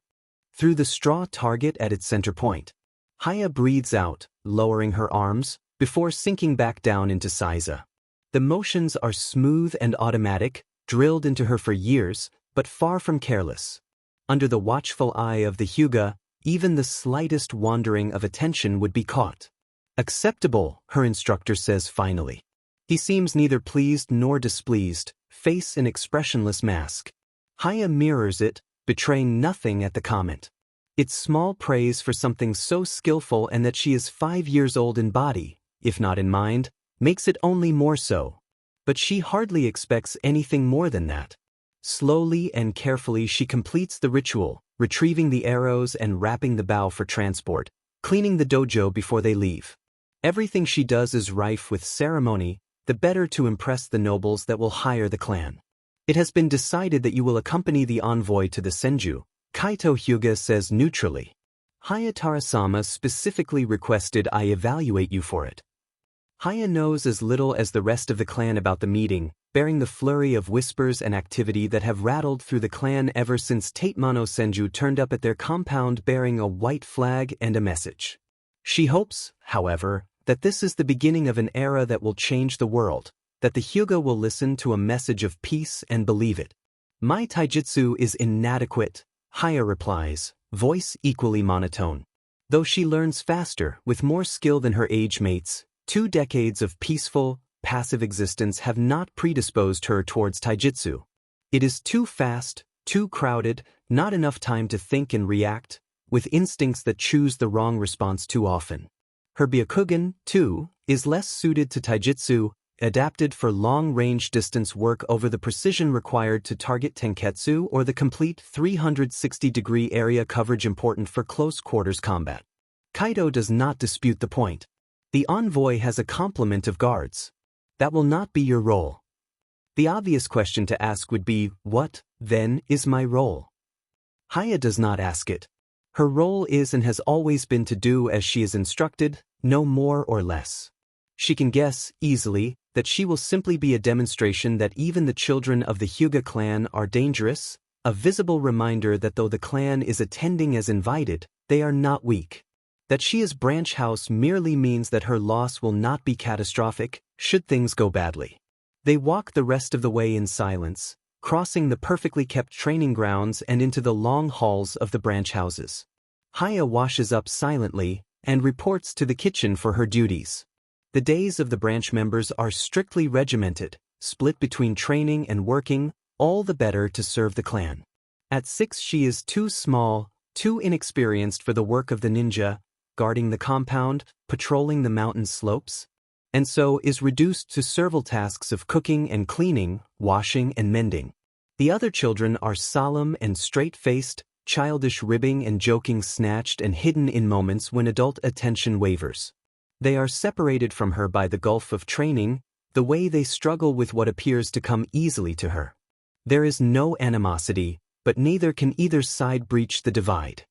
Speaker 1: through the straw target at its center point. Haya breathes out, lowering her arms, before sinking back down into Seiza. The motions are smooth and automatic, drilled into her for years, but far from careless. Under the watchful eye of the Hyuga, even the slightest wandering of attention would be caught. Acceptable, her instructor says finally. He seems neither pleased nor displeased, face an expressionless mask. Haya mirrors it, betraying nothing at the comment. It's small praise for something so skillful and that she is 5 years old in body, if not in mind, makes it only more so. But she hardly expects anything more than that. Slowly and carefully she completes the ritual, retrieving the arrows and wrapping the bow for transport, cleaning the dojo before they leave. Everything she does is rife with ceremony, the better to impress the nobles that will hire the clan. It has been decided that you will accompany the envoy to the Senju, Kaito Hyuga says neutrally. Hayatara-sama specifically requested I evaluate you for it. Haya knows as little as the rest of the clan about the meeting, bearing the flurry of whispers and activity that have rattled through the clan ever since Tatemano Senju turned up at their compound bearing a white flag and a message. She hopes, however, that this is the beginning of an era that will change the world, that the Hyuga will listen to a message of peace and believe it. My taijutsu is inadequate, Haya replies, voice equally monotone. Though she learns faster, with more skill than her age mates, 2 decades of peaceful, passive existence have not predisposed her towards taijutsu. It is too fast, too crowded, not enough time to think and react, with instincts that choose the wrong response too often. Her Byakugan, too, is less suited to taijutsu, adapted for long-range distance work over the precision required to target tenketsu or the complete 360-degree area coverage important for close-quarters combat. Kaito does not dispute the point. The envoy has a complement of guards. That will not be your role. The obvious question to ask would be, what, then, is my role? Haya does not ask it. Her role is and has always been to do as she is instructed, no more or less. She can guess, easily, that she will simply be a demonstration that even the children of the Hyuga clan are dangerous, a visible reminder that though the clan is attending as invited, they are not weak. That she is branch house merely means that her loss will not be catastrophic, should things go badly. They walk the rest of the way in silence, crossing the perfectly kept training grounds and into the long halls of the branch houses. Haya washes up silently and reports to the kitchen for her duties. The days of the branch members are strictly regimented, split between training and working, all the better to serve the clan. At 6 she is too small, too inexperienced for the work of the ninja, guarding the compound, patrolling the mountain slopes, and so is reduced to servile tasks of cooking and cleaning, washing and mending. The other children are solemn and straight-faced, childish ribbing and joking snatched and hidden in moments when adult attention wavers. They are separated from her by the gulf of training, the way they struggle with what appears to come easily to her. There is no animosity, but neither can either side breach the divide.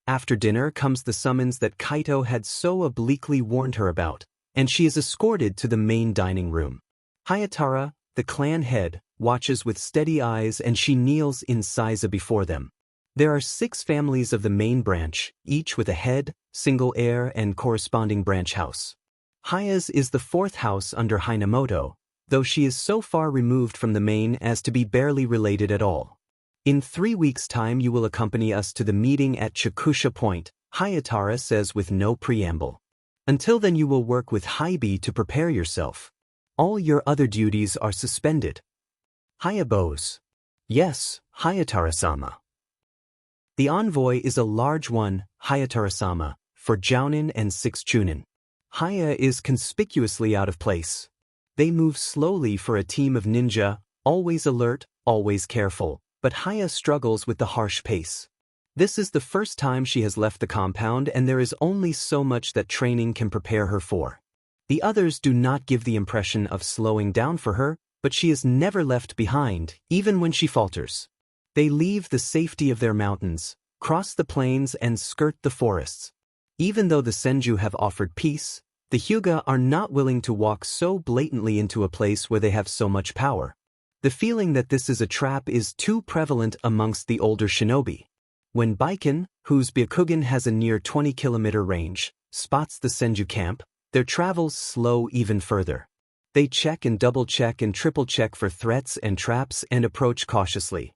Speaker 1: After dinner comes the summons that Kaito had so obliquely warned her about, and she is escorted to the main dining room. Hayatara, the clan head, watches with steady eyes and she kneels in Saiza before them. There are 6 families of the main branch, each with a head, single heir and corresponding branch house. Haya's is the 4th house under Hinamoto, though she is so far removed from the main as to be barely related at all. In 3 weeks' time you will accompany us to the meeting at Chakusha Point, Hayatara says with no preamble. Until then you will work with Haibi to prepare yourself. All your other duties are suspended. Haya bows. Yes, Hayatara-sama. The envoy is a large one, Hayatara-sama, for Jounin and 6 Chunin. Haya is conspicuously out of place. They move slowly for a team of ninja, always alert, always careful, but Haya struggles with the harsh pace. This is the first time she has left the compound and there is only so much that training can prepare her for. The others do not give the impression of slowing down for her, but she is never left behind, even when she falters. They leave the safety of their mountains, cross the plains and skirt the forests. Even though the Senju have offered peace, the Hyuga are not willing to walk so blatantly into a place where they have so much power. The feeling that this is a trap is too prevalent amongst the older shinobi. When Baiken, whose Byakugan has a near 20-kilometer range, spots the Senju camp, their travels slow even further. They check and double-check and triple-check for threats and traps and approach cautiously.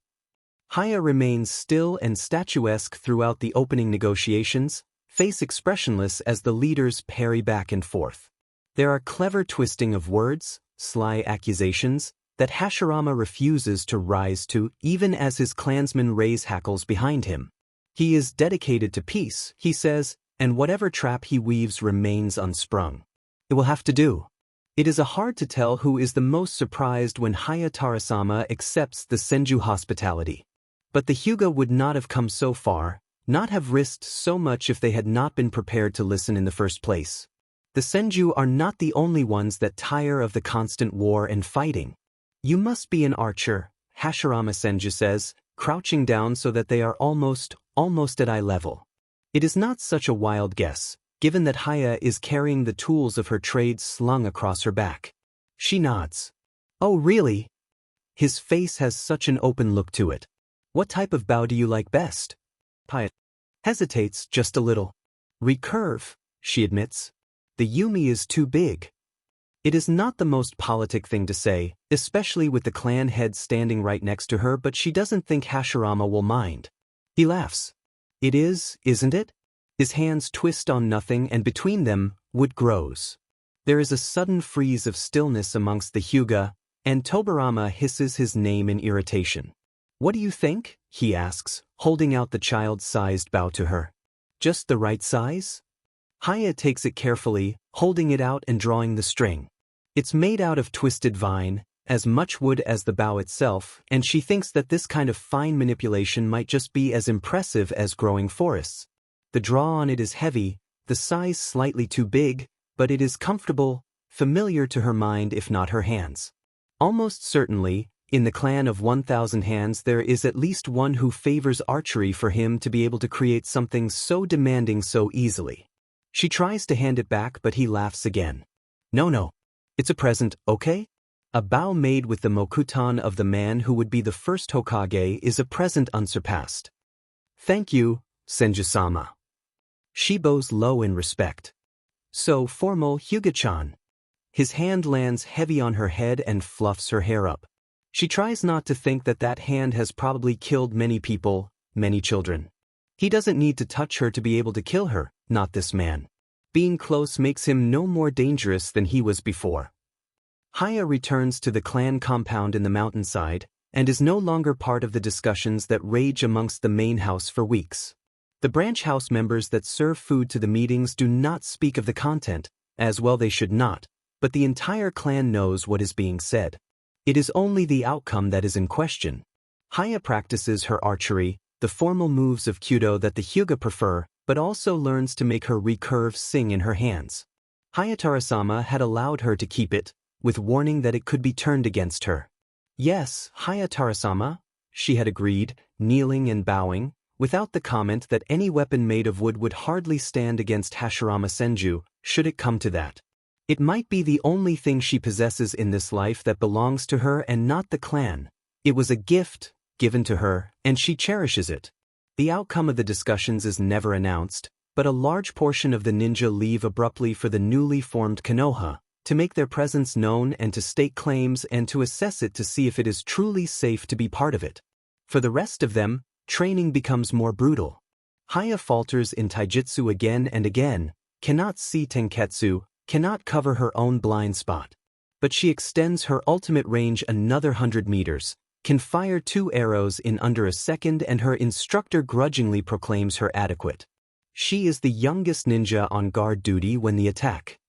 Speaker 1: Haya remains still and statuesque throughout the opening negotiations, face expressionless as the leaders parry back and forth. There are clever twisting of words, sly accusations, that Hashirama refuses to rise to even as his clansmen raise hackles behind him. He is dedicated to peace, he says, and whatever trap he weaves remains unsprung. It will have to do. It is hard to tell who is the most surprised when Hayatara-sama accepts the Senju hospitality. But the Hyuga would not have come so far, not have risked so much if they had not been prepared to listen in the first place. The Senju are not the only ones that tire of the constant war and fighting. You must be an archer, Hashirama Senju says, crouching down so that they are almost at eye level. It is not such a wild guess, given that Haya is carrying the tools of her trade slung across her back. She nods. Oh really? His face has such an open look to it. What type of bow do you like best? Haya hesitates just a little. Recurve, she admits. The Yumi is too big. It is not the most politic thing to say, especially with the clan head standing right next to her, but she doesn't think Hashirama will mind. He laughs. It is, isn't it? His hands twist on nothing and between them, wood grows. There is a sudden freeze of stillness amongst the Hyuga, and Tobarama hisses his name in irritation. What do you think? He asks, holding out the child-sized bow to her. Just the right size? Haya takes it carefully, holding it out and drawing the string. It's made out of twisted vine, as much wood as the bow itself, and she thinks that this kind of fine manipulation might just be as impressive as growing forests. The draw on it is heavy, the size slightly too big, but it is comfortable, familiar to her mind if not her hands. Almost certainly, in the clan of 1,000 hands there is at least one who favors archery for him to be able to create something so demanding so easily. She tries to hand it back but he laughs again. No. It's a present, okay? A bow made with the mokutan of the man who would be the first Hokage is a present unsurpassed. Thank you, Senju-sama. She bows low in respect. So formal, Hyuga-chan. His hand lands heavy on her head and fluffs her hair up. She tries not to think that that hand has probably killed many people, many children. He doesn't need to touch her to be able to kill her, not this man. Being close makes him no more dangerous than he was before. Haya returns to the clan compound in the mountainside, and is no longer part of the discussions that rage amongst the main house for weeks. The branch house members that serve food to the meetings do not speak of the content, as well they should not, but the entire clan knows what is being said. It is only the outcome that is in question. Haya practices her archery, the formal moves of Kyudo that the Hyuga prefer, but also learns to make her recurve sing in her hands. Hayatara-sama had allowed her to keep it, with warning that it could be turned against her. Yes, Hayatara-sama, she had agreed, kneeling and bowing, without the comment that any weapon made of wood would hardly stand against Hashirama Senju, should it come to that. It might be the only thing she possesses in this life that belongs to her and not the clan. It was a gift, given to her, and she cherishes it. The outcome of the discussions is never announced, but a large portion of the ninja leave abruptly for the newly formed Konoha, to make their presence known and to stake claims and to assess it to see if it is truly safe to be part of it. For the rest of them, training becomes more brutal. Haya falters in taijutsu again and again, cannot see tenketsu, cannot cover her own blind spot. But she extends her ultimate range another 100 meters, can fire 2 arrows in under a second, and her instructor grudgingly proclaims her adequate. She is the youngest ninja on guard duty when the attack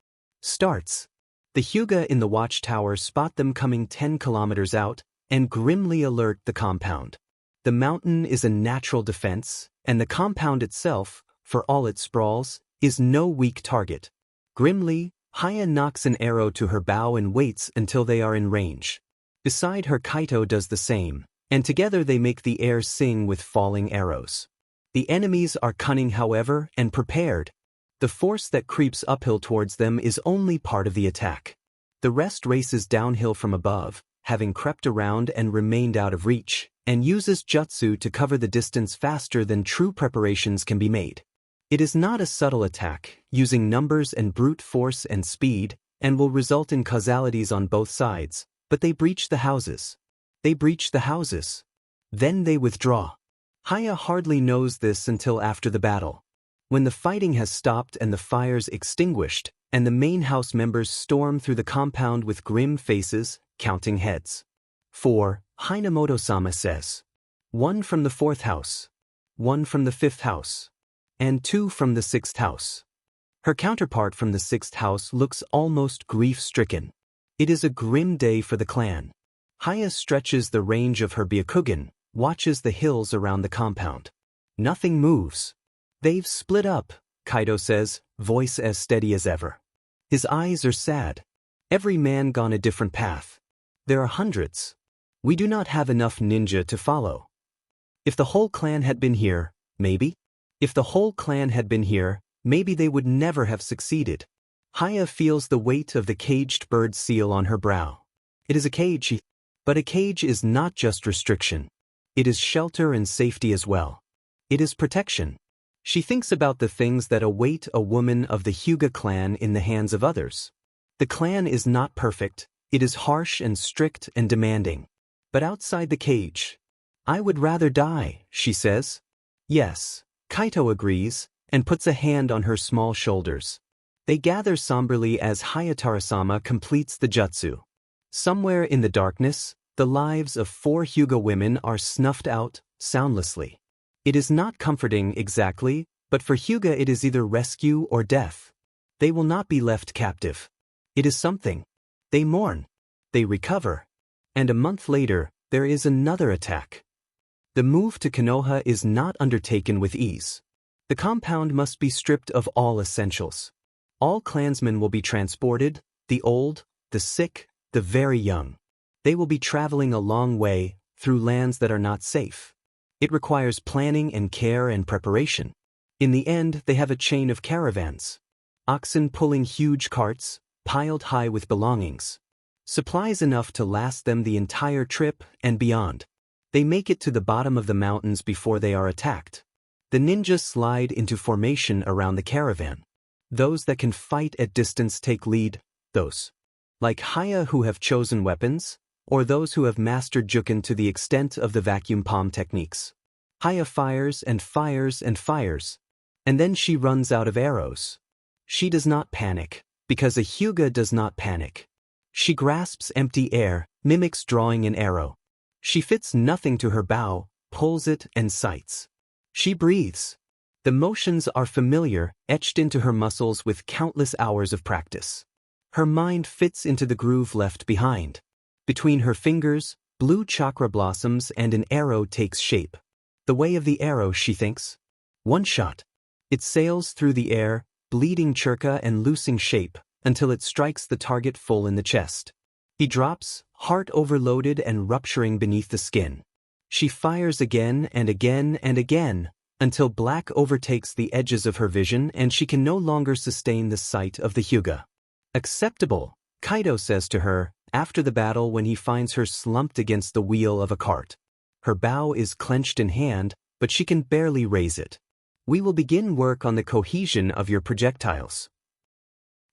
Speaker 1: starts. The Hyuga in the watchtower spot them coming 10 kilometers out and grimly alert the compound. The mountain is a natural defense, and the compound itself, for all its sprawls, is no weak target. Grimly, Haya knocks an arrow to her bow and waits until they are in range. Beside her, Kaito does the same, and together they make the air sing with falling arrows. The enemies are cunning, however, and prepared. The force that creeps uphill towards them is only part of the attack. The rest races downhill from above, having crept around and remained out of reach, and uses jutsu to cover the distance faster than true preparations can be made. It is not a subtle attack, using numbers and brute force and speed, and will result in causalities on both sides, but they breach the houses. They breach the houses. Then they withdraw. Haya hardly knows this until after the battle. When the fighting has stopped and the fires extinguished, and the main house members storm through the compound with grim faces, counting heads. 4. Hinamoto-sama says. 1 from the 4th house. 1 from the 5th house. And 2 from the 6th house. Her counterpart from the 6th house looks almost grief-stricken. It is a grim day for the clan. Haya stretches the range of her Byakugan, watches the hills around the compound. Nothing moves. They've split up, Kaito says, voice as steady as ever. His eyes are sad. Every man gone a different path. There are hundreds. We do not have enough ninja to follow. If the whole clan had been here, maybe? If the whole clan had been here, maybe they would never have succeeded. Haya feels the weight of the caged bird seal on her brow. It is a cage, but a cage is not just restriction. It is shelter and safety as well. It is protection. She thinks about the things that await a woman of the Hyuga clan in the hands of others. The clan is not perfect, it is harsh and strict and demanding. But outside the cage, I would rather die, she says. Yes, Kaito agrees, and puts a hand on her small shoulders. They gather somberly as Hayatara-sama completes the jutsu. Somewhere in the darkness, the lives of 4 Hyuga women are snuffed out, soundlessly. It is not comforting exactly, but for Hyuga it is either rescue or death. They will not be left captive. It is something. They mourn. They recover. And a month later, there is another attack. The move to Konoha is not undertaken with ease. The compound must be stripped of all essentials. All clansmen will be transported, the old, the sick, the very young. They will be traveling a long way, through lands that are not safe. It requires planning and care and preparation. In the end, they have a chain of caravans. Oxen pulling huge carts, piled high with belongings. Supplies enough to last them the entire trip and beyond. They make it to the bottom of the mountains before they are attacked. The ninjas slide into formation around the caravan. Those that can fight at distance take lead, those like Haya who have chosen weapons, or those who have mastered Juken to the extent of the vacuum palm techniques. Haya fires and fires and fires, and then she runs out of arrows. She does not panic, because a Hyuga does not panic. She grasps empty air, mimics drawing an arrow. She fits nothing to her bow, pulls it and sights. She breathes. The motions are familiar, etched into her muscles with countless hours of practice. Her mind fits into the groove left behind. Between her fingers, blue chakra blossoms and an arrow takes shape. The way of the arrow, she thinks. One shot. It sails through the air, bleeding churka and losing shape, until it strikes the target full in the chest. He drops, heart overloaded and rupturing beneath the skin. She fires again and again and again, until black overtakes the edges of her vision and she can no longer sustain the sight of the Hyuga. Acceptable, Kaido says to her, after the battle when he finds her slumped against the wheel of a cart. Her bow is clenched in hand, but she can barely raise it. We will begin work on the cohesion of your projectiles.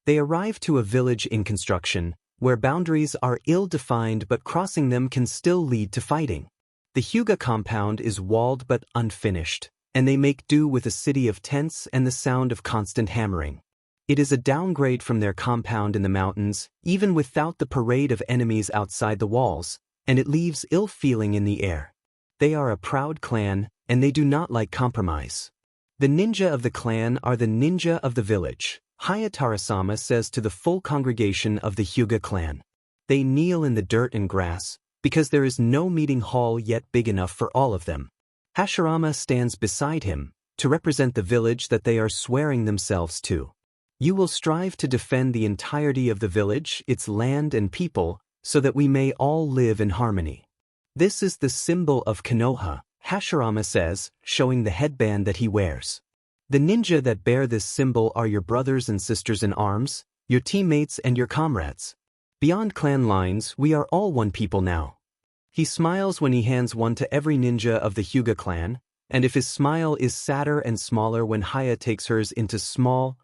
Speaker 1: They arrive to a village in construction, where boundaries are ill-defined but crossing them can still lead to fighting. The Hyuga compound is walled but unfinished, and they make do with a city of tents and the sound of constant hammering. It is a downgrade from their compound in the mountains, even without the parade of enemies outside the walls, and it leaves ill feeling in the air. They are a proud clan, and they do not like compromise. The ninja of the clan are the ninja of the village, Hayatarasama says to the full congregation of the Hyuga clan. They kneel in the dirt and grass, because there is no meeting hall yet big enough for all of them. Hashirama stands beside him, to represent the village that they are swearing themselves to. You will strive to defend the entirety of the village, its land and people, so that we may all live in harmony. This is the symbol of Konoha, Hashirama says, showing the headband that he wears. The ninja that bear this symbol are your brothers and sisters in arms, your teammates and your comrades. Beyond clan lines, we are all one people now. He smiles when he hands one to every ninja of the Hyuga clan, and if his smile is sadder and smaller when Haya takes hers into small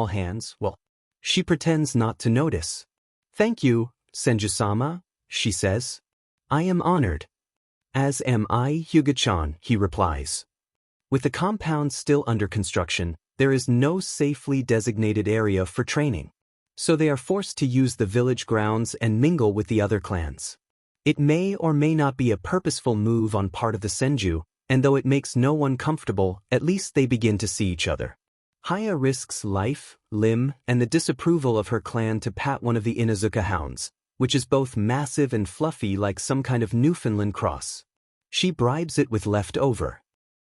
Speaker 1: hands, well, she pretends not to notice. Thank you, Senju-sama, she says. I am honored. As am I, Hyuga-chan, he replies. With the compound still under construction, there is no safely designated area for training. So they are forced to use the village grounds and mingle with the other clans. It may or may not be a purposeful move on part of the Senju, and though it makes no one comfortable, at least they begin to see each other. Haya risks life, limb, and the disapproval of her clan to pat one of the Inuzuka hounds, which is both massive and fluffy like some kind of Newfoundland cross. She bribes it with leftover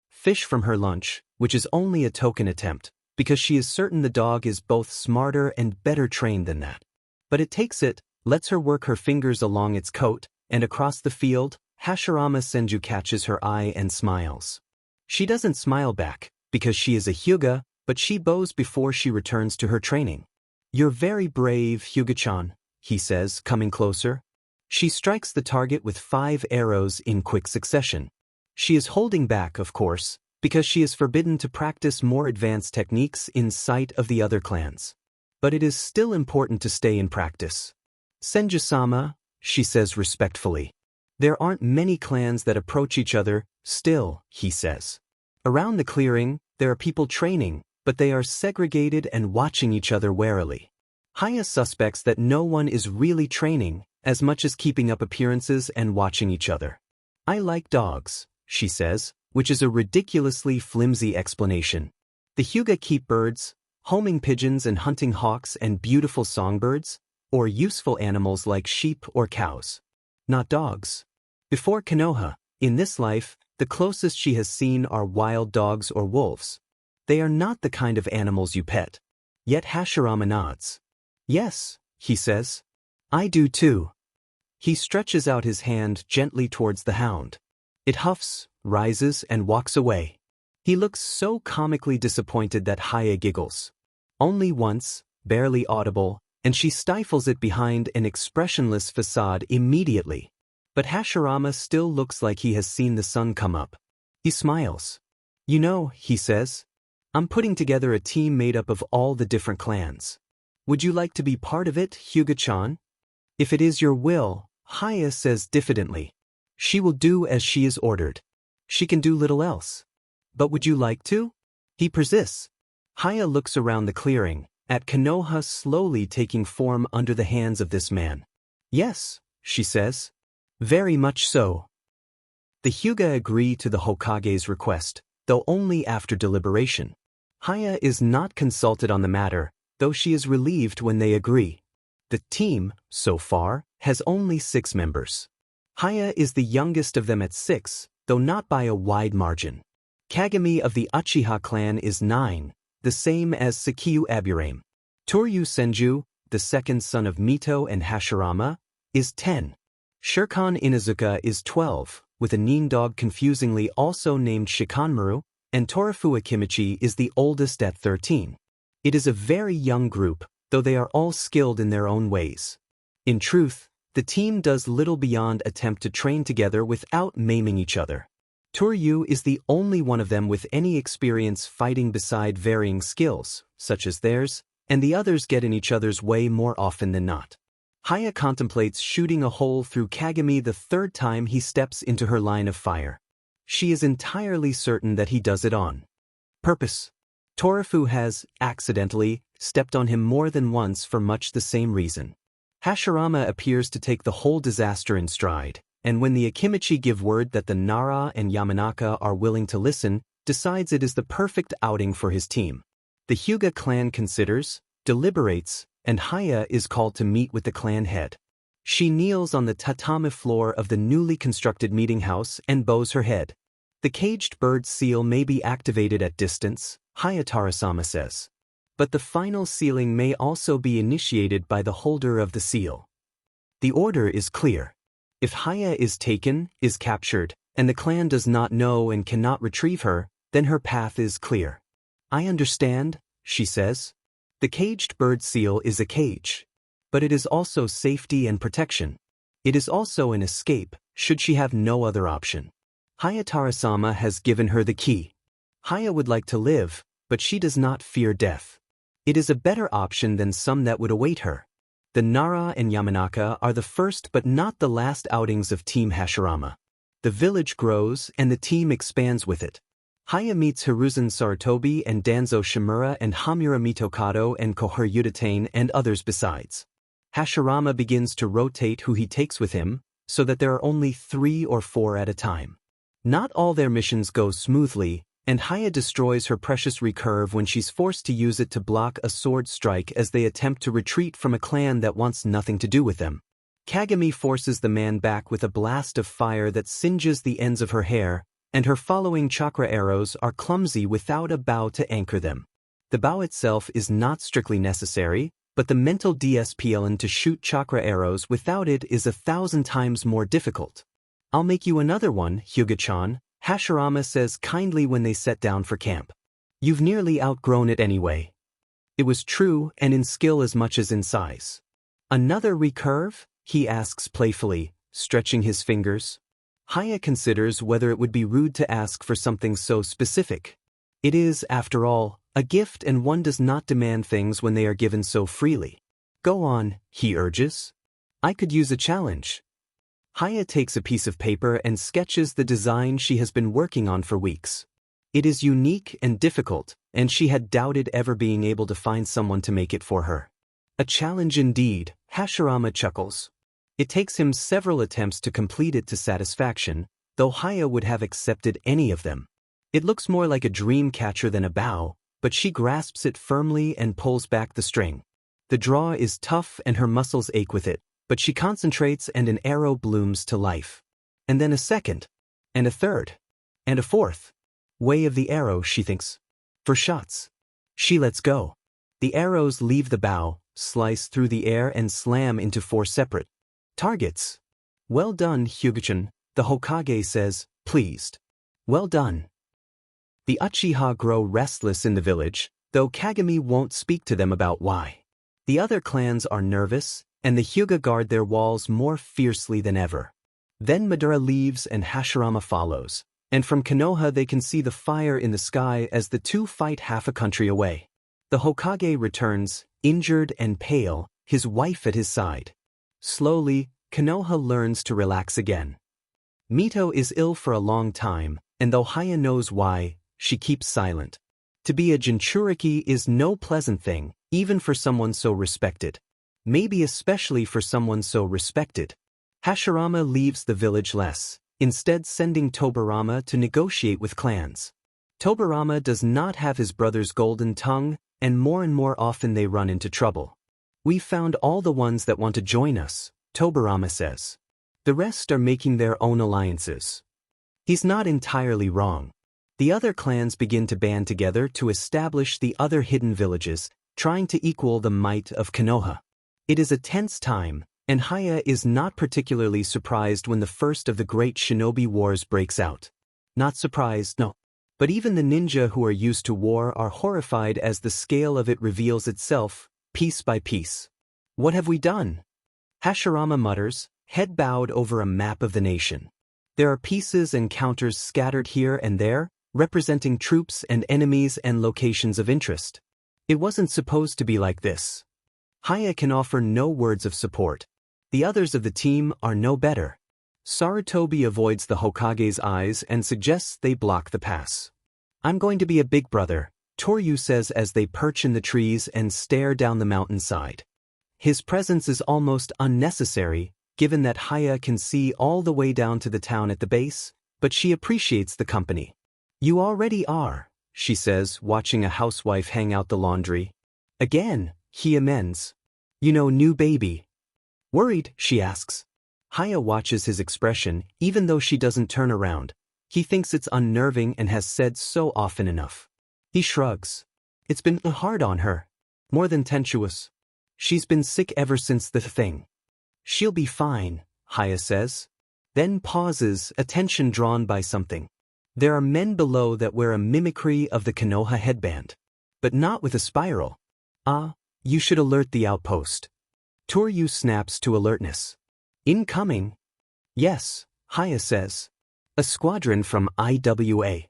Speaker 1: fish from her lunch, which is only a token attempt, because she is certain the dog is both smarter and better trained than that. But it takes it, lets her work her fingers along its coat, and across the field, Hashirama Senju catches her eye and smiles. She doesn't smile back, because she is a Hyuga, but she bows before she returns to her training. You're very brave, Hyuga-chan, he says, coming closer. She strikes the target with 5 arrows in quick succession. She is holding back, of course, because she is forbidden to practice more advanced techniques in sight of the other clans. But it is still important to stay in practice. Senju-sama, she says respectfully. There aren't many clans that approach each other, still, he says. Around the clearing, there are people training, but they are segregated and watching each other warily. Haya suspects that no one is really training, as much as keeping up appearances and watching each other. I like dogs, she says, which is a ridiculously flimsy explanation. The Hyuga keep birds, homing pigeons and hunting hawks and beautiful songbirds, or useful animals like sheep or cows. Not dogs. Before Konoha, in this life, the closest she has seen are wild dogs or wolves. They are not the kind of animals you pet. Yet Hashirama nods. Yes, he says. I do too. He stretches out his hand gently towards the hound. It huffs, rises, and walks away. He looks so comically disappointed that Haya giggles. Only once, barely audible, and she stifles it behind an expressionless facade immediately. But Hashirama still looks like he has seen the sun come up. He smiles. You know, he says, I'm putting together a team made up of all the different clans. Would you like to be part of it, Hyuga-chan? If it is your will, Haya says diffidently. She will do as she is ordered. She can do little else. But would you like to? He persists. Haya looks around the clearing, at Konoha slowly taking form under the hands of this man. Yes, she says. Very much so. The Hyuga agree to the Hokage's request, though only after deliberation. Haya is not consulted on the matter, though she is relieved when they agree. The team, so far, has only 6 members. Haya is the youngest of them at 6, though not by a wide margin. Kagami of the Uchiha clan is 9, the same as Sakiu Aburame. Toryu Senju, the second son of Mito and Hashirama, is 10. Shirkan Inuzuka is 12, with a nin dog confusingly also named Shikanmaru, and Torifua Kimichi is the oldest at 13. It is a very young group, though they are all skilled in their own ways. In truth, the team does little beyond attempt to train together without maiming each other. Turyu is the only one of them with any experience fighting beside varying skills, such as theirs, and the others get in each other's way more often than not. Haya contemplates shooting a hole through Kagami the third time he steps into her line of fire. She is entirely certain that he does it on purpose. Torafu has, accidentally, stepped on him more than once for much the same reason. Hashirama appears to take the whole disaster in stride, and when the Akimichi give word that the Nara and Yamanaka are willing to listen, decides it is the perfect outing for his team. The Hyuga clan considers, deliberates, and Haya is called to meet with the clan head. She kneels on the tatami floor of the newly constructed meeting house and bows her head. The caged bird seal may be activated at distance, Hayatara-sama says. But the final sealing may also be initiated by the holder of the seal. The order is clear. If Haya is taken, is captured, and the clan does not know and cannot retrieve her, then her path is clear. I understand, she says. The caged bird seal is a cage. But it is also safety and protection. It is also an escape, should she have no other option. Hayatara-sama has given her the key. Haya would like to live, but she does not fear death. It is a better option than some that would await her. The Nara and Yamanaka are the first but not the last outings of Team Hashirama. The village grows and the team expands with it. Haya meets Hiruzen Sarutobi and Danzo Shimura and Hamura Mitokado and Kohir Udatane and others besides. Hashirama begins to rotate who he takes with him, so that there are only 3 or 4 at a time. Not all their missions go smoothly, and Haya destroys her precious recurve when she's forced to use it to block a sword strike as they attempt to retreat from a clan that wants nothing to do with them. Kagami forces the man back with a blast of fire that singes the ends of her hair, and her following chakra arrows are clumsy without a bow to anchor them. The bow itself is not strictly necessary, but the mental DSPLN to shoot chakra arrows without it is 1,000 times more difficult. I'll make you another one, Hyuga-chan, Hashirama says kindly when they set down for camp. You've nearly outgrown it anyway. It was true and in skill as much as in size. Another recurve? He asks playfully, stretching his fingers. Haya considers whether it would be rude to ask for something so specific. It is, after all, a gift and one does not demand things when they are given so freely. Go on, he urges. I could use a challenge. Haya takes a piece of paper and sketches the design she has been working on for weeks. It is unique and difficult, and she had doubted ever being able to find someone to make it for her. A challenge indeed, Hashirama chuckles. It takes him several attempts to complete it to satisfaction, though Haya would have accepted any of them. It looks more like a dream catcher than a bow, but she grasps it firmly and pulls back the string. The draw is tough and her muscles ache with it, but she concentrates and an arrow blooms to life. And then a second, and a third, and a fourth. Way of the arrow, she thinks. For shots. She lets go. The arrows leave the bow, slice through the air and slam into 4 separate targets. Well done, Hyuga-chan, the Hokage says, pleased. Well done. The Uchiha grow restless in the village, though Kagami won't speak to them about why. The other clans are nervous, and the Hyuga guard their walls more fiercely than ever. Then Madara leaves and Hashirama follows, and from Konoha they can see the fire in the sky as the two fight half a country away. The Hokage returns, injured and pale, his wife at his side. Slowly, Konoha learns to relax again. Mito is ill for a long time, and though Haya knows why, she keeps silent. To be a Jinchuriki is no pleasant thing, even for someone so respected. Maybe especially for someone so respected. Hashirama leaves the village less, instead sending Tobirama to negotiate with clans. Tobirama does not have his brother's golden tongue, and more often they run into trouble. We've found all the ones that want to join us, Tobirama says. The rest are making their own alliances. He's not entirely wrong. The other clans begin to band together to establish the other hidden villages, trying to equal the might of Konoha. It is a tense time, and Haya is not particularly surprised when the first of the great shinobi wars breaks out. Not surprised, no. But even the ninja who are used to war are horrified as the scale of it reveals itself, piece by piece. What have we done? Hashirama mutters, head bowed over a map of the nation. There are pieces and counters scattered here and there, representing troops and enemies and locations of interest. It wasn't supposed to be like this. Haya can offer no words of support. The others of the team are no better. Sarutobi avoids the Hokage's eyes and suggests they block the pass. I'm going to be a big brother, Toryu says as they perch in the trees and stare down the mountainside. His presence is almost unnecessary, given that Haya can see all the way down to the town at the base, but she appreciates the company. You already are, she says, watching a housewife hang out the laundry. Again, he amends. You know, new baby. Worried, she asks. Haya watches his expression, even though she doesn't turn around. He thinks it's unnerving and has said so often enough. He shrugs. It's been hard on her. More than tenuous. She's been sick ever since the thing. She'll be fine, Haya says. Then pauses, attention drawn by something. There are men below that wear a mimicry of the Konoha headband. But not with a spiral. You should alert the outpost. Toryu snaps to alertness. Incoming? Yes, Haya says. A squadron from IWA.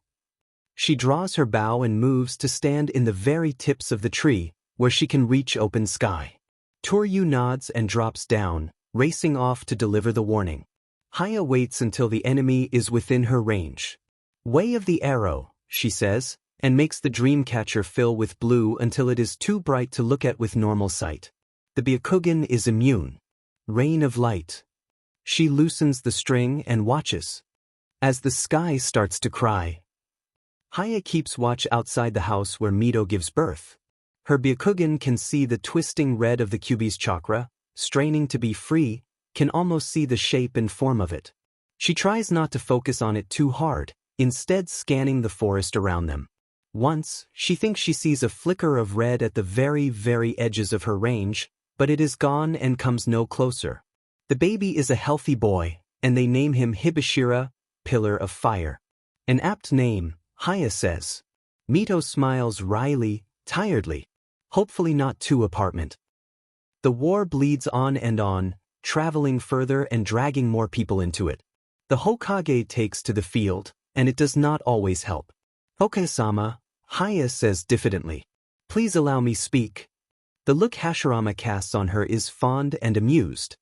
Speaker 1: She draws her bow and moves to stand in the very tips of the tree, where she can reach open sky. Toryu nods and drops down, racing off to deliver the warning. Haya waits until the enemy is within her range. Way of the arrow, she says, and makes the dreamcatcher fill with blue until it is too bright to look at with normal sight. The Byakugan is immune. Rain of light. She loosens the string and watches. As the sky starts to cry. Haya keeps watch outside the house where Mito gives birth. Her Byakugan can see the twisting red of the Kyuubi's chakra, straining to be free, can almost see the shape and form of it. She tries not to focus on it too hard, instead scanning the forest around them. Once, she thinks she sees a flicker of red at the very, very edges of her range, but it is gone and comes no closer. The baby is a healthy boy, and they name him Hibashira, Pillar of Fire. An apt name, Haya says. Mito smiles wryly, tiredly. Hopefully not too apartment. The war bleeds on and on, traveling further and dragging more people into it. The Hokage takes to the field, and it does not always help. Hokage-sama, Haya says diffidently. Please allow me speak. The look Hashirama casts on her is fond and amused.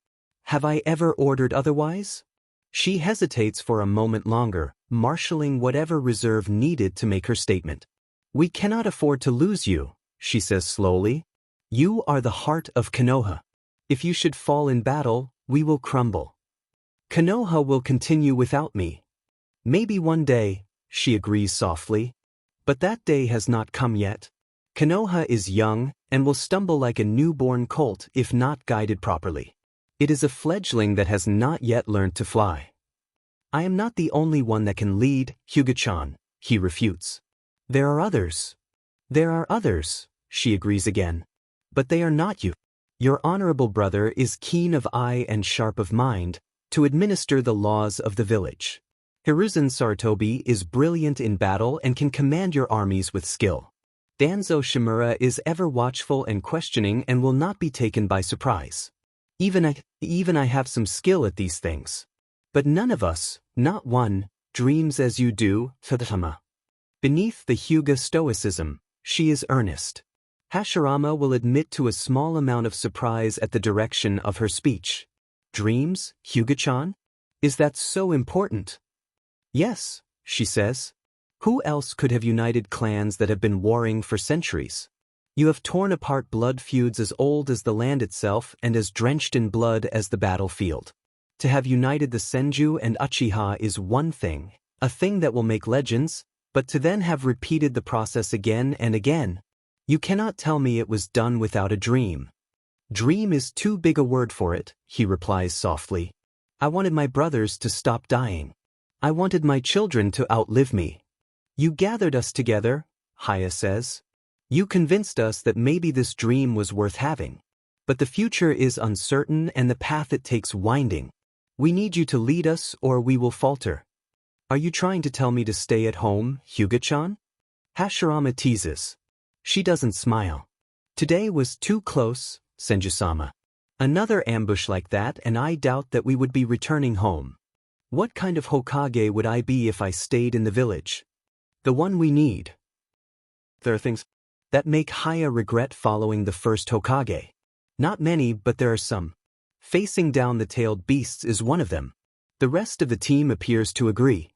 Speaker 1: Have I ever ordered otherwise? She hesitates for a moment longer, marshalling whatever reserve needed to make her statement. We cannot afford to lose you, she says slowly. You are the heart of Konoha. If you should fall in battle, we will crumble. Konoha will continue without me. Maybe one day, she agrees softly. But that day has not come yet. Konoha is young and will stumble like a newborn colt if not guided properly. It is a fledgling that has not yet learned to fly. I am not the only one that can lead, Hyuga-chan, he refutes. There are others. There are others, she agrees again. But they are not you. Your honorable brother is keen of eye and sharp of mind to administer the laws of the village. Hiruzen Sarutobi is brilliant in battle and can command your armies with skill. Danzo Shimura is ever watchful and questioning and will not be taken by surprise. Even I have some skill at these things. But none of us, not one, dreams as you do, Tadahama. Beneath the Hyuga stoicism, she is earnest. Hashirama will admit to a small amount of surprise at the direction of her speech. Dreams, Hyuga-chan? Is that so important? Yes, she says. Who else could have united clans that have been warring for centuries? You have torn apart blood feuds as old as the land itself and as drenched in blood as the battlefield. To have united the Senju and Uchiha is one thing, a thing that will make legends, but to then have repeated the process again and again. You cannot tell me it was done without a dream. Dream is too big a word for it, he replies softly. I wanted my brothers to stop dying. I wanted my children to outlive me. You gathered us together, Haya says. You convinced us that maybe this dream was worth having. But the future is uncertain and the path it takes winding. We need you to lead us or we will falter. Are you trying to tell me to stay at home, Hyuga-chan? Hashirama teases. She doesn't smile. Today was too close, Senju-sama. Another ambush like that and I doubt that we would be returning home. What kind of Hokage would I be if I stayed in the village? The one we need. There are things that make Haya regret following the first Hokage. Not many, but there are some. Facing down the tailed beasts is one of them. The rest of the team appears to agree.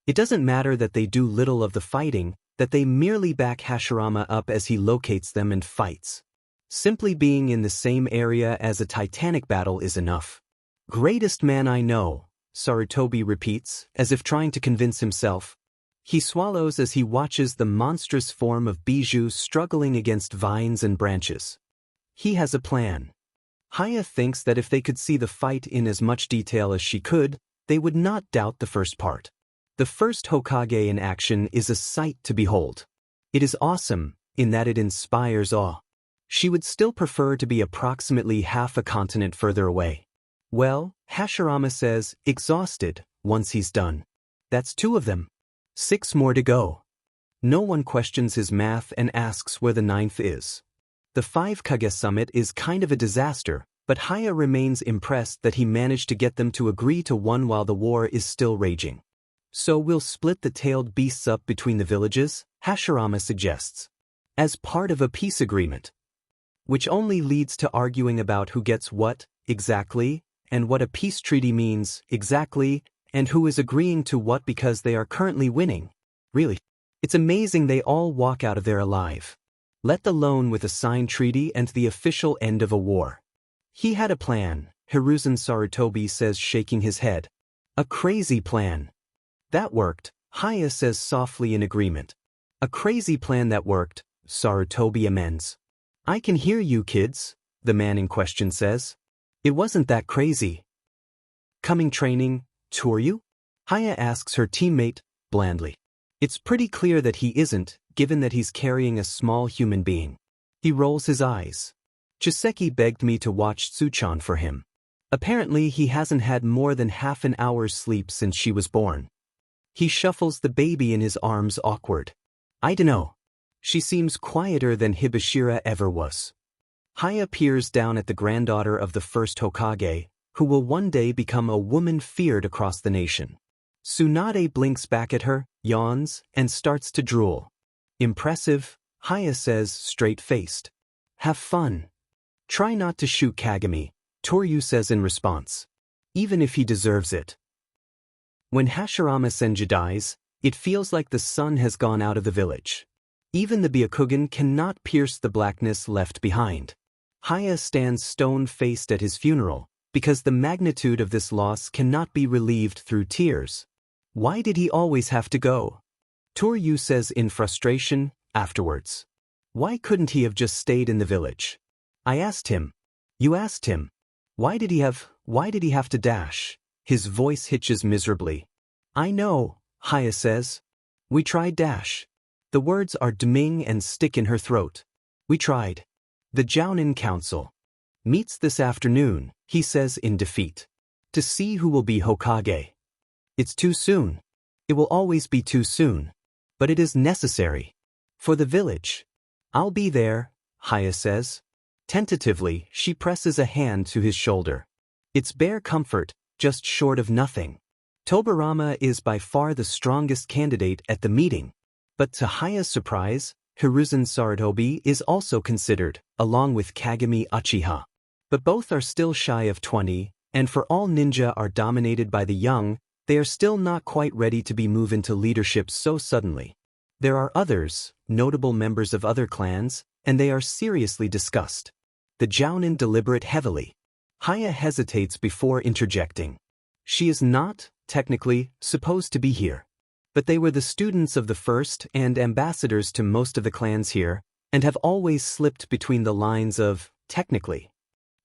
Speaker 1: It doesn't matter that they do little of the fighting, that they merely back Hashirama up as he locates them and fights. Simply being in the same area as a titanic battle is enough. Greatest man I know, Sarutobi repeats, as if trying to convince himself. He swallows as he watches the monstrous form of Bijou struggling against vines and branches. He has a plan. Haya thinks that if they could see the fight in as much detail as she could, they would not doubt the first part. The first Hokage in action is a sight to behold. It is awesome, in that it inspires awe. She would still prefer to be approximately half a continent further away. Well, Hashirama says, exhausted, once he's done. That's 2 of them. 6 more to go. No one questions his math and asks where the 9th is. The 5 Kage summit is kind of a disaster, but Haya remains impressed that he managed to get them to agree to one while the war is still raging. So we'll split the tailed beasts up between the villages, Hashirama suggests. As part of a peace agreement. Which only leads to arguing about who gets what, exactly, and what a peace treaty means, exactly, and who is agreeing to what because they are currently winning. Really, it's amazing they all walk out of there alive. Let alone with a signed treaty and the official end of a war. He had a plan, Hiruzen Sarutobi says, shaking his head. A crazy plan. That worked, Haya says softly in agreement. A crazy plan that worked, Sarutobi amends. I can hear you kids, the man in question says. It wasn't that crazy. Coming training, tour you? Haya asks her teammate, blandly. It's pretty clear that he isn't, given that he's carrying a small human being. He rolls his eyes. Chiseki begged me to watch Tsuchan for him. Apparently he hasn't had more than half an hour's sleep since she was born. He shuffles the baby in his arms awkward. I dunno. She seems quieter than Hibashira ever was. Haya peers down at the granddaughter of the first Hokage, who will one day become a woman feared across the nation. Tsunade blinks back at her, yawns, and starts to drool. Impressive, Haya says, straight-faced. Have fun. Try not to shoot Kagami, Toryu says in response. Even if he deserves it. When Hashirama Senju dies, it feels like the sun has gone out of the village. Even the Byakugan cannot pierce the blackness left behind. Haya stands stone-faced at his funeral, because the magnitude of this loss cannot be relieved through tears. Why did he always have to go? Toryu says in frustration, afterwards. Why couldn't he have just stayed in the village? I asked him. You asked him. Why did he have to dash? His voice hitches miserably. I know, Haya says. We tried dash. The words are deming and stick in her throat. We tried. The Jounin Council meets this afternoon, he says in defeat. To see who will be Hokage. It's too soon. It will always be too soon. But it is necessary. For the village. I'll be there, Haya says. Tentatively, she presses a hand to his shoulder. It's bare comfort, just short of nothing. Tobarama is by far the strongest candidate at the meeting. But to Haya's surprise, Hiruzen Sarutobi is also considered, along with Kagami Uchiha. But both are still shy of 20, and for all ninja are dominated by the young, they are still not quite ready to be moved into leadership so suddenly. There are others, notable members of other clans, and they are seriously discussed. The Jounin deliberate heavily. Haya hesitates before interjecting. She is not, technically, supposed to be here. But they were the students of the first and ambassadors to most of the clans here, and have always slipped between the lines of, technically.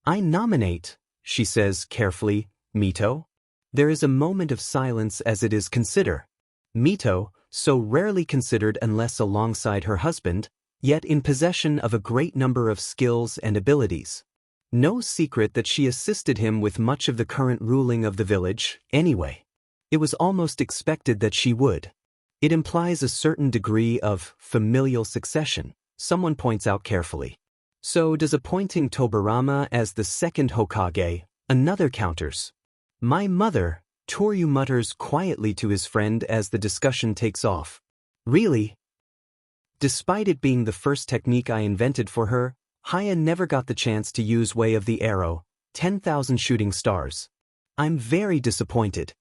Speaker 1: I nominate, she says carefully, Mito. There is a moment of silence as it is consider. Mito, so rarely considered unless alongside her husband, yet in possession of a great number of skills and abilities. No secret that she assisted him with much of the current ruling of the village, anyway. It was almost expected that she would. It implies a certain degree of familial succession, someone points out carefully. So does appointing Tobirama as the second Hokage, another counters. My mother, Toryu mutters quietly to his friend as the discussion takes off. Really? Despite it being the first technique I invented for her, Haya never got the chance to use Way of the Arrow, 10,000 shooting stars. I'm very disappointed.